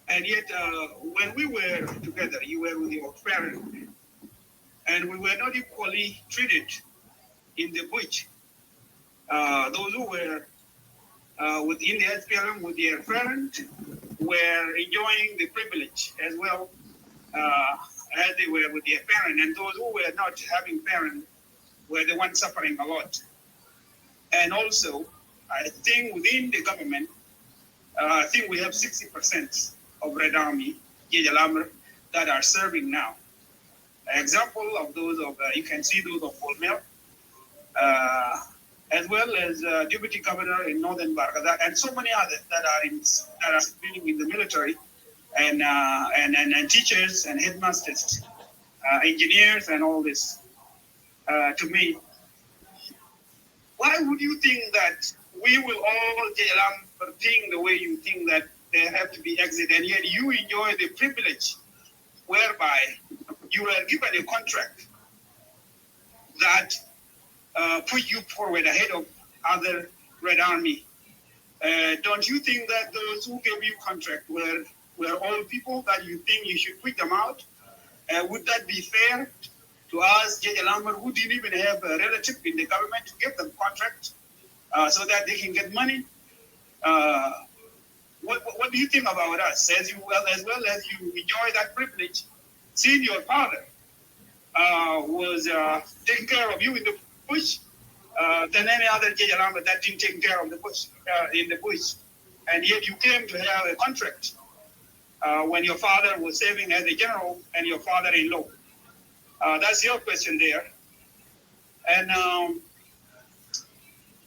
J: And yet, when we were together, you were with your parents, and we were not equally treated in the bush. Those who were within the SPLM with their parents were enjoying the privilege as well as they were with their parents, and those who were not having parents were the ones suffering a lot. And also, I think within the government, I think we have 60% of Red Army, Jejalamr, that are serving now. An example of those of, you can see those of Bolmel, as well as Deputy Governor in Northern Bargadar, and so many others that are serving in the military, and teachers and headmasters, engineers, and all this. To me, why would you think that we will all Jejalam think the way you think that there have to be exit, and yet you enjoy the privilege whereby you were given a contract that put you forward ahead of other Red Army? Don't you think that those who gave you contract were all people that you think you should put them out? Would that be fair to us, Jejalamar, who didn't even have a relative in the government to give them contract so that they can get money? What do you think about us? As well as you enjoy that privilege, seeing your father was taking care of you in the bush than any other Jejalamba that didn't take care of the bush in the bush, and yet you came to have a contract when your father was serving as a general and your father-in-law. That's your question there. And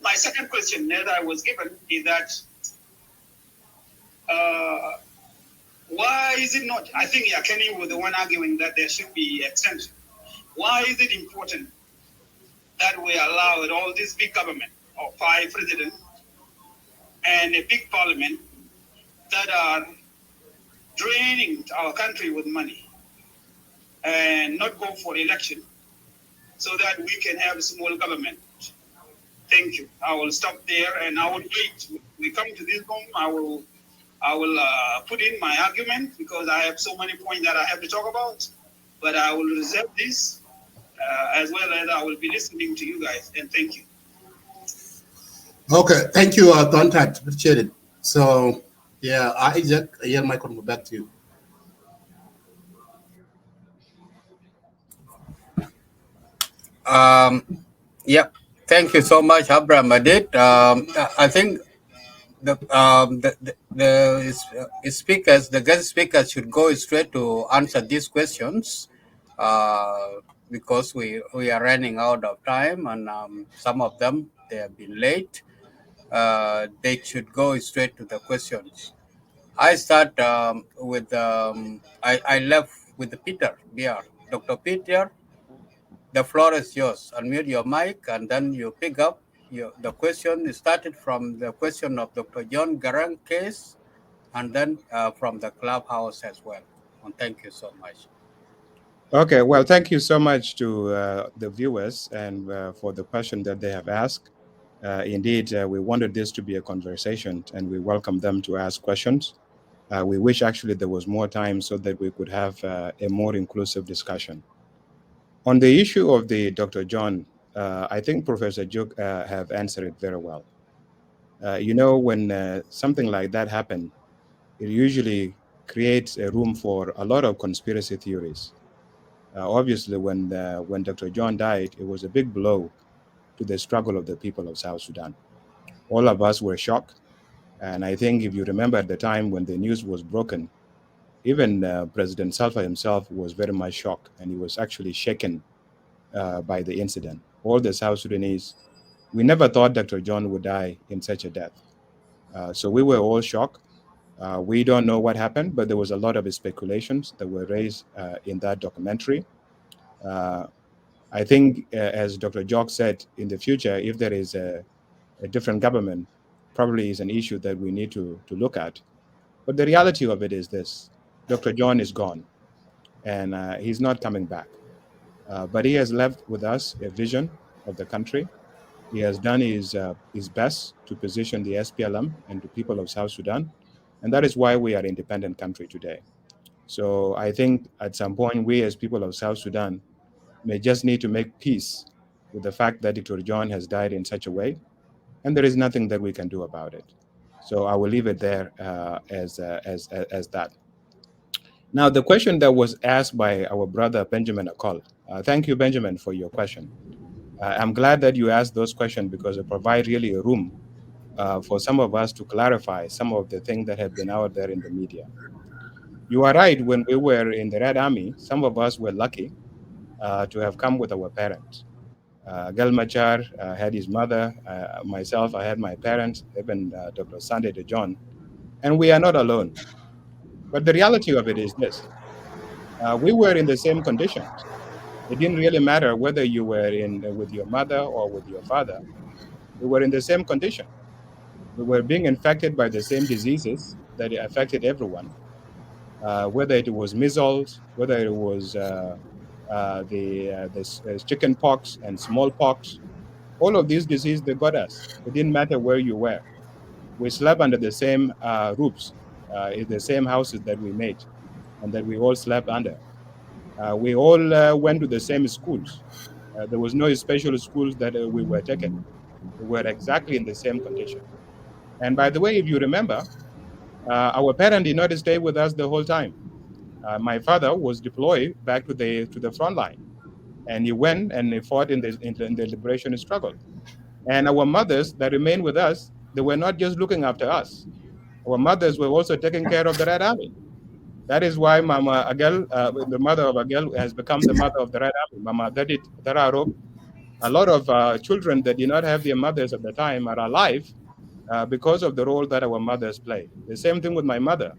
J: my second question that I was given is that why is it not, I think Yakeni was the one arguing that there should be extension. Why is it important that we allowed all this big government of 5 presidents and a big parliament that are draining our country with money and not go for election so that we can have a small government? Thank you. I will stop there and I will wait. When we come to this room, I will put in my argument because I have so many points that I have to talk about, but I will reserve this as well as I will be listening to you guys, and thank you.
K: Okay, thank you, Tontat. Appreciate it. So, yeah, Isaac, I hear my comment back to you.
L: Yeah, thank you so much, Abraham Adit. I think the speakers, the guest speakers, should go straight to answer these questions because we are running out of time, and some of them they have been late. They should go straight to the questions. I start with I left with Peter Biar. Dr. Peter, the floor is yours. Unmute your mic and then you pick up the question. It started from the question of Dr. John Garang case and then from the clubhouse as well. And thank you so much.
G: Okay, well, thank you so much to the viewers and for the question that they have asked. Indeed, we wanted this to be a conversation and we welcome them to ask questions. We wish actually there was more time so that we could have a more inclusive discussion. On the issue of the Dr. John, I think Professor Juk have answered it very well. You know, when something like that happens, it usually creates a room for a lot of conspiracy theories. Obviously, when Dr. John died, it was a big blow to the struggle of the people of South Sudan. All of us were shocked. And I think if you remember at the time when the news was broken, even President Salva himself was very much shocked, and he was actually shaken by the incident. All the South Sudanese, we never thought Dr. John would die in such a death. So we were all shocked. We don't know what happened, but there was a lot of speculations that were raised in that documentary. I think, as Dr. Jock said, in the future, if there is a different government, probably is an issue that we need to look at. But the reality of it is this: Dr. John is gone, and he's not coming back. But he has left with us a vision, of the country. He has done his best to position the SPLM and the people of South Sudan, and that is why we are an independent country today. So I think at some point, we as people of South Sudan may just need to make peace with the fact that Dr. John has died in such a way, and there is nothing that we can do about it. So I will leave it there as that. Now, the question that was asked by our brother Benjamin Akol. Thank you, Benjamin, for your question. I'm glad that you asked those questions because it provides really a room for some of us to clarify some of the things that have been out there in the media. You are right. When we were in the Red Army, some of us were lucky to have come with our parents. Gal Machar had his mother. Myself, I had my parents, even Dr. Sunday De John. And we are not alone. But the reality of it is this. We were in the same conditions. It didn't really matter whether you were in with your mother or with your father. We were in the same condition. We were being infected by the same diseases that affected everyone, whether it was measles, whether it was the chicken pox and smallpox. All of these diseases, they got us. It didn't matter where you were. We slept under the same roofs, in the same houses that we made and that we all slept under. We all went to the same schools. There was no special schools that we were taking. We were exactly in the same condition. And by the way, if you remember, our parent did not stay with us the whole time. My father was deployed back to the front line, and he went and he fought in the liberation struggle. And our mothers that remained with us, they were not just looking after us. Our mothers were also taking care of the Red Army. That is why Mama Agel, the mother of Agel, has become the mother of the Red Army. Mama Dadit Dararo. A lot of children that did not have their mothers at the time are alive because of the role that our mothers play. The same thing with my mother.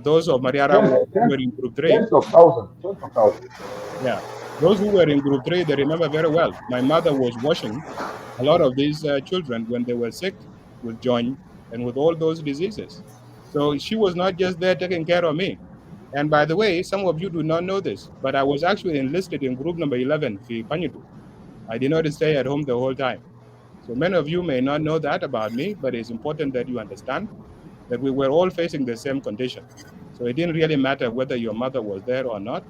G: Those of Mariara who were in Group 3.
C: Tens of thousands.
G: Yeah. Those who were in Group 3, they remember very well. My mother was washing a lot of these children when they were sick with joint and with all those diseases. So she was not just there taking care of me. And by the way, some of you do not know this, but I was actually enlisted in group number 11, Fi Panyudu. I did not stay at home the whole time. So many of you may not know that about me, but it's important that you understand that we were all facing the same condition. So it didn't really matter whether your mother was there or not.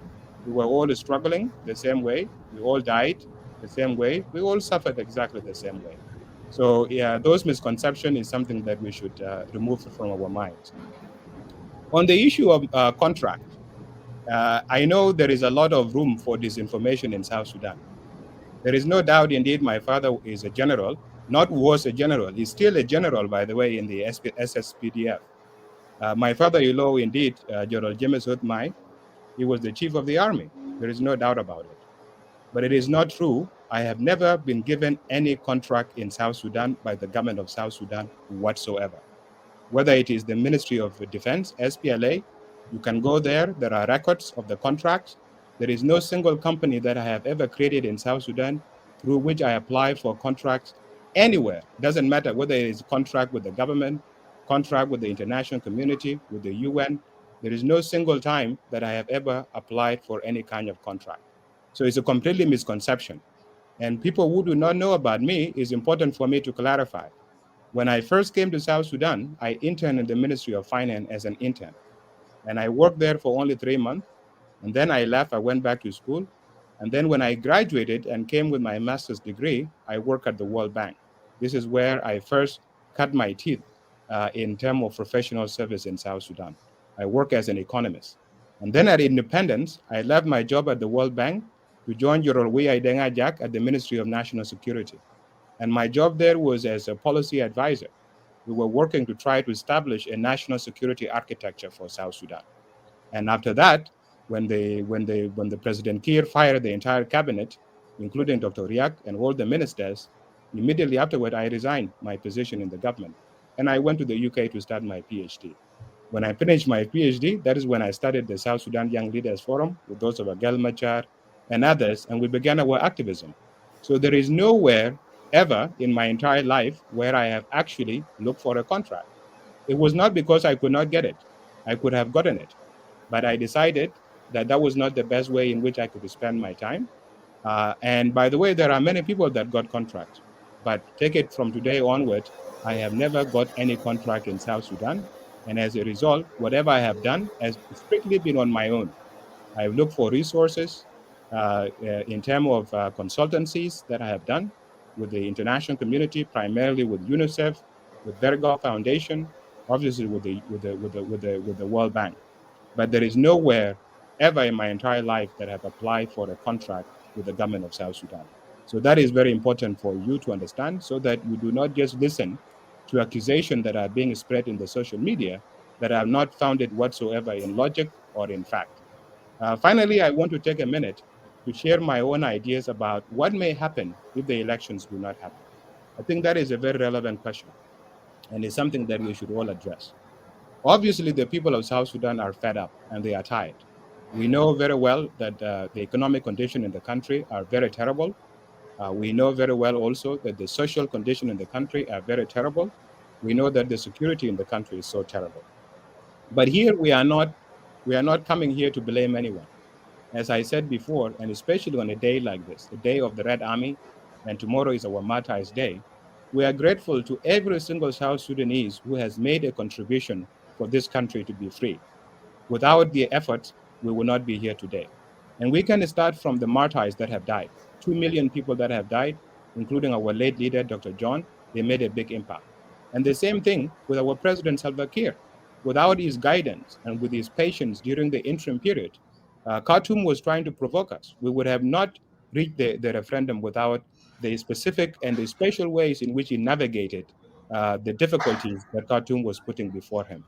G: We were all struggling the same way. We all died the same way. We all suffered exactly the same way. So yeah, those misconceptions is something that we should remove from our minds. On the issue of contract, I know there is a lot of room for disinformation in South Sudan. There is no doubt, indeed, my father is a general, not was a general. He's still a general, by the way, in the SSPDF. My father-in-law, indeed, General James Hutmai, he was the chief of the army. There is no doubt about it. But it is not true. I have never been given any contract in South Sudan by the government of South Sudan whatsoever. Whether it is the Ministry of Defense, SPLA, you can go there. There are records of the contracts. There is no single company that I have ever created in South Sudan through which I apply for contracts anywhere. Doesn't matter whether it is a contract with the government, contract with the international community, with the UN. There is no single time that I have ever applied for any kind of contract. So it's a completely misconception. And people who do not know about me, it's important for me to clarify. When I first came to South Sudan, I interned in the Ministry of Finance as an intern. And I worked there for only 3 months. And then I left, I went back to school. And then when I graduated and came with my master's degree, I worked at the World Bank. This is where I first cut my teeth in terms of professional service in South Sudan. I work as an economist. And then at independence, I left my job at the World Bank to join Yorolwi Aidenga Jack at the Ministry of National Security. And my job there was as a policy advisor. We were working to try to establish a national security architecture for South Sudan. And after that, when the President Kiir fired the entire cabinet, including Dr. Riak and all the ministers, immediately afterward, I resigned my position in the government. And I went to the UK to start my PhD. When I finished my PhD, that is when I started the South Sudan Young Leaders Forum with those of Agel Machar and others, and we began our activism. So there is nowhere ever in my entire life where I have actually looked for a contract. It was not because I could not get it. I could have gotten it. But I decided that that was not the best way in which I could spend my time. And by the way, there are many people that got contracts, but take it from today onward, I have never got any contract in South Sudan. And as a result, whatever I have done has strictly been on my own. I've looked for resources in terms of consultancies that I have done with the international community, primarily with UNICEF, with Berghoff Foundation, obviously with the World Bank. But there is nowhere ever in my entire life that I've applied for a contract with the government of South Sudan. So that is very important for you to understand, so that you do not just listen to accusations that are being spread in the social media that are not founded whatsoever in logic or in fact. Finally, I want to take a minute to share my own ideas about what may happen if the elections do not happen. I think that is a very relevant question, and it's something that we should all address. Obviously, the people of South Sudan are fed up and they are tired. We know very well that the economic conditions in the country are very terrible. We know very well also that the social conditions in the country are very terrible. We know that the security in the country is so terrible. But here we are not coming here to blame anyone. As I said before, and especially on a day like this, the day of the Red Army, and tomorrow is our Martyrs' Day, we are grateful to every single South Sudanese who has made a contribution for this country to be free. Without their efforts, we will not be here today. And we can start from the martyrs that have died. 2 million people that have died, including our late leader, Dr. John, they made a big impact. And the same thing with our President Salva Kiir. Without his guidance and with his patience during the interim period, Khartoum was trying to provoke us. We would have not reached the referendum without the specific and the special ways in which he navigated the difficulties that Khartoum was putting before him.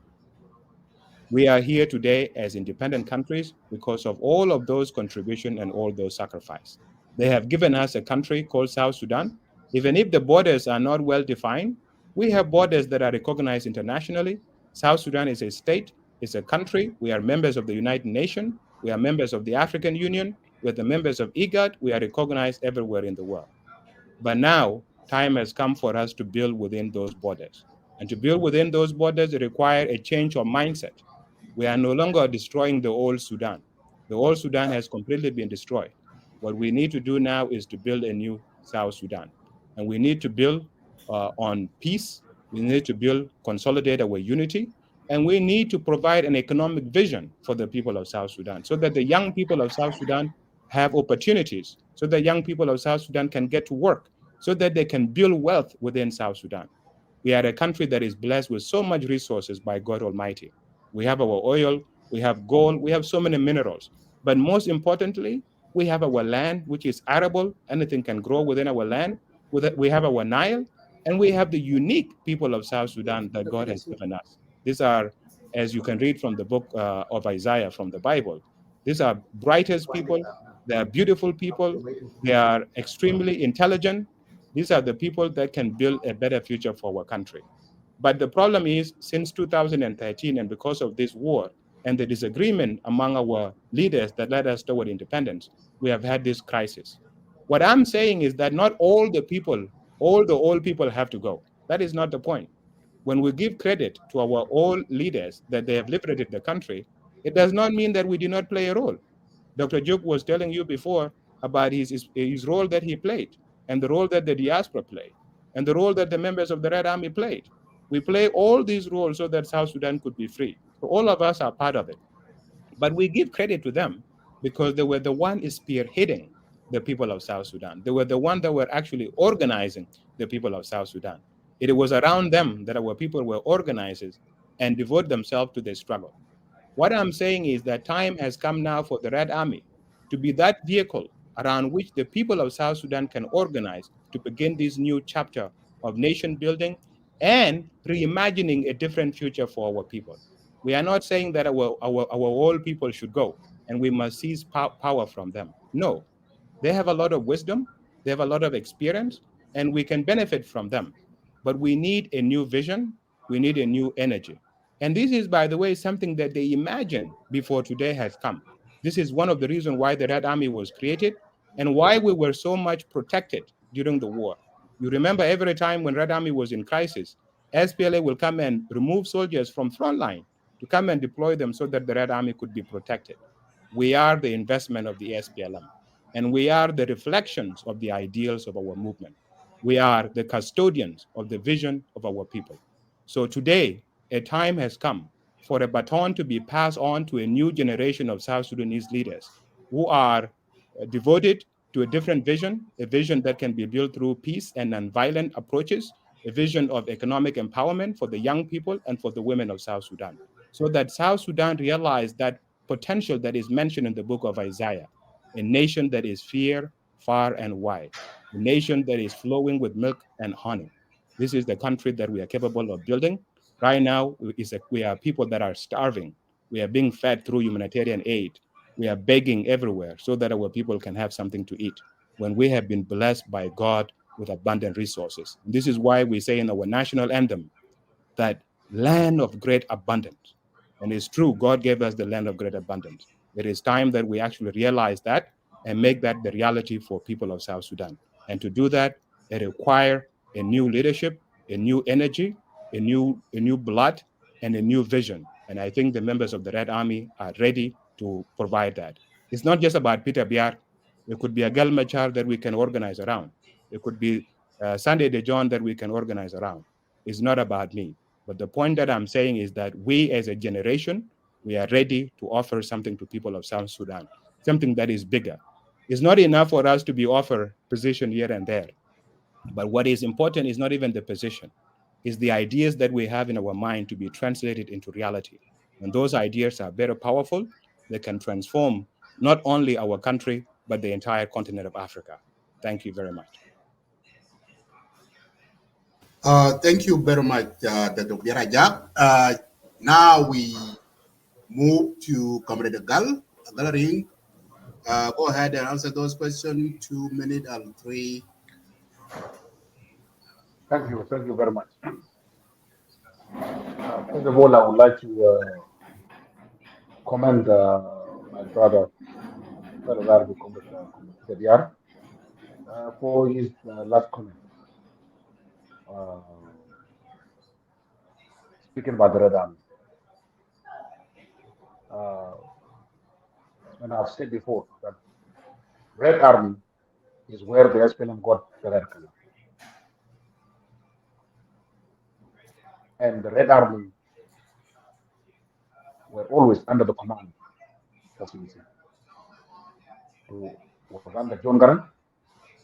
G: We are here today as independent countries because of all of those contributions and all those sacrifices. They have given us a country called South Sudan. Even if the borders are not well defined, we have borders that are recognized internationally. South Sudan is a state, it's a country. We are members of the United Nations. We are members of the African Union. We're the members of IGAD. We are recognized everywhere in the world. But now, time has come for us to build within those borders. And to build within those borders, it requires a change of mindset. We are no longer destroying the old Sudan. The old Sudan has completely been destroyed. What we need to do now is to build a new South Sudan. And we need to build on peace. We need to build, consolidate our unity. And we need to provide an economic vision for the people of South Sudan so that the young people of South Sudan have opportunities, so that young people of South Sudan can get to work, so that they can build wealth within South Sudan. We are a country that is blessed with so much resources by God Almighty. We have our oil, we have gold, we have so many minerals. But most importantly, we have our land, which is arable. Anything can grow within our land. We have our Nile, and we have the unique people of South Sudan that God has given us. These are, as you can read from the book of Isaiah from the Bible, these are brightest people. They are beautiful people. They are extremely intelligent. These are the people that can build a better future for our country. But the problem is, since 2013, and because of this war and the disagreement among our leaders that led us toward independence, we have had this crisis. What I'm saying is that not all the people, all the old people have to go. That is not the point. When we give credit to our old leaders that they have liberated the country, it does not mean that we did not play a role. Dr. Juk was telling you before about his role that he played, and the role that the diaspora played, and the role that the members of the Red Army played. We play all these roles so that South Sudan could be free. So all of us are part of it. But we give credit to them because they were the one spearheading the people of South Sudan. They were the one that were actually organizing the people of South Sudan. It was around them that our people were organizers and devote themselves to the struggle. What I'm saying is that time has come now for the Red Army to be that vehicle around which the people of South Sudan can organize to begin this new chapter of nation building and reimagining a different future for our people. We are not saying that our old people should go and we must seize power from them. No, they have a lot of wisdom, they have a lot of experience, and we can benefit from them. But we need a new vision, we need a new energy. And this is, by the way, something that they imagined before today has come. This is one of the reasons why the Red Army was created and why we were so much protected during the war. You remember every time when Red Army was in crisis, SPLA will come and remove soldiers from frontline to come and deploy them so that the Red Army could be protected. We are the investment of the SPLM. And we are the reflections of the ideals of our movement. We are the custodians of the vision of our people. So today, a time has come for a baton to be passed on to a new generation of South Sudanese leaders who are devoted to a different vision, a vision that can be built through peace and nonviolent approaches, a vision of economic empowerment for the young people and for the women of South Sudan, so that South Sudan realize that potential that is mentioned in the book of Isaiah, a nation that is fair, far, and wide, a nation that is flowing with milk and honey. This is the country that we are capable of building. Right now, we are people that are starving. We are being fed through humanitarian aid. We are begging everywhere so that our people can have something to eat when we have been blessed by God with abundant resources. And this is why we say in our national anthem that land of great abundance. And it's true, God gave us the land of great abundance. It is time that we actually realize that and make that the reality for people of South Sudan. And to do that, it requires a new leadership, a new energy, a new blood, and a new vision. And I think the members of the Red Army are ready to provide that. It's not just about Peter Biar. It could be a Galmachar that we can organize around. It could be Sunday De John that we can organize around. It's not about me. But the point that I'm saying is that we as a generation, we are ready to offer something to people of South Sudan, something that is bigger. It's not enough for us to be offered position here and there. But what is important is not even the position. It's the ideas that we have in our mind to be translated into reality. And those ideas are very powerful. They can transform not only our country, but the entire continent of Africa. Thank you very much.
K: Thank you very much, Dr. Birajak. Now we move to Comrade Gallery. Go ahead and answer those questions. 2 minutes and 3.
C: Thank you very much. First of all, I would like to commend my brother and fellow Larbi Comrade Peter Biar for his last comment. Speaking about the Red Army. And I've said before that Red Army is where the SPLM got the red color. And the Red Army were always under the command of CBC. Who was under John Garang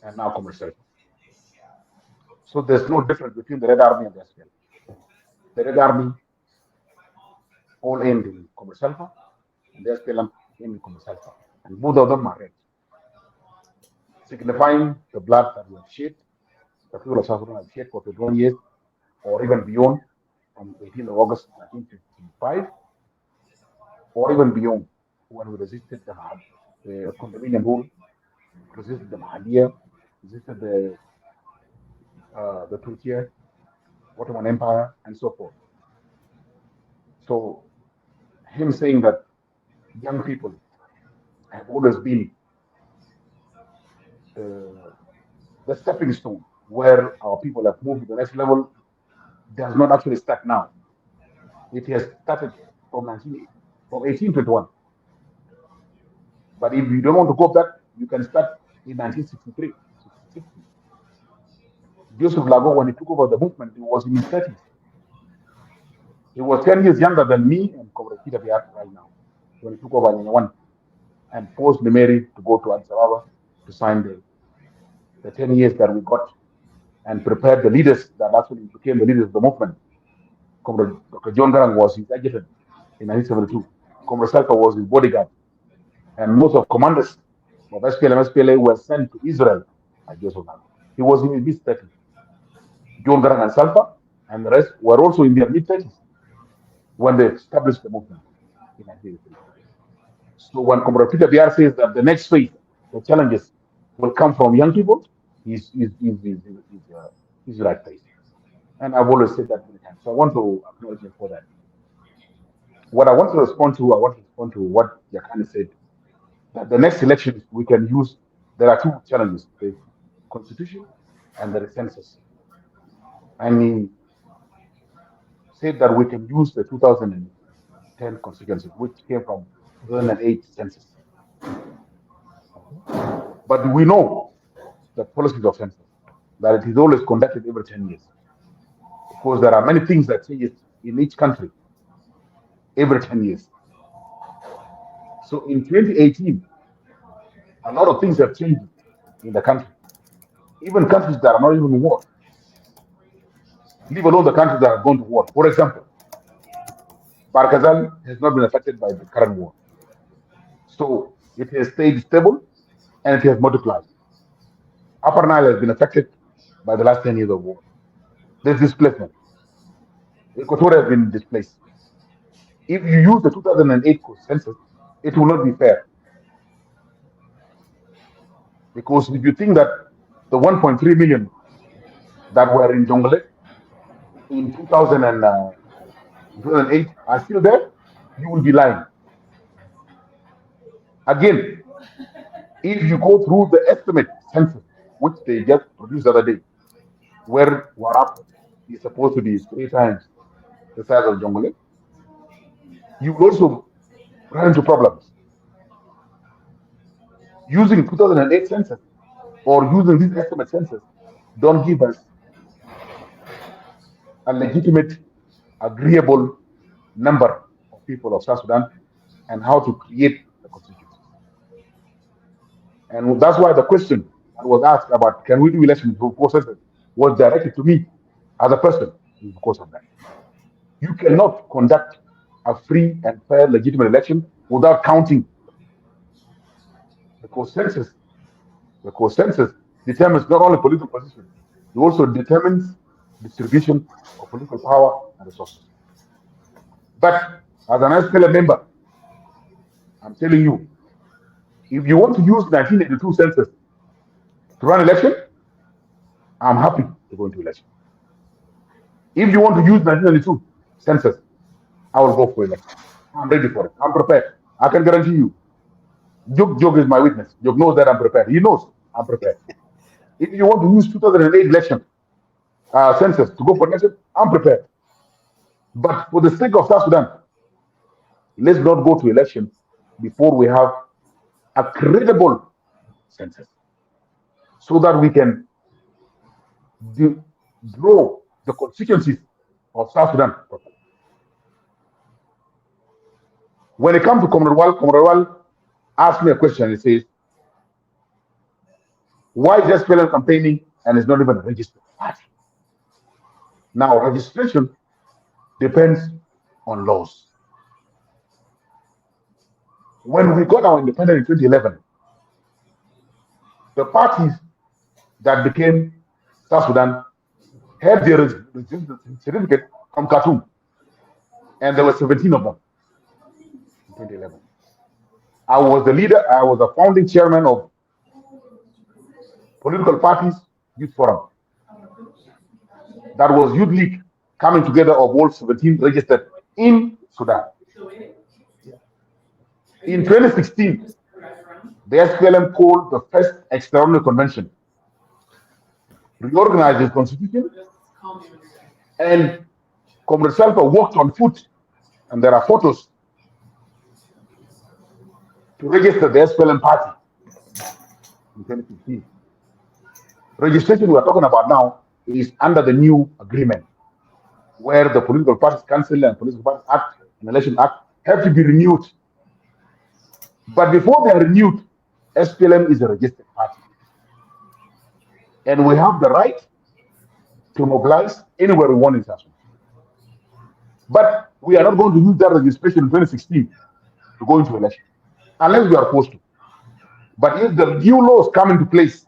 C: and now Commercial. So there's no difference between the Red Army and the SPLM. The Red Army all end in Commercial and the SPLM end in Commercial. And both of them are red, signifying the blood that we have shed, the people of South Sudan have shed for 21 years, or even beyond, from 18th of August 1955, or even beyond, when we resisted the condominium rule, resisted the Mahadia, resisted the Turkey, Ottoman Empire, and so forth. So him saying that young people have always been the stepping stone where our people have moved to the next level does not actually start now. It has started from 1821. But if you don't want to go back, you can start in 1963, 60. Joseph Lago, when he took over the movement, he was in his 30s. He was 10 years younger than me and Comrade Peter Biar right now, when he took over in one and forced the Mary to go to Addis Ababa to sign the 10 years that we got and prepared the leaders that actually became the leaders of the movement. Comrade Dr. John Garang was his adjutant in 1972. Comrade Salka was his bodyguard. And most of commanders of SPLM, SPLA were sent to Israel by Joseph Lago. He was in his mid-30s. John Garang and Salfa and the rest were also in their mid-30s when they established the movement in 1983. So when Comrade Peter Biar says that the next phase, the challenges will come from young people, he's right place. And I've always said that many times. So I want to acknowledge him for that. What I want to respond to what Yakani said, that the next election we can use, there are two challenges, the constitution and the census. And he said that we can use the 2010 constituency, which came from 2008 census. But we know the policies of census, that it is always conducted every 10 years. Because there are many things that change in each country every 10 years. So in 2018, a lot of things have changed in the country. Even countries that are not even in war, leave alone the countries that are going to war. For example, Barkazal has not been affected by the current war. So it has stayed stable and it has multiplied. Upper Nile has been affected by the last 10 years of war. There's displacement. Equatorial has been displaced. If you use the 2008 census, it will not be fair. Because if you think that the 1.3 million that were in Jonglei in 2008 are still there, you will be lying. Again, if you go through the estimate census, which they just produced the other day, where Warap is supposed to be 3 times the size of Jonglei, you will also run into problems. Using 2008 census or using this estimate census don't give us a legitimate, agreeable number of people of South Sudan and how to create the constituencies. And that's why the question that was asked about can we do elections before census was directed to me as a person because of that. You cannot conduct a free and fair, legitimate election without counting, because census determines not only political position, it also determines distribution of political power and resources. But as an SPLM member, I'm telling you, if you want to use 1982 census to run election, I'm happy to go into election. If you want to use 1992 census, I will go for election. I'm ready for it. I'm prepared. I can guarantee you. Jog is my witness. Jog knows that I'm prepared. He knows I'm prepared. If you want to use 2008 election census to go for election, I'm prepared. But for the sake of South Sudan, let's not go to election before we have a credible census, so that we can draw the constituencies of South Sudan properly. When it comes to Commonwealth asked me a question. He says, why just SPLM campaigning and it's not even a registered party? Now, registration depends on laws. When we got our independence in 2011, the parties that became South Sudan had their registration certificate from Khartoum, and there were 17 of them in 2011. I was the leader, I was the founding chairman of Political Parties Youth Forum. That was Youth League coming together of all 17 registered in Sudan. In 2016, the SPLM called the first extraordinary convention, reorganized the constitution, and Comrade Salva walked on foot, and there are photos, to register the SPLM party in 2015. Registration we are talking about now is under the new agreement, where the Political Parties Council and Political Parties Act and Election Act have to be renewed. But before they are renewed, SPLM is a registered party. And we have the right to mobilize anywhere we want in South Sudan. But we are not going to use that registration in 2016 to go into election, unless we are forced to. But if the new laws come into place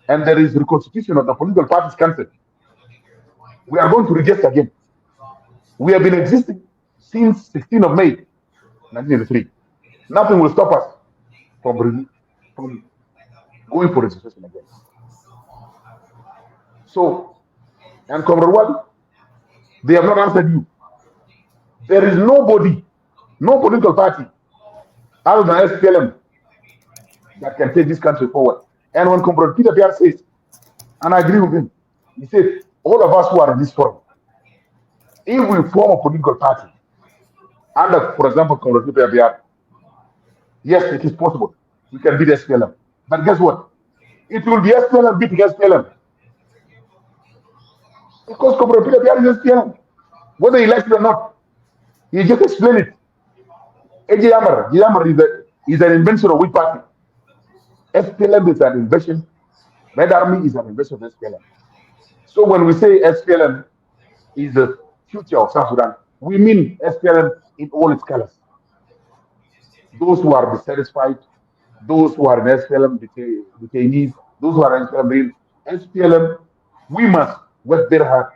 C: and there is reconstitution of the Political Parties Council, we are going to register again. We have been existing since 16th of May, 1983. Nothing will stop us from going for registration again. So, and Commonwealth, they have not answered you. There is nobody, no political party other than SPLM that can take this country forward. And when Comrade Peter Biar says, and I agree with him, he said, all of us who are in this forum, if we form a political party under, for example, Comrade Peter Biar, yes, it is possible. We can beat SPLM. But guess what? It will be SPLM beating SPLM. Because Comrade Peter Biar is SPLM. Whether he likes it or not, he just explain it. AJ Yammer is an invention of which party? SPLM is an invention. Red Army is an invention of SPLM. So when we say SPLM is the future of South Sudan, we mean SPLM in all its colors. Those who are dissatisfied, those who are in SPLM detainees, those who are in SPLM, we must work very hard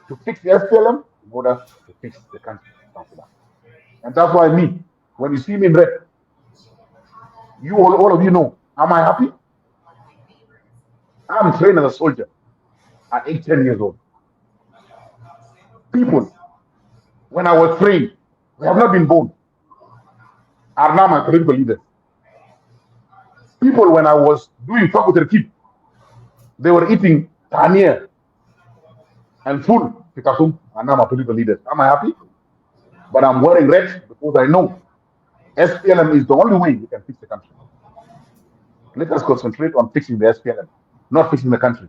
C: to fix the SPLM in order to fix the country of South Sudan. And that's why me, when you see me in red, you all of you know, am I happy? I'm trained as a soldier at 10 years old. People, when I was trained, we have not been born, are now my political leaders. People, when I was doing talk with their kid, they were eating tania and food Pikatum, and now my political leaders. Am I happy? But I'm wearing red because I know SPLM is the only way we can fix the country. Let us concentrate on fixing the SPLM, not fixing the country.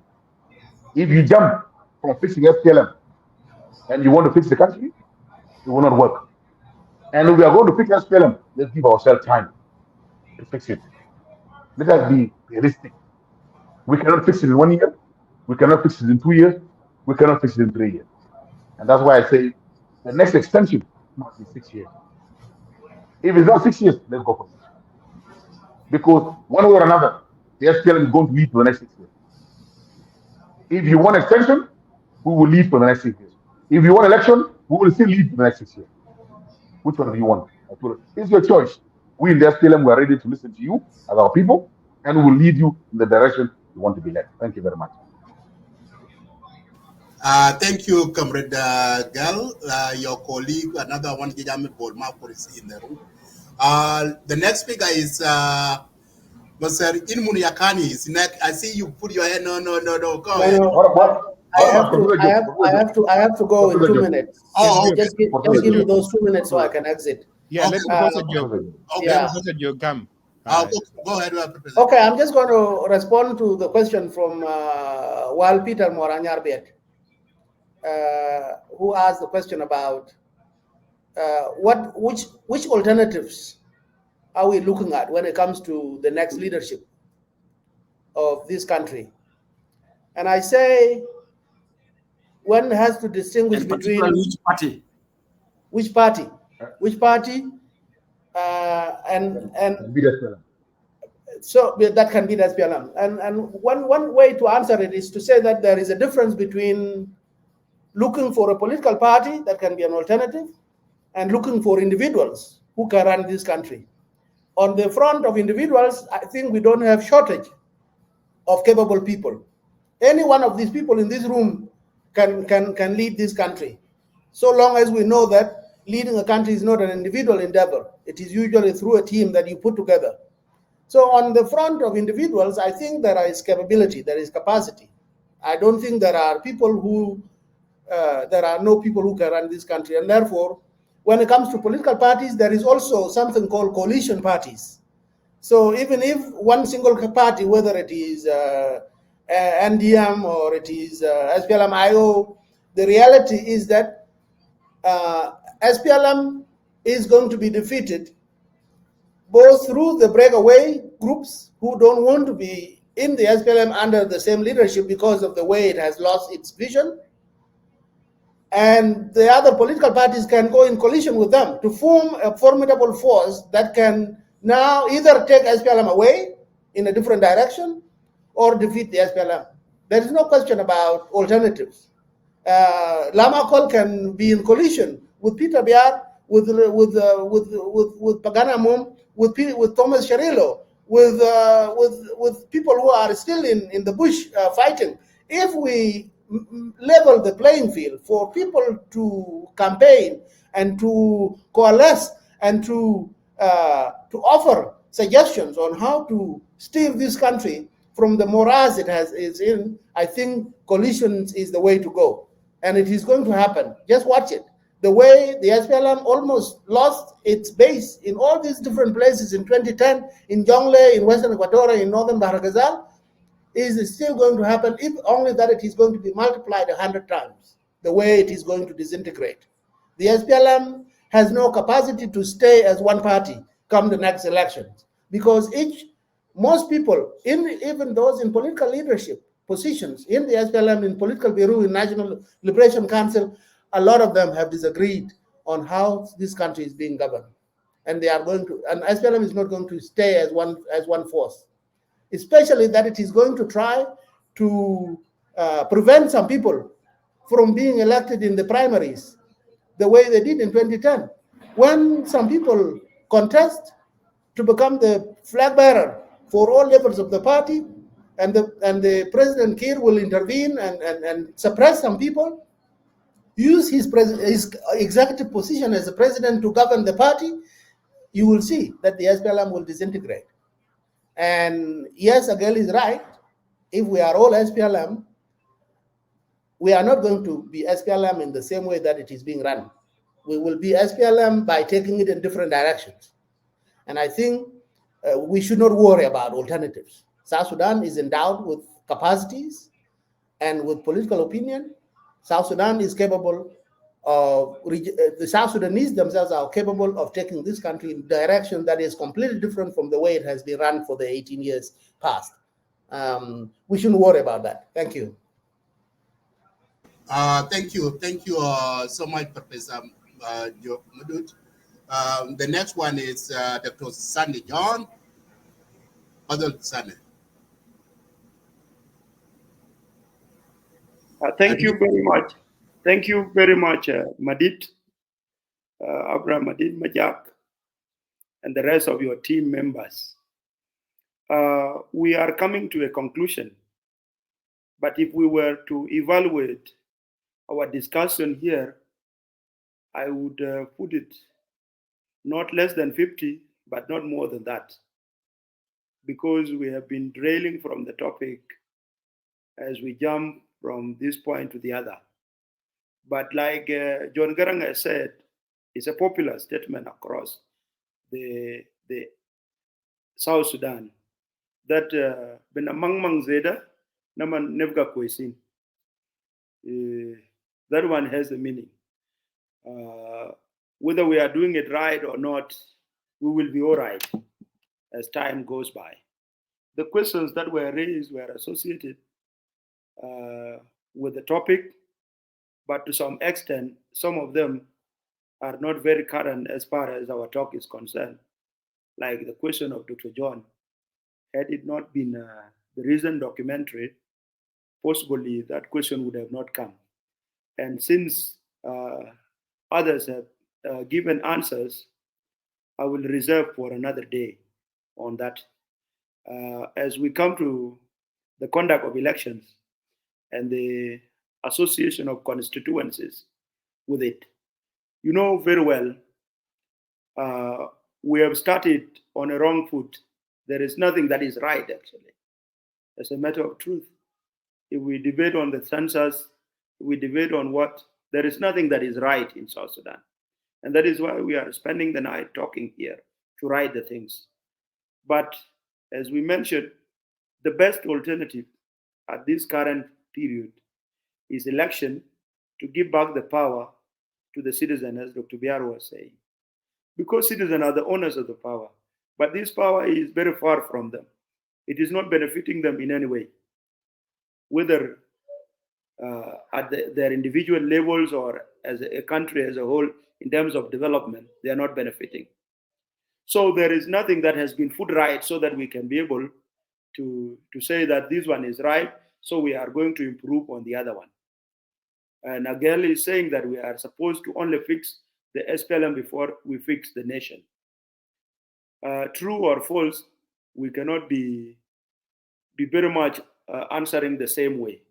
C: If you jump from fixing SPLM and you want to fix the country, it will not work. And if we are going to fix SPLM, let's give ourselves time to fix it. Let us be realistic. We cannot fix it in 1 year. We cannot fix it in 2 years. We cannot fix it in 3 years. And that's why I say the next extension must be 6 years. If it's not 6 years, let's go for it. Because one way or another, the SPLM is going to lead for the next 6 years. If you want extension, we will lead for the next 6 years. If you want election, we will still lead for the next 6 years. Which one do you want? It's your choice. We in the SPLM, we are ready to listen to you as our people, and we will lead you in the direction you want to be led. Thank you very much.
K: Thank you, Comrade Gal. Your colleague, another one, Gijami Bolmapur, is in the room. The next speaker is Mr. Inmun Yakani. Is next. I see you put your hand. No. Go ahead.
H: I have to go in 2 minutes. Just give me those 2 minutes so I can exit.
G: Yeah,
K: okay.
G: Let you come.
K: Go ahead.
H: Okay, I'm just going to respond to the question from Wal Peter Moranyarbiet, who asked the question about which alternatives are we looking at when it comes to the next leadership of this country. And I say one has to distinguish between which party, and so that can be the SPLM. And one way to answer it is to say that there is a difference between looking for a political party that can be an alternative and looking for individuals who can run this country. On the front of individuals, I think we don't have shortage of capable people. Any one of these people in this room can lead this country, so long as we know that leading a country is not an individual endeavor. It is usually through a team that you put together. So on the front of individuals, I think there is capability, there is capacity. I don't think there are people who, there are no people who can run this country. And therefore, when it comes to political parties, there is also something called coalition parties. So even if one single party, whether it is NDM or it is SPLM-IO, the reality is that SPLM is going to be defeated both through the breakaway groups who don't want to be in the SPLM under the same leadership because of the way it has lost its vision. And the other political parties can go in coalition with them to form a formidable force that can now either take SPLM away in a different direction or defeat the SPLM. There is no question about alternatives. Lamakol can be in coalition with Peter Biar, with Pagana Mom, with Thomas Sharillo, with people who are still in the bush fighting. If we level the playing field for people to campaign and to coalesce and to offer suggestions on how to steer this country from the morass it is in, I think coalitions is the way to go. And it is going to happen. Just watch it. the way the SPLM almost lost its base in all these different places in 2010, in Jonglei, in Western Equatoria, in Northern Bahr Ghazal, is still going to happen, if only that it is going to be multiplied 100 times, the way it is going to disintegrate. The SPLM has no capacity to stay as one party come the next elections, because most people, even those in political leadership positions in the SPLM, in political bureau, in National Liberation Council, a lot of them have disagreed on how this country is being governed. And they are going to, and SPLM is not going to stay as one force, especially that it is going to try to prevent some people from being elected in the primaries the way they did in 2010. When some people contest to become the flag bearer for all levels of the party, and the President Kiir will intervene and suppress some people, use his executive position as a president to govern the party, you will see that the SPLM will disintegrate. And yes, Agel is right. If we are all SPLM, we are not going to be SPLM in the same way that it is being run. We will be SPLM by taking it in different directions. And I think we should not worry about alternatives. South Sudan is endowed with capacities and with political opinion. South Sudan is capable of, the South Sudanese themselves are capable of taking this country in a direction that is completely different from the way it has been run for the 18 years past. We shouldn't worry about that. Thank you.
K: Thank you so much, Professor Mudut. The next one is Dr. Sunny John. Sunny.
F: Thank you very much. Thank you very much, Madid, Abraham Madid Majak, and the rest of your team members. We are coming to a conclusion, but if we were to evaluate our discussion here, I would put it not less than 50, but not more than that, because we have been drailing from the topic as we jump from this point to the other. But like John Garang has said, it's a popular statement across the South Sudan that ben amang mang zeda naman nevga kwesin. That one has a meaning. Whether we are doing it right or not, we will be all right as time goes by. The questions that were raised were associated with the topic, but to some extent, some of them are not very current as far as our talk is concerned. Like the question of Dr. John, had it not been the recent documentary, possibly that question would have not come. And since others have given answers, I will reserve for another day on that. As we come to the conduct of elections and the association of constituencies with it, you know very well, we have started on a wrong foot. There is nothing that is right, actually. As a matter of truth, if we debate on the census, we debate on what, there is nothing that is right in South Sudan. And that is why we are spending the night talking here to right the things. But as we mentioned, the best alternative at this current period is election to give back the power to the citizen, as Dr. Biar was saying. Because citizens are the owners of the power, but this power is very far from them. It is not benefiting them in any way, whether at their individual levels or as a country as a whole in terms of development, they are not benefiting. So there is nothing that has been put right so that we can be able to say that this one is right, so we are going to improve on the other one. And Agel is saying that we are supposed to only fix the SPLM before we fix the nation. True or false, we cannot be very much answering the same way.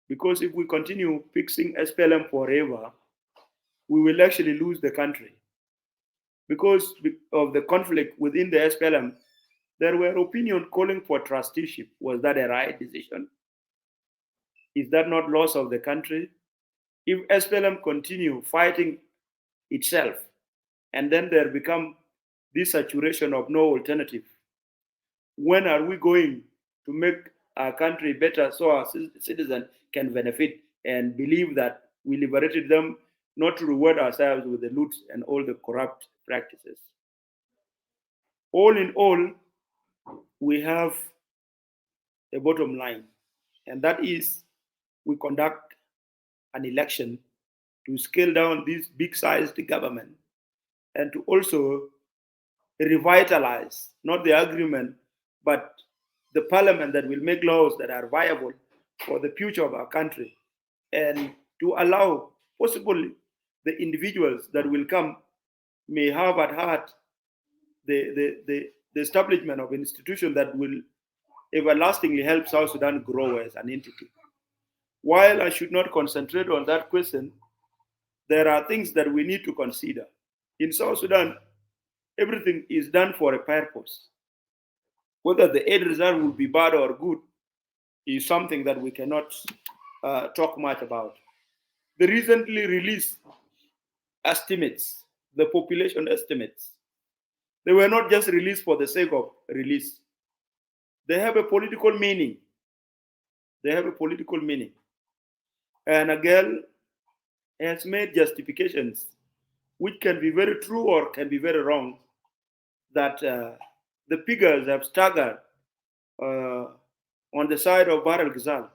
F: Because if we continue fixing SPLM forever, we will actually lose the country. Because of the conflict within the SPLM, there were opinions calling for trusteeship. Was that a right decision? Is that not loss of the country? If SPLM continue fighting itself. And then there become this saturation of no alternative. When are we going to make our country better so our citizens can benefit and believe that we liberated them, not to reward ourselves with the loot and all the corrupt practices? All in all, we have a bottom line, and that is we conduct an election to scale down this big-sized government and to also revitalize, not the agreement, but the parliament that will make laws that are viable for the future of our country, and to allow possibly the individuals that will come may have at heart the establishment of an institution that will everlastingly help South Sudan grow as an entity. While I should not concentrate on that question, there are things that we need to consider. In South Sudan, everything is done for a purpose. Whether the end result will be bad or good is something that we cannot talk much about. The recently released estimates, the population estimates, they were not just released for the sake of release. They have a political meaning. They have a political meaning. And a girl has made justifications which can be very true or can be very wrong, that the figures have staggered on the side of Bahr el-Ghazal,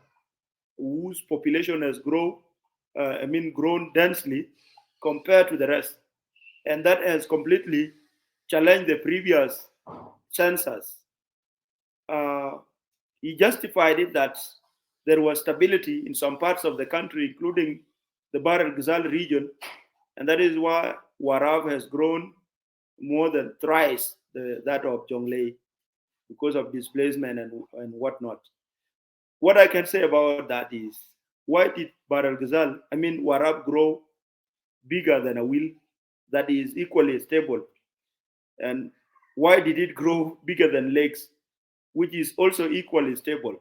F: whose population has grown densely compared to the rest. And that has completely challenged the previous census. He justified it that there was stability in some parts of the country, including the Bahr el-Ghazal region, and that is why Warab has grown more than thrice that of Jonglei because of displacement and whatnot. What I can say about that is, why did Bahr el-Ghazal, Warab, grow bigger than a wheel that is equally stable? And why did it grow bigger than Lakes, which is also equally stable?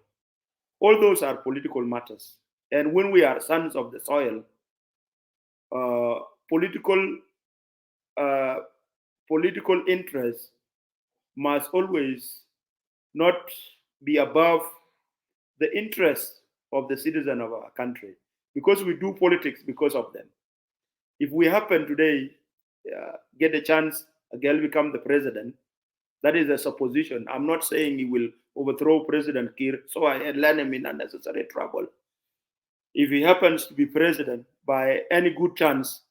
F: All those are political matters. And when we are sons of the soil, political interests must always not be above the interests of the citizen of our country, because we do politics because of them. If we happen today get a chance, a girl become the president, that is a supposition. I'm not saying he will overthrow President Kiir, so I land him in unnecessary trouble. If he happens to be president by any good chance,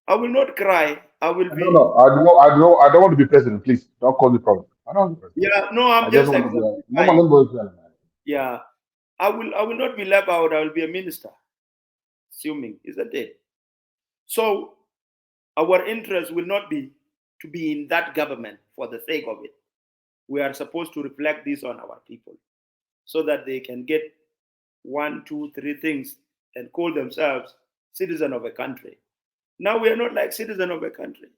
F: I will not cry. I will be.
C: No, I don't want to be president. Please don't call me problem. I don't want to be president.
F: Yeah, no, I'm just
C: exemplifying.
F: Yeah, I will not be left out. I will be a minister, assuming, isn't it? So our interest will not be to be in that government for the sake of it. We are supposed to reflect this on our people so that they can get 1, 2, 3 things and call themselves citizen of a country. Now we are not like citizen of a country.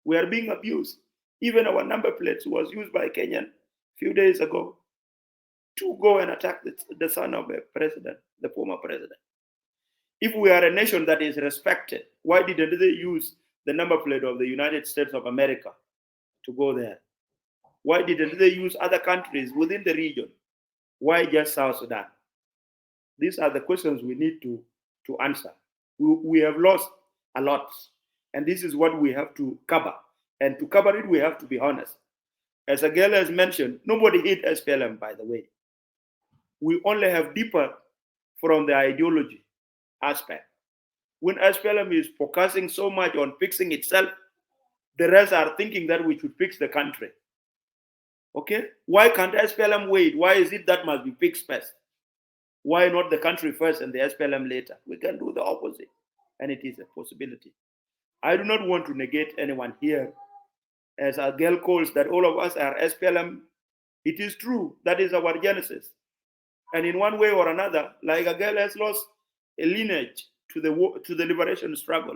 F: We are being abused. Even our number plates was used by Kenyan a few days ago to go and attack the son of a president, the former president. If we are a nation that is respected, why didn't they use the number plate of the United States of America to go there? Why didn't they use other countries within the region? Why just South Sudan? These are the questions we need to answer. We have lost a lot, and this is what we have to cover. And to cover it, we have to be honest. As a girl has mentioned, nobody hit SPLM, by the way. We only have deeper from the ideology aspect. When SPLM is focusing so much on fixing itself, the rest are thinking that we should fix the country. Okay? Why can't SPLM wait? Why is it that must be fixed first? Why not the country first and the SPLM later? We can do the opposite, and it is a possibility. I do not want to negate anyone here. As a girl calls that all of us are SPLM, it is true. That is our genesis. And in one way or another, like a girl has lost a lineage to the liberation struggle.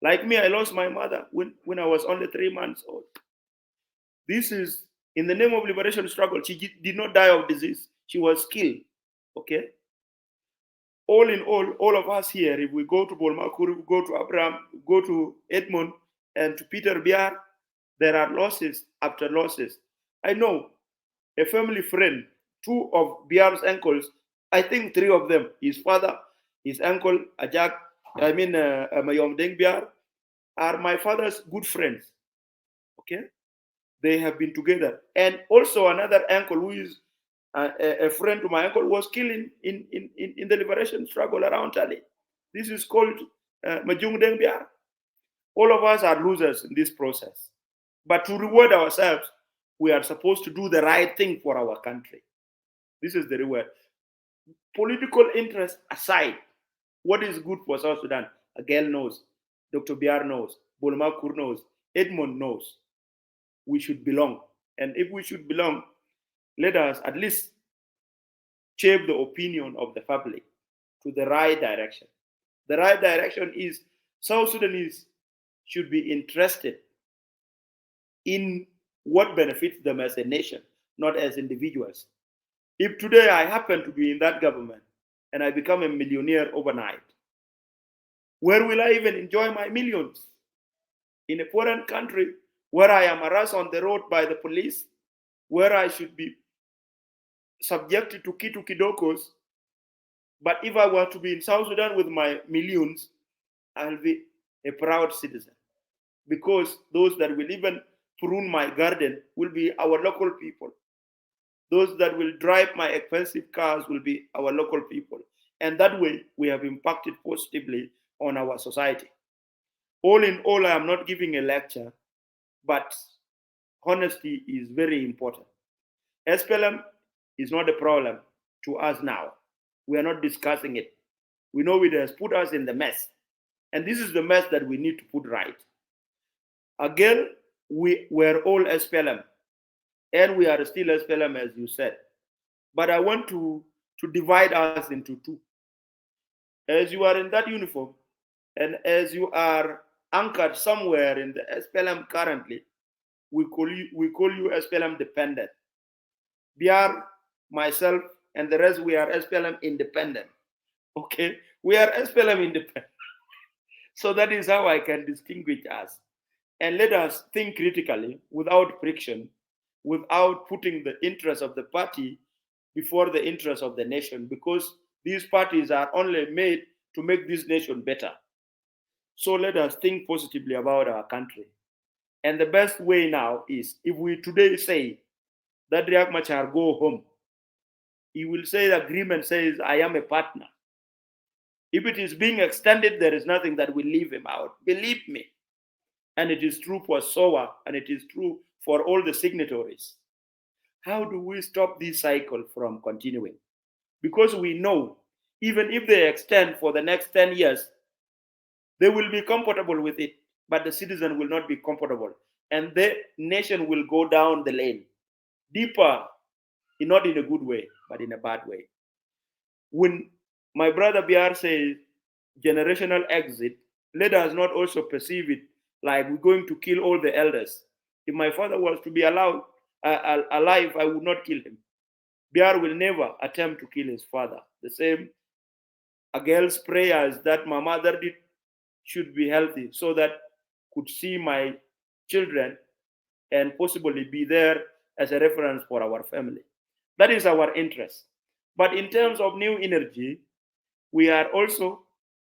F: Like me, I lost my mother when I was only 3 months old. This is in the name of liberation struggle. She did not die of disease. She was killed. Okay? all in all of us here, if we go to Bolmakur, we go to Abraham, go to Edmund, and to Peter Biar, there are losses after losses. I know a family friend, 2 of Biar's uncles, I think 3 of them, his father, his uncle, Ajak, Mayom Deng Biar, are my father's good friends. Okay? They have been together. And also another uncle who is a friend to my uncle was killed in the liberation struggle around Tali. This is called Majung Deng Biar. All of us are losers in this process. But to reward ourselves, we are supposed to do the right thing for our country. This is the reward. Political interest aside, what is good for South Sudan? Agel knows, Dr. Biar knows, Bolmakur knows, Edmund knows. We should belong. And if we should belong, let us at least shape the opinion of the public to the right direction. The right direction is South Sudanese should be interested in what benefits them as a nation, not as individuals. If today I happen to be in that government and I become a millionaire overnight, where will I even enjoy my millions? In a foreign country where I am harassed on the road by the police, where I should be subjected to kitu kidokos. But if I were to be in South Sudan with my millions, I'll be a proud citizen. Because those that will even prune my garden will be our local people. Those that will drive my expensive cars will be our local people. And that way, we have impacted positively on our society. All in all, I am not giving a lecture, but honesty is very important. SPLM is not a problem to us now. We are not discussing it. We know it has put us in the mess. And this is the mess that we need to put right. Again, we were all SPLM. And we are still SPLM, as you said. But I want to divide us into 2. As you are in that uniform, and as you are anchored somewhere in the SPLM currently, we call you SPLM dependent. Biar, myself, and the rest, we are SPLM independent. Okay? We are SPLM independent. So that is how I can distinguish us. And let us think critically, without friction, without putting the interest of the party before the interest of the nation, because these parties are only made to make this nation better. So let us think positively about our country. And the best way now is, if we today say that Riek Machar go home, he will say the agreement says, I am a partner. If it is being extended, there is nothing that will leave him out. Believe me. And it is true for SOA, and it is true for all the signatories. How do we stop this cycle from continuing? Because we know, even if they extend for the next 10 years, they will be comfortable with it, but the citizen will not be comfortable. And the nation will go down the lane, deeper, not in a good way, but in a bad way. When my brother Biar says generational exit, let us not also perceive it like we're going to kill all the elders. If my father was to be alive, I would not kill him. Biar will never attempt to kill his father. The same Agel's prayers that my mother did should be healthy so that could see my children and possibly be there as a reference for our family. That is our interest. But in terms of new energy, we are also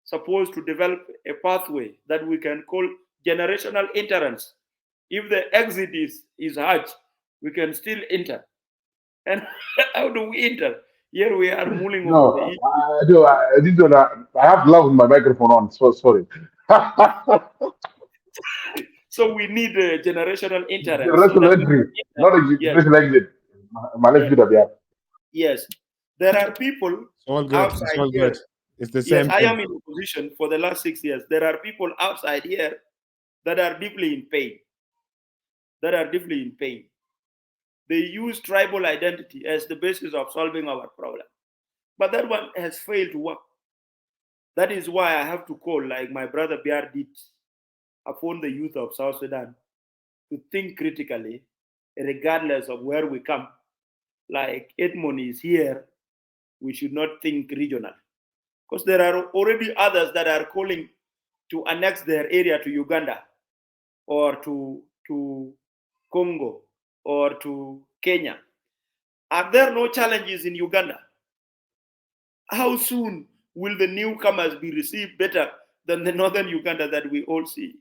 F: supposed to develop a pathway that we can call generational entrance. If the exit is hard, we can still enter. And how do we enter? Here we are mulling over the
C: No, I have love with my microphone on. So sorry.
F: So we need a generational entrance. So
C: Generational
F: that
C: entry, not a
F: yes,
C: generational exit.
F: yes, yes. There are people
G: It's all good. It's
F: outside
G: all
F: here.
G: good. It's the
F: Yes,
G: same
F: I
G: thing.
F: am in opposition for the last 6 years. There are people outside here that are deeply in pain. They use tribal identity as the basis of solving our problem. But that one has failed to work. That is why I have to call, like my brother Biar did, upon the youth of South Sudan to think critically, regardless of where we come. Like Edmond is here, we should not think regional. because there are already others that are calling to annex their area to Uganda or to Congo or to Kenya. Are there no challenges in Uganda? How soon will the newcomers be received better than the northern Uganda that we all see?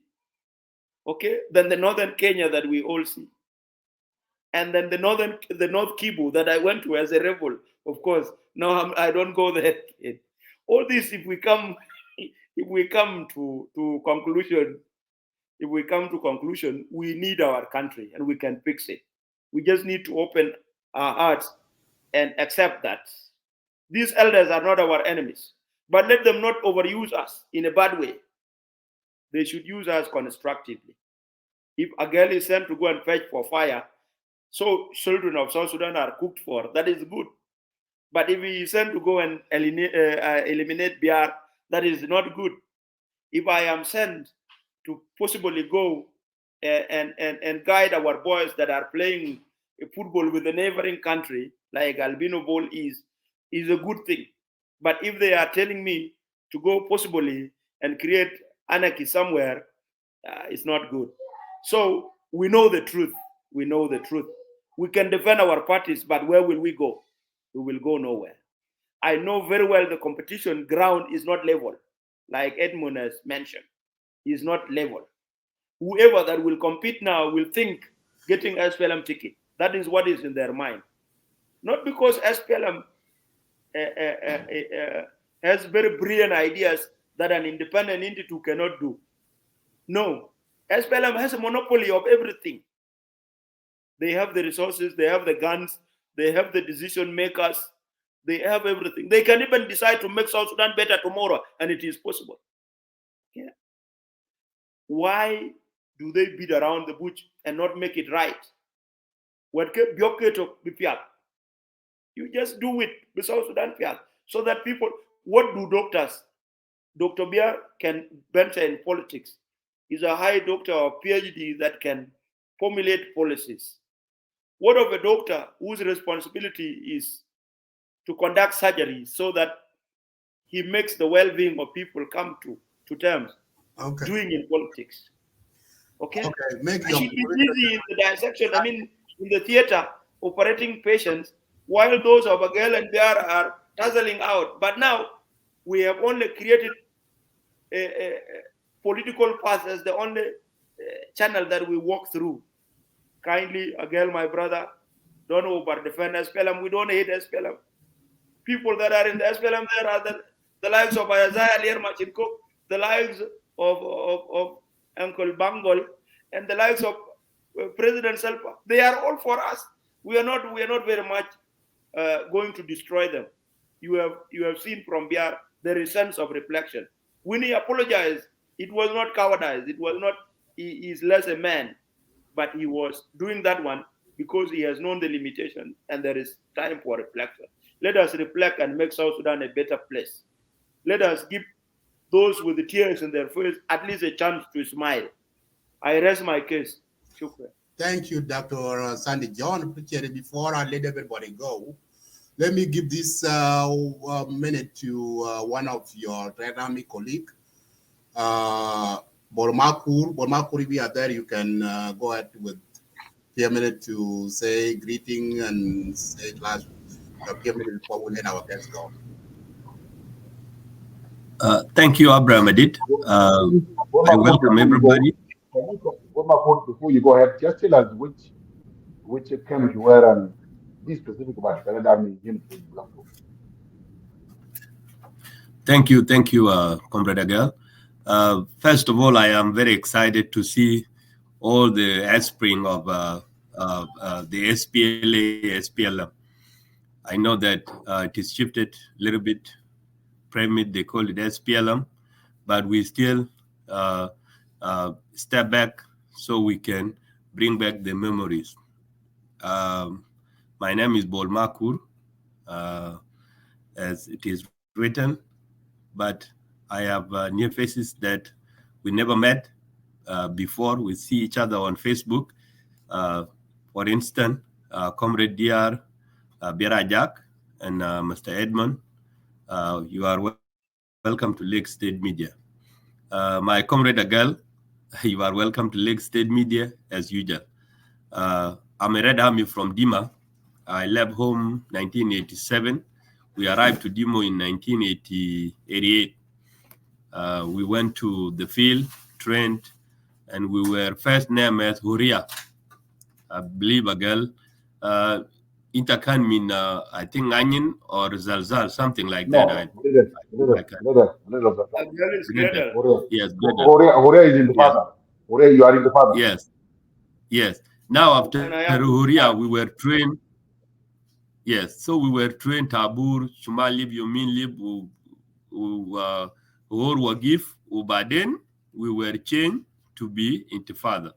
F: Okay, than the northern Kenya that we all see, and then the North Kivu that I went to as a rebel. Of course, now I don't go there. All this, if we come to conclusion, we need our country and we can fix it. We just need to open our hearts and accept that these elders are not our enemies, but let them not overuse us in a bad way. They should use us constructively. If a girl is sent to go and fetch for fire, so children of South Sudan are cooked for, that is good. But if he is sent to go and eliminate BR, that is not good. If I am sent to possibly go and guide our boys that are playing football with the neighboring country, like Albino Ball is a good thing. But if they are telling me to go possibly and create anarchy somewhere, it's not good. So we know the truth. We know the truth. We can defend our parties, but where will we go? We will go nowhere. I know very well the competition ground is not level, like Edmund has mentioned. Is not level. Whoever that will compete now will think getting SPLM ticket. That is what is in their mind. Not because SPLM has very brilliant ideas that an independent entity cannot do. No, SPLM has a monopoly of everything. They have the resources, they have the guns, they have the decision makers, they have everything. They can even decide to make South Sudan better tomorrow, and it is possible. Yeah. Why do they beat around the bush and not make it right? You just do it with South Sudan so that people, what do doctors? Dr. Biar can venture in politics. He's a high doctor or PhD that can formulate policies. What of a doctor whose responsibility is to conduct surgery so that he makes the well-being of people come to terms?
K: Okay.
F: Doing in politics. Okay.
K: Make
F: I should be busy in the dissection. I mean, in the theater, operating patients, while those of Agel and Biar are tussling out. But now we have only created a political path as the only channel that we walk through. Kindly, Agel, my brother, don't over defend SPLM. We don't hate SPLM. People that are in the SPLM there are the likes of Isaiah Lier Machinko, the likes of Uncle Bangol, and the likes of President Selpa. They are all for us. We are not very much going to destroy them. You have seen from Biar there is sense of reflection. When he apologized, it was not cowardice. It was not he is less a man, but he was doing that one because he has known the limitation and there is time for reflection. Let us reflect and make South Sudan a better place. Let us give those with the tears in their face at least a chance to smile. I rest my case. Shukran.
K: Thank you, Dr. Sandy John. Appreciate it. Before I let everybody go, let me give this minute to one of your dynamic colleague, Bormakur. Bormakur, if you are there, you can go ahead with a minute to say greeting and say last minute before we let our guests go.
M: Thank you, Abraham Adit. I welcome everybody.
C: Before you go ahead, just tell us which camp you were and be specific about the Army unit you belong to.
M: Thank you, Comrade Agel. First of all, I am very excited to see all the offspring of the SPLA, SPLM. I know that it is shifted a little bit. Pyramid, they call it SPLM, but we still step back so we can bring back the memories. My name is Bol Makur, as it is written, but I have new faces that we never met before. We see each other on Facebook. For instance, Comrade DR Birajak and Mr. Edmund, you are welcome to Lake State Media. My comrade Agal, you are welcome to Lake State Media as usual. I'm a Red Army from Dima. I left home 1987. We arrived to Dimo in 1988. We went to the field, trained, and we were first named as Huria. I believe Agal. Intercan mean, I think Anyin or Zalzal, something like that. Yes,
C: Horea is in the father. Horea, you are in the father.
M: Yes, yes. Now after Huria, we were trained. Yes, so we were trained Tabur, Shumalib, Yominlib, Uhor Wagif, Ubaden. We were changed to be Intifada.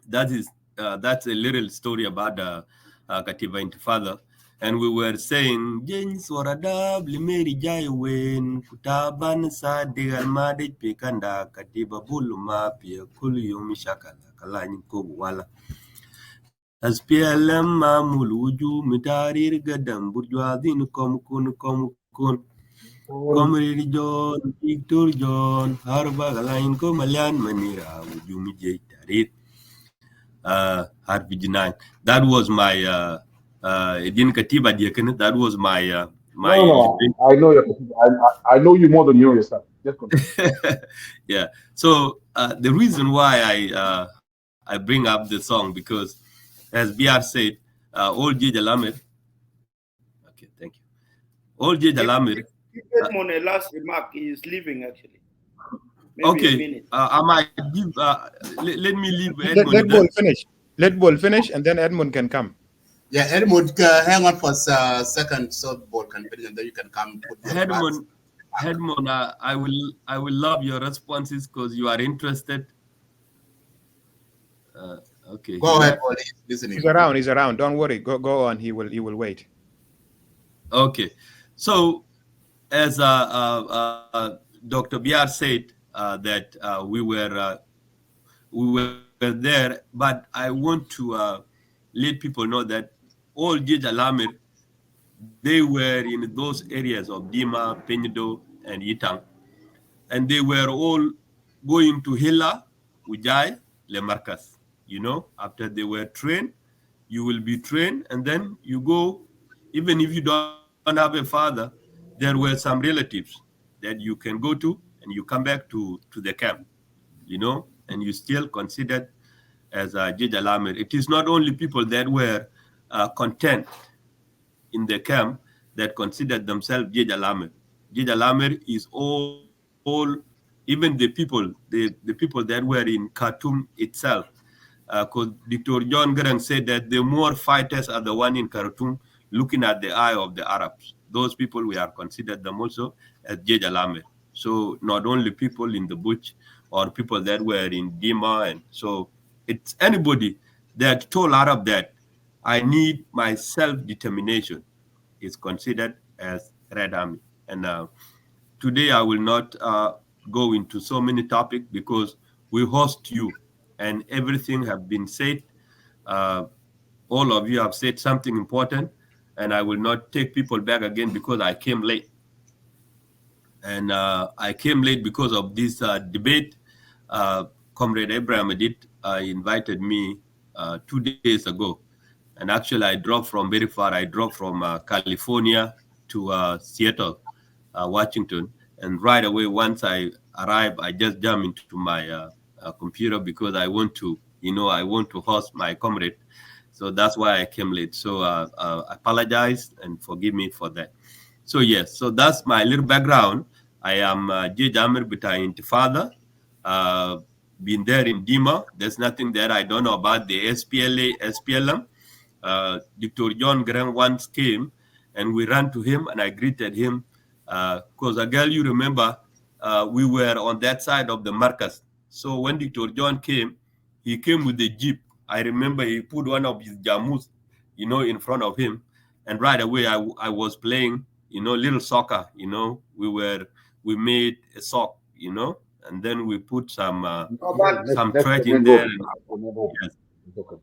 M: That's a little story about Katiba Intifada. And we were saying, James Warada, Blimeri Jaiwen, Kutaban Sadi Almadi Pikanda, Katiba Buluma, Pia Kuliyum Shakala, Kalani Kogwala. As PLM Mamuluju, Mitarir Gadam, Burjuadin, Komkun, Comrade John, Victor John, Harba, Alain Komalian Manira, Ujumi Jay Harvey. That was my Edin Katiba Diakin. That was my my.
C: No, I know you. I know you more than you know yourself. Just continue.
M: Yeah. So the reason why I bring up the song because, as BR said, old J. Jalamed. Okay, thank you. Old J. Jalamed.
F: Edmond, a last remark. He is leaving actually. Maybe
M: okay.
F: A minute.
M: I might give. Let me leave
G: Edmund. Let Bol finish. Let Bol finish, and then Edmund can come.
K: Yeah, Edmund, hang on for a second so Bol can finish, and then you can come.
M: Edmund, I will love your responses because you are interested. Okay.
K: Go ahead, Bol. Listening.
G: He's around. Don't worry. Go on. He will wait.
M: Okay. So, as Dr. Biar said, that we were there, but I want to let people know that all Jij Alamir, they were in those areas of Dima, Peñdo, and Yitang, and they were all going to Hilla, Ujai, Lemarcas. You know, after they were trained, you will be trained, and then you go. Even if you don't have a father, there were some relatives that you can go to, and you come back to the camp. You know, and you still considered as a Jij Alamir. It is not only people that were content in the camp that considered themselves Jij Alamir. Jij Alamir is all, even the people that were in Khartoum itself. Because Dr. John Garang said that the more fighters are the one in Khartoum looking at the eye of the Arabs. Those people, we are considered them also as Jij Alamir. So not only people in the bush or people that were in Dima, and so it's anybody that told Arab that I need my self-determination is considered as Red Army. And today I will not go into so many topics because we host you and everything have been said. All of you have said something important, and I will not take people back again because I came late. And I came late because of this debate. Comrade Abraham Adit invited me 2 days ago. And actually, I drove from very far. I drove from California to Seattle, Washington. And right away, once I arrived, I just jumped into my computer because I want to, I want to host my comrade. So that's why I came late. So I apologize and forgive me for that. So yes, so that's my little background. I am Jij Amir Bita Intifada. Been there in Dima. There's nothing that I don't know about the SPLA, SPLM. Dr. John Graham once came and we ran to him and I greeted him. Because girl, you remember, we were on that side of the Marcus. So when Dr. John came, he came with the Jeep. I remember he put one of his jamus, in front of him. And right away, I was playing, little soccer, we made a sock, and then we put some thread in there.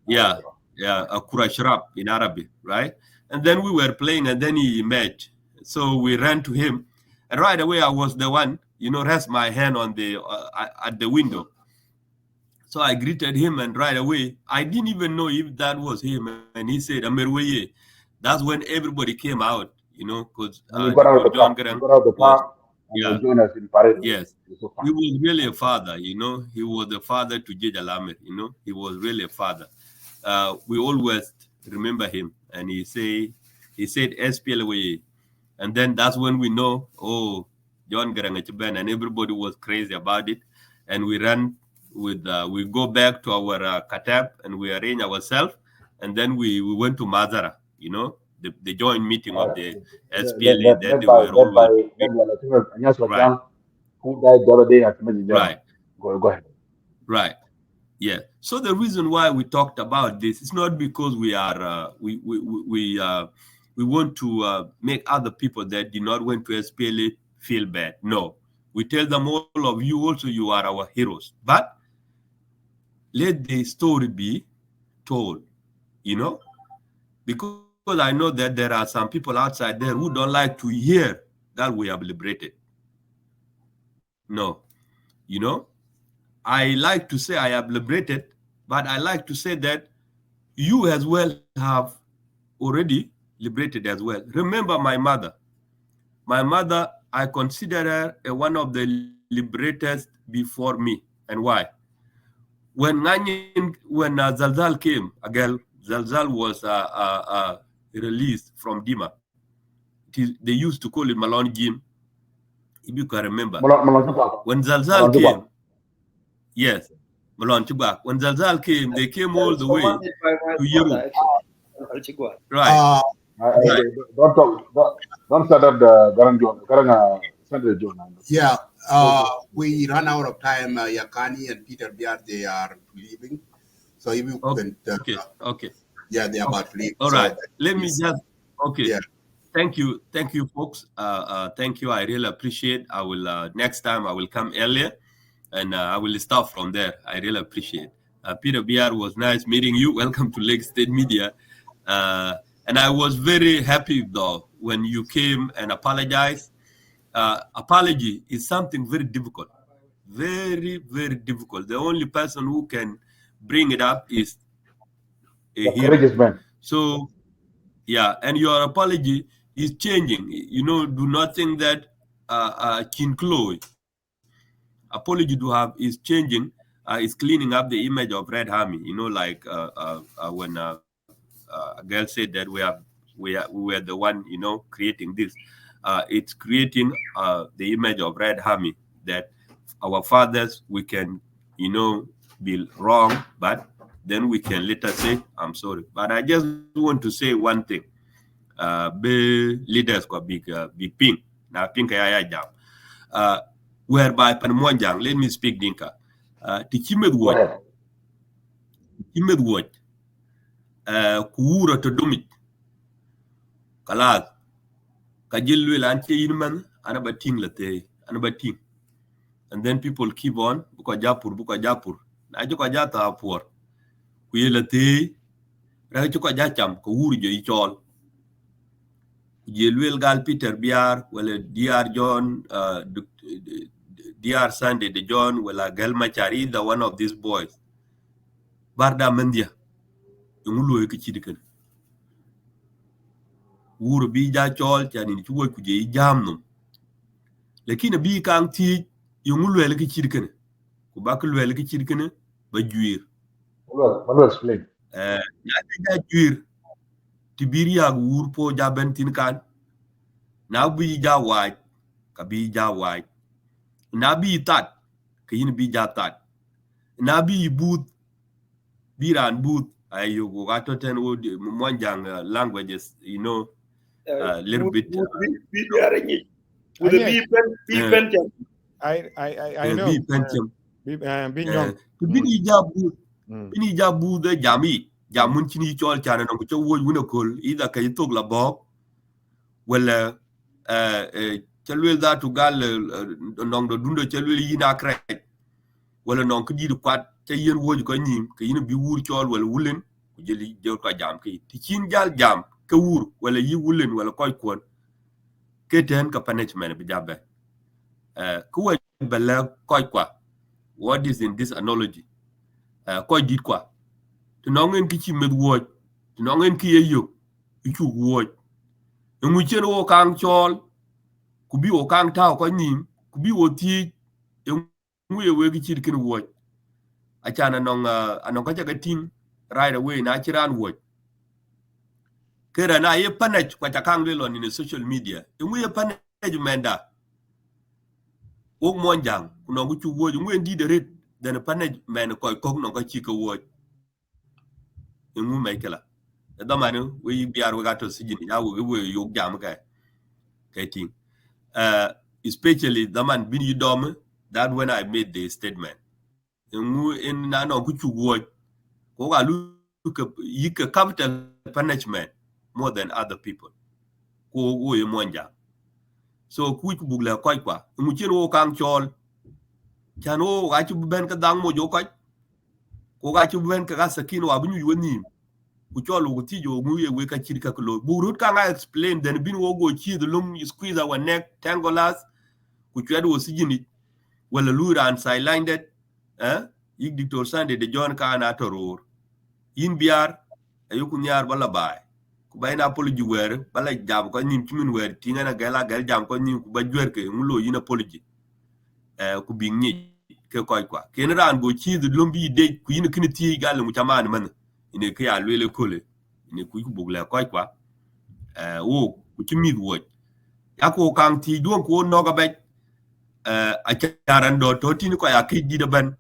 M: Yeah, a kurashrab in Arabic, right? And then we were playing and then he emerged. So we ran to him And right away, I was the one, rest my hand on the at the window. So I greeted him, and right away, I didn't even know if that was him. And he said, Amerweye. That's when everybody came out, because
C: And you got out of the car. You got out of the car and you joined us in Paris.
M: Yes.
C: So
M: He was really a father, He was a father to Jeja Lamer, He was really a father. We always remember him. And he said SPLWA. And then that's when we know, John Garangachiban, and everybody was crazy about it. And we ran with, we go back to our Katab and we arrange ourselves. And then we went to Mazara, the joint meeting of the SPLA. Then they were always
C: who died the other day at
M: right.
C: Go ahead.
M: Right. Yeah. So the reason why we talked about this is not because we are we want to make other people that did not went to SPLA feel bad. No, we tell them, all of you also, you are our heroes. But let the story be told, because I know that there are some people outside there who don't like to hear that we have liberated. No, I like to say I have liberated, but I like to say that you as well have already liberated as well. Remember my mother. My mother, I consider her one of the liberators before me. And why? When Zalzal came, Zalzal was released from Dima. They used to call it Malon Jim, if you can remember. When Zalzal came, yes, Malon Chubak. When Zalzal came, they came all the way to Yeru. Right.
C: Don't start up the Garanga John.
K: Yeah, we run out of time. Yakani and Peter Biar, they are leaving. So if you can.
M: Okay.
K: Yeah, they are about to leave.
M: All right. Let me just. Okay.
K: Yeah.
M: Thank you, folks. Thank you. I really appreciate. I will next time I will come earlier, and I will start from there. I really appreciate. Peter Biar, was nice meeting you. Welcome to Lake State Media. And I was very happy though when you came and apologized. Apology is something very difficult, very, very difficult. The only person who can bring it up is a hero. So, yeah, and your apology is changing. Do not think that Chin Chloe apology to have is changing, is cleaning up the image of Red Army. Like when a girl said that we were the one, creating this. It's creating the image of Red Army, that our fathers, we can, be wrong, but then we can later say, I'm sorry. But I just want to say one thing. Be leaders got big ping. Now ping jam. Whereby Panmonjang, let me speak Dinka. Tichimed word. Kuura to dumit. Kalas. Kajilwe lanche yinman, anabating late, anabating. And then people keep on, buka japur. Najuka jata apur. Kuye late, rajuka jacham, kuuru jo ichol. Jelwel gal Peter Biar, well, DR John, DR Sunday the John, well, Gal Machari, the one of these boys. Barda Mandia, Yungulu Kichidikan. Wuru bija chol chani chuo kuje jamnum. Lakini bi kang ti Yungulu elki chidikane. Kubakulu elki chidikane, ba juir.
C: What explain?
M: Nati juir. Tibiri ag wur po jaben tin kan. Na bi ja waj, ka bi ja waj. Na bi tat, ka yin bi ja tat. Na bi boot, biran boot. Ayo go gato ten wo monjang languages, little bit.
F: With a pension.
G: I know.
M: Bini jabu the jami, jamun chini chol chana no kucho wo wunakol, either kayitok la bog, well, chalwel that to gal nong the dundo chalwel yina crack, well, non could you quat chayin wo you can yin, kayin be wood chol, well, woolen, kujeli joka jam ki, tichin jal jam, kawur, well, a ye woolen, well, a koi quon. keten ka punishment bi jabe kuwa bela koy kwa what is in this analogy koy dit kwa to nongen ki chimed wo to nongen ki yeyo ichu wo ngu chen wo kang chol ku bi wo kang ta ko nim ku bi wo ti ngu ye we ki chir kin wo achana nong anong ka jaga ting right away na chiran wo kera na ye panach kwa takang le lon in social media ngu ye panach menda wo monjang kuno ngu chu wo ngu ndi de red then panach men ko ko no ka chi ko wo ngu mai kala da manu we biar we gato sijini ya we yo jam ka ting especially the man bin you dom that when I made the statement ngu in na no ku chu wo ko ga lu ka capital punishment more than other people ko wo ye monja so ku bugla koy kwa ngu chen wo kang chol chano ga chu ben ka dang mo jo ko ga chu ben ka sakin wa bu ñu woni ku chol wo ti jo ngu ye we ka chir ka lo burut ka nga explain then bin wo go chi the lum you squeeze our neck tangolas ku chwedo wo sijini wala lura and sidelined yik dictor sande de John kana toror in biar ayuku nyar bala bay ku bayna apology wer bala jam ko nim timin wer tinga na gala gal jam ko nim ku ba jwer ke ngulo yin apology ku bi nyi ke koy kwa ken ran go chi de lombi de ku yin kini ti gal mu taman man ine ke ya lele kole ine ku bugla koy kwa wo ku timi wo yako kan ti don ko no ga bay a charan do to tin ko ya ki di de ban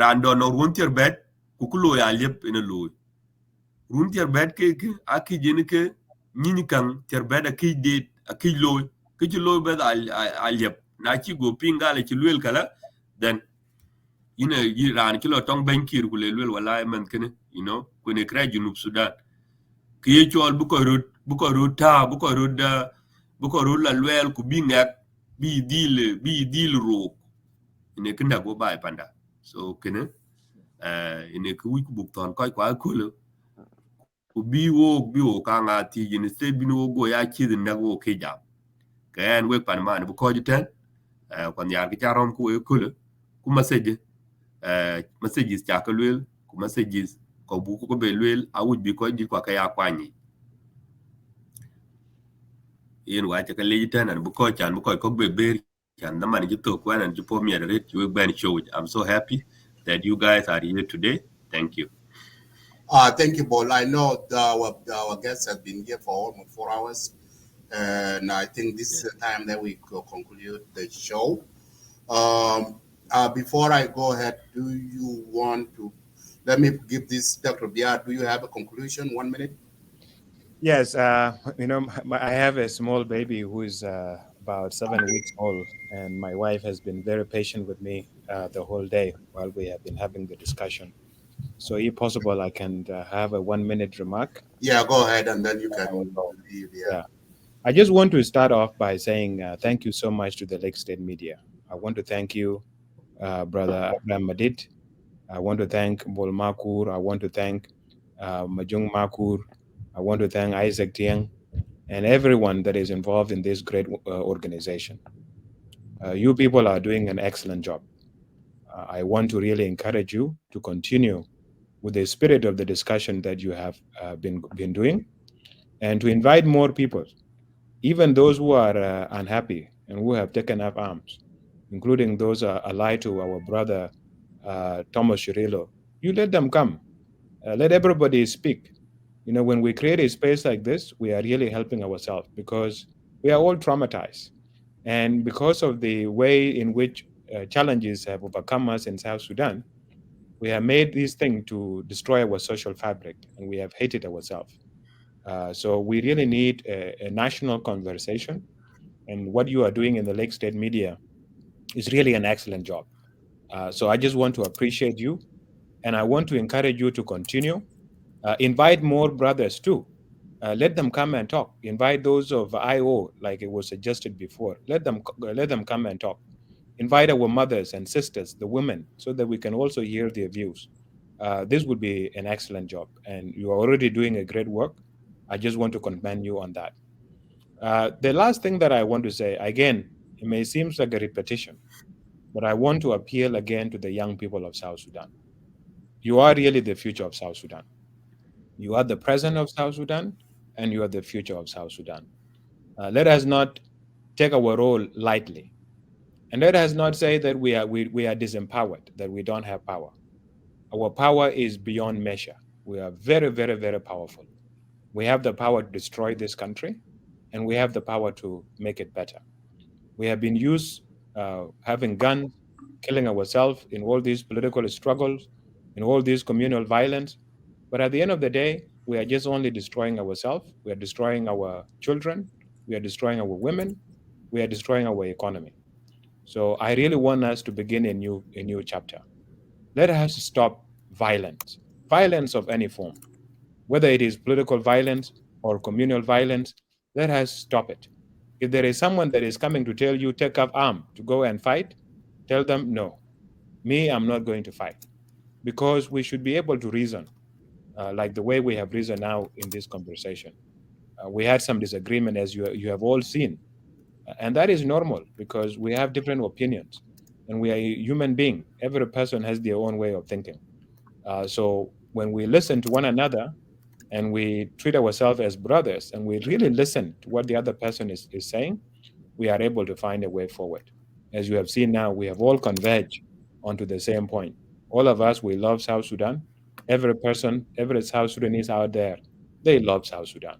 M: rando no runtier bet ku kulo ya lep ina lo runtier bet ke aki jeni ke nyini kan ter bet aki de aki lo ke ti lo bet a lep na ci go pinga le ci luel kala then ina ran kilo tong bankir ku le luel wala man kene ku ne kra junub Sudan ke ye chol bu ko rut ta bu ko rut la luel ku bi ngak bi dil ro ine kinda go bay panda so kene ine ku wi ku buk ton koy kwa kulo ku bi wo ka nga ti yin se bi no go ya chi de na go ke jam ken we pan man bu ko jiten kon yar ki charom ku e kulo ku message messages cha ka lwel ku messages ko bu ko be lwel a wi bi ko di kwa ka ya kwani yin wa cha ka le jiten an bu ko chan bu ko be ber chan na man ji to kwa nan ji po mi re you ben show I'm so happy that you guys are here today. Thank you.
K: Thank you, Paul. I know our guest has been here for almost 4 hours, and I think this is the time that we conclude the show. Before I go ahead, do you want to let me give this, Dr. Biar? Do you have a conclusion? 1 minute.
G: Yes, I have a small baby who is about 7 weeks old, and my wife has been very patient with me the whole day while we have been having the discussion. So, if possible, I can have a 1 minute remark.
K: Yeah, go ahead, and then you can leave.
G: Yeah. I just want to start off by saying thank you so much to the Lake State Media. I want to thank you, Brother Abraham Madid. I want to thank Bol Makur. I want to thank Majung Makur. I want to thank Isaac Tieng and everyone that is involved in this great organization. You people are doing an excellent job. I want to really encourage you to continue with the spirit of the discussion that you have been doing, and to invite more people, even those who are unhappy and who have taken up arms, including those allied to our brother Thomas Shirillo. You let them come. Let everybody speak. When we create a space like this, we are really helping ourselves because we are all traumatized. And because of the way in which challenges have overcome us in South Sudan, we have made this thing to destroy our social fabric, and we have hated ourselves. So we really need a national conversation. And what you are doing in the Lake State Media is really an excellent job. So I just want to appreciate you, and I want to encourage you to continue. Invite more brothers too. Let them come and talk. Invite those of IO, like it was suggested before. Let them come and talk. Invite our mothers and sisters, the women, so that we can also hear their views. This would be an excellent job, and you are already doing a great work. I just want to commend you on that. The last thing that I want to say, again, it may seem like a repetition, but I want to appeal again to the young people of South Sudan. You are really the future of South Sudan. You are the present of South Sudan, and you are the future of South Sudan. Let us not take our role lightly. And let us not say that we are disempowered, that we don't have power. Our power is beyond measure. We are very, very, very powerful. We have the power to destroy this country, and we have the power to make it better. We have been used having guns, killing ourselves in all these political struggles, in all these communal violence. But at the end of the day, we are just only destroying ourselves. We are destroying our children. We are destroying our women. We are destroying our economy. So I really want us to begin a new chapter. Let us stop violence of any form, whether it is political violence or communal violence. Let us stop it. If there is someone that is coming to tell you take up arm to go and fight, tell them no. Me, I'm not going to fight, because we should be able to reason, like the way we have reasoned now in this conversation. We had some disagreement, as you have all seen, and that is normal because we have different opinions, and we are a human being. Every person has their own way of thinking. So when we listen to one another and we treat ourselves as brothers and we really listen to what the other person is saying, we are able to find a way forward. As you have seen now, we have all converged onto the same point. All of us, we love South Sudan. Every person, every South Sudanese out there, they love South Sudan.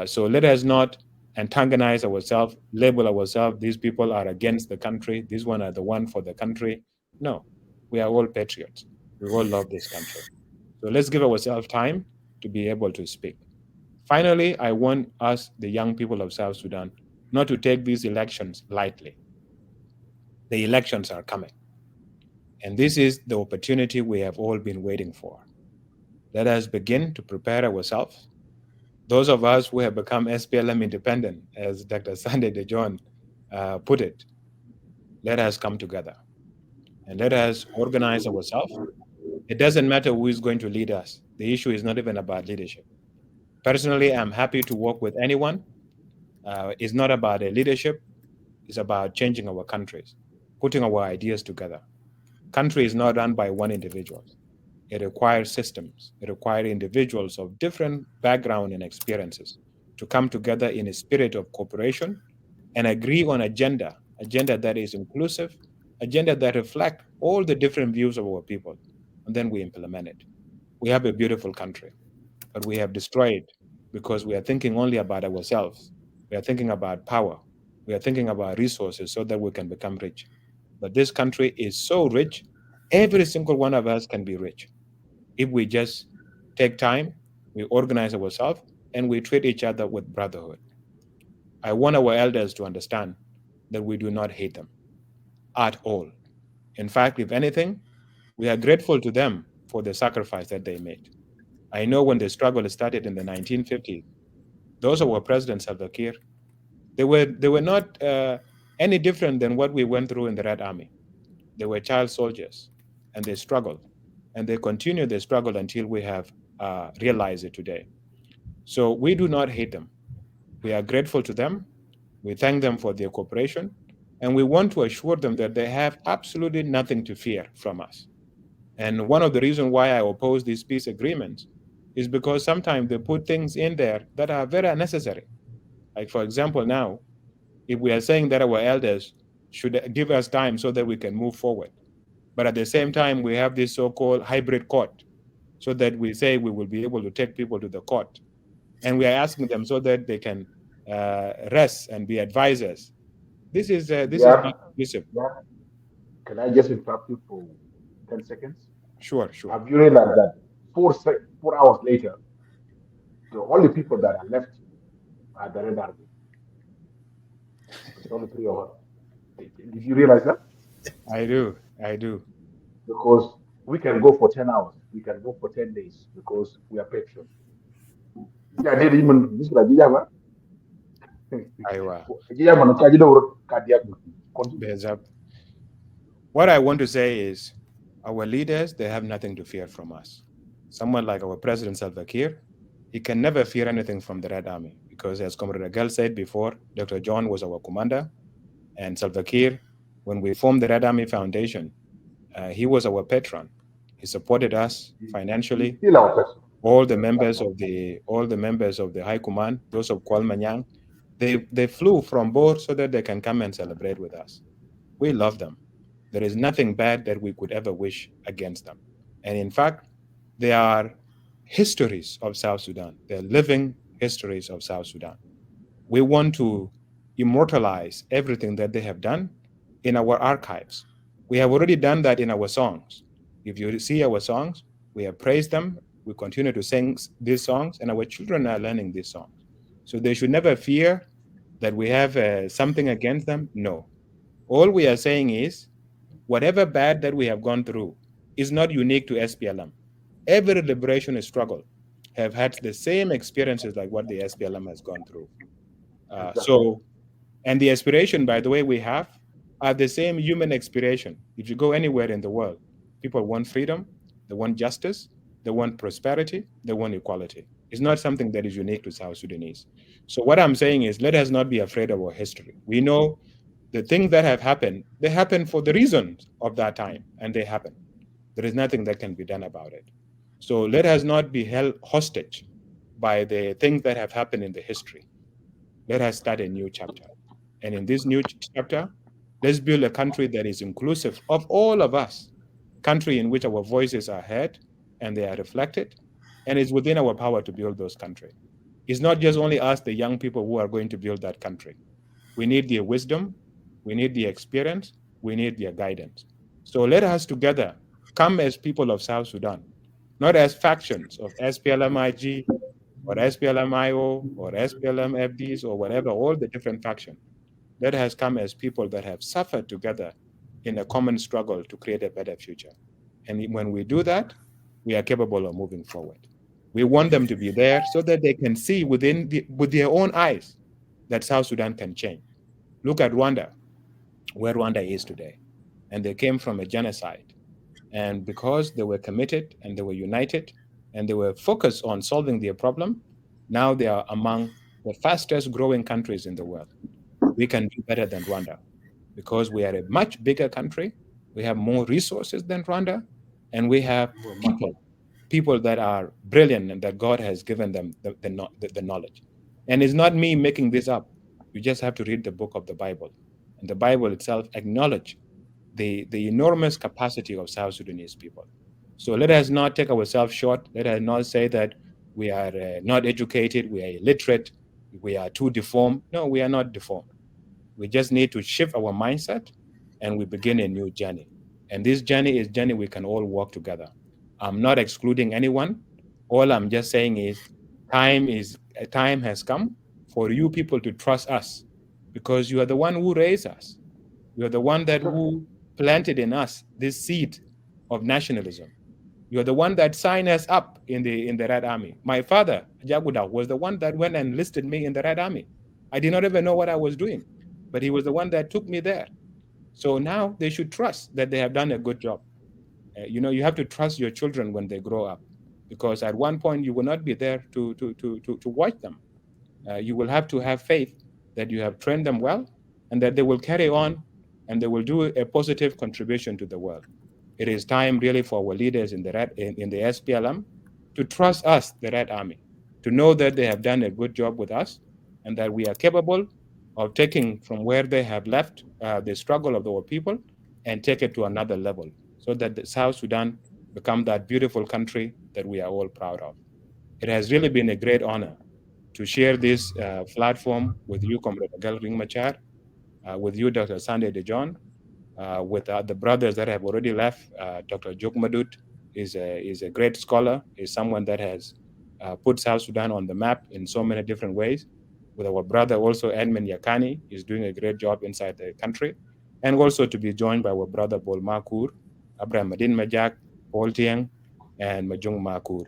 G: So let us not antagonize ourselves, label ourselves, these people are against the country, these one are the one for the country. No, we are all patriots. We all love this country. So let's give ourselves time to be able to speak. Finally, I want us, the young people of South Sudan, not to take these elections lightly. The elections are coming. And this is the opportunity we have all been waiting for. Let us begin to prepare ourselves. Those of us who have become SPLM independent, as Dr. Sunday De John put it, let us come together and let us organize ourselves. It doesn't matter who is going to lead us. The issue is not even about leadership. Personally, I'm happy to work with anyone. It's not about a leadership. It's about changing our countries, putting our ideas together. Country is not run by one individual. It requires systems. It requires individuals of different background and experiences to come together in a spirit of cooperation and agree on agenda that is inclusive, agenda that reflect all the different views of our people, and then we implement it. We have a beautiful country, but we have destroyed because we are thinking only about ourselves. We are thinking about power. We are thinking about resources so that we can become rich. But this country is so rich, every single one of us can be rich. If we just take time, we organize ourselves, and we treat each other with brotherhood. I want our elders to understand that we do not hate them at all. In fact, if anything, we are grateful to them for the sacrifice that they made. I know when the struggle started in the 1950s, those who were President Salva Kiir, they were not any different than what we went through in the Red Army. They were child soldiers, and they struggled, and they continue the struggle until we have realized it today. So we do not hate them. We are grateful to them. We thank them for their cooperation, and we want to assure them that they have absolutely nothing to fear from us. And one of the reasons why I oppose these peace agreements is because sometimes they put things in there that are very unnecessary. Like, for example, now, if we are saying that our elders should give us time so that we can move forward, but at the same time, we have this so-called hybrid court, so that we say we will be able to take people to the court. And we are asking them so that they can rest and be advisors. This is
C: Yeah,
G: not conducive.
C: yeah. Can I just interrupt you for 10 seconds?
G: Sure.
C: Have you realized that 4 hours later, the only people that are left are the Red Army? It's only 3 hours. Did you realize that?
G: I do.
C: Because we can go for 10 hours, we can go for 10 days because we are patriots. Yeah, did even this like Jama.
G: Aywa.
C: Continue.
G: Bears up. What I want to say is our leaders, they have nothing to fear from us. Someone like our President Salva Kiir, he can never fear anything from the Red Army because as Comrade Agal said before, Dr. John was our commander, and Salva Kiir, when we formed the Red Army Foundation, he was our patron. He supported us financially.
C: Still our person.
G: All the members of the High Command, those of Kualmanyang, they flew from Bor so that they can come and celebrate with us. We love them. There is nothing bad that we could ever wish against them. And in fact, they are histories of South Sudan. They're living histories of South Sudan. We want to immortalize everything that they have done in our archives. We have already done that in our songs. If you see our songs, we have praised them. We continue to sing these songs, and our children are learning these songs. So they should never fear that we have something against them. No. All we are saying is whatever bad that we have gone through is not unique to SPLM. Every liberation struggle have had the same experiences like what the SPLM has gone through. And the aspiration, by the way, we have are the same human aspiration. If you go anywhere in the world, people want freedom, they want justice, they want prosperity, they want equality. It's not something that is unique to South Sudanese. So what I'm saying is, let us not be afraid of our history. We know the things that have happened, they happen for the reasons of that time, and they happen. There is nothing that can be done about it. So let us not be held hostage by the things that have happened in the history. Let us start a new chapter. And in this new chapter, let's build a country that is inclusive of all of us, country in which our voices are heard and they are reflected, and it's within our power to build those countries. It's not just only us, the young people, who are going to build that country. We need their wisdom, we need the experience, we need their guidance. So let us together come as people of South Sudan, not as factions of SPLMIG or SPLMIO or SPLMFDs or whatever, all the different factions. Let us come as people that have suffered together in a common struggle to create a better future. And when we do that, we are capable of moving forward. We want them to be there so that they can see with their own eyes that South Sudan can change. Look at Rwanda, where Rwanda is today. And they came from a genocide. And because they were committed and they were united and they were focused on solving their problem, now they are among the fastest growing countries in the world. We can do better than Rwanda because we are a much bigger country. We have more resources than Rwanda, and we have people that are brilliant and that God has given them the knowledge. And it's not me making this up. You just have to read the book of the Bible. And the Bible itself acknowledges the enormous capacity of South Sudanese people. So let us not take ourselves short. Let us not say that we are not educated, we are illiterate, we are too deformed. No, we are not deformed. We just need to shift our mindset and we begin a new journey. And this journey is a journey we can all walk together. I'm not excluding anyone. All I'm just saying is time has come for you people to trust us because you are the one who raised us. You are the one who planted in us this seed of nationalism. You're the one that signed us up in the Red Army. My father, Jaguda, was the one that went and enlisted me in the Red Army. I did not even know what I was doing, but he was the one that took me there. So now they should trust that they have done a good job. You have to trust your children when they grow up, because at one point you will not be there to watch them. You will have to have faith that you have trained them well and that they will carry on and they will do a positive contribution to the world. It is time really for our leaders in the SPLM to trust us, the Red Army, to know that they have done a good job with us and that we are capable of taking from where they have left the struggle of our people and take it to another level so that the South Sudan become that beautiful country that we are all proud of. It has really been a great honor to share this platform with you, Comrade Agal Ring Machar, with you, Dr. Sunday DeJohn, with the brothers that have already left. Dr. Jok Madut is a great scholar, is someone that has put South Sudan on the map in so many different ways. With our brother also, Edmund Yakani, is doing a great job inside the country. And also to be joined by our brother, Bol Makur, Abraham Madin Majak, Paul Tieng, and Majung Makur.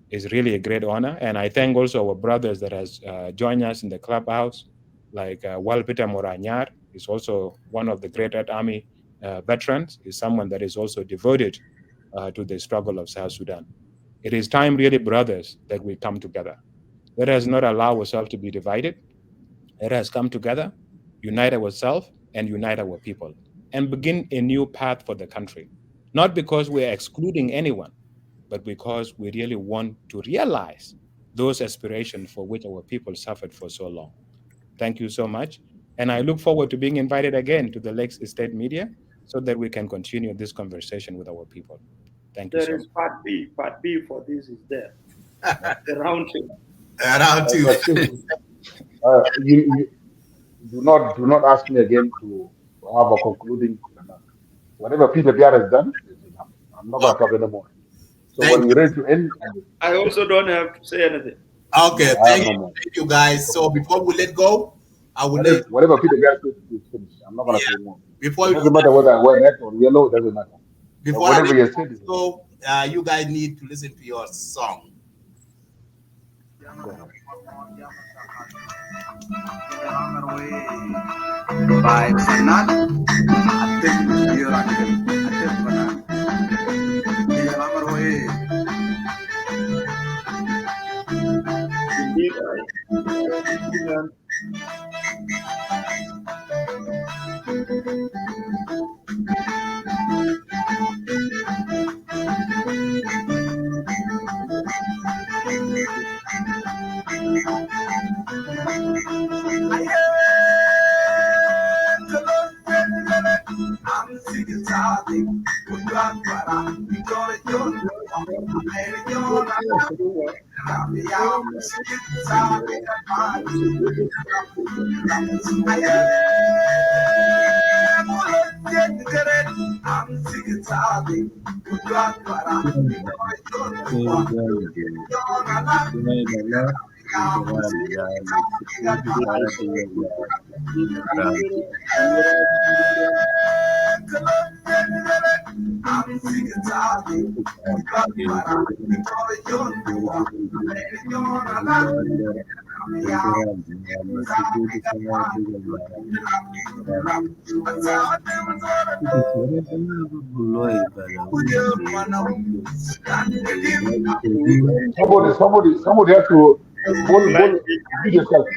G: It's really a great honor. And I thank also our brothers that has joined us in the clubhouse, like Walpeter Moranyar is also one of the great Red Army veterans, is someone that is also devoted to the struggle of South Sudan. It is time really, brothers, that we come together. Let us not allow ourselves to be divided. Let us come together, unite ourselves, and unite our people, and begin a new path for the country. Not because we're excluding anyone, but because we really want to realize those aspirations for which our people suffered for so long. Thank you so much. And I look forward to being invited again to the Lakes State Media so that we can continue this conversation with our people. Thank you
F: There
G: so
F: is
G: much.
F: part B. Part B for this is there. The round two.
K: Round two.
C: Excuse me. You do not ask me again to have a concluding remark. Whatever Peter Biar has done is enough. I'm not going to talk anymore. So
K: Thank
C: when
K: you.
C: you're ready to end,
F: I also don't have to say anything.
K: Okay,
C: no, I have
K: thank
C: no
K: you,
C: more.
K: guys. So before we let go, I will let
C: Whatever Peter Biar says is finished. I'm not going to
K: yeah.
C: say more.
K: Before
C: It
K: we do
C: doesn't matter
K: that,
C: whether I wear red or yellow. It doesn't matter. But
K: before I
C: whatever
K: let
C: you said is enough.
K: go, you guys need to listen to your song.
C: Go ahead.
N: By Sanat, I think you're on the
F: Indeed,
C: Somebody has to bull beat yourself.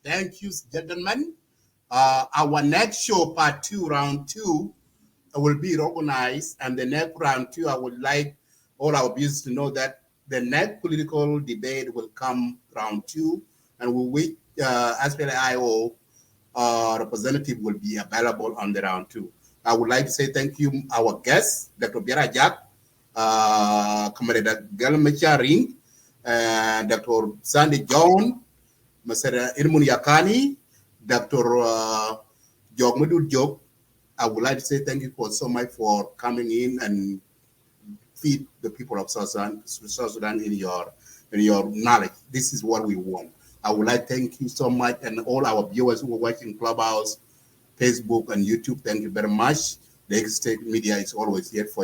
K: Thank you, gentlemen. Our next show, part 2, round 2, will be organized, and the next round 2, I would like all our viewers to know that the next political debate will come round 2, and we wish SPLIO representative will be available on the round 2. I would like to say thank you, our guests, Dr. Biara Jack, Comrade Galmacharing, Dr. Sandy John, Mr. Irmun Yakani, Dr. Jogmadu Jog. I would like to say thank you so much for coming in and feed the people of South Sudan in your knowledge. This is what we want. I would like to thank you so much, and all our viewers who are watching Clubhouse, Facebook, and YouTube. Thank you very much. The State Media is always here for you.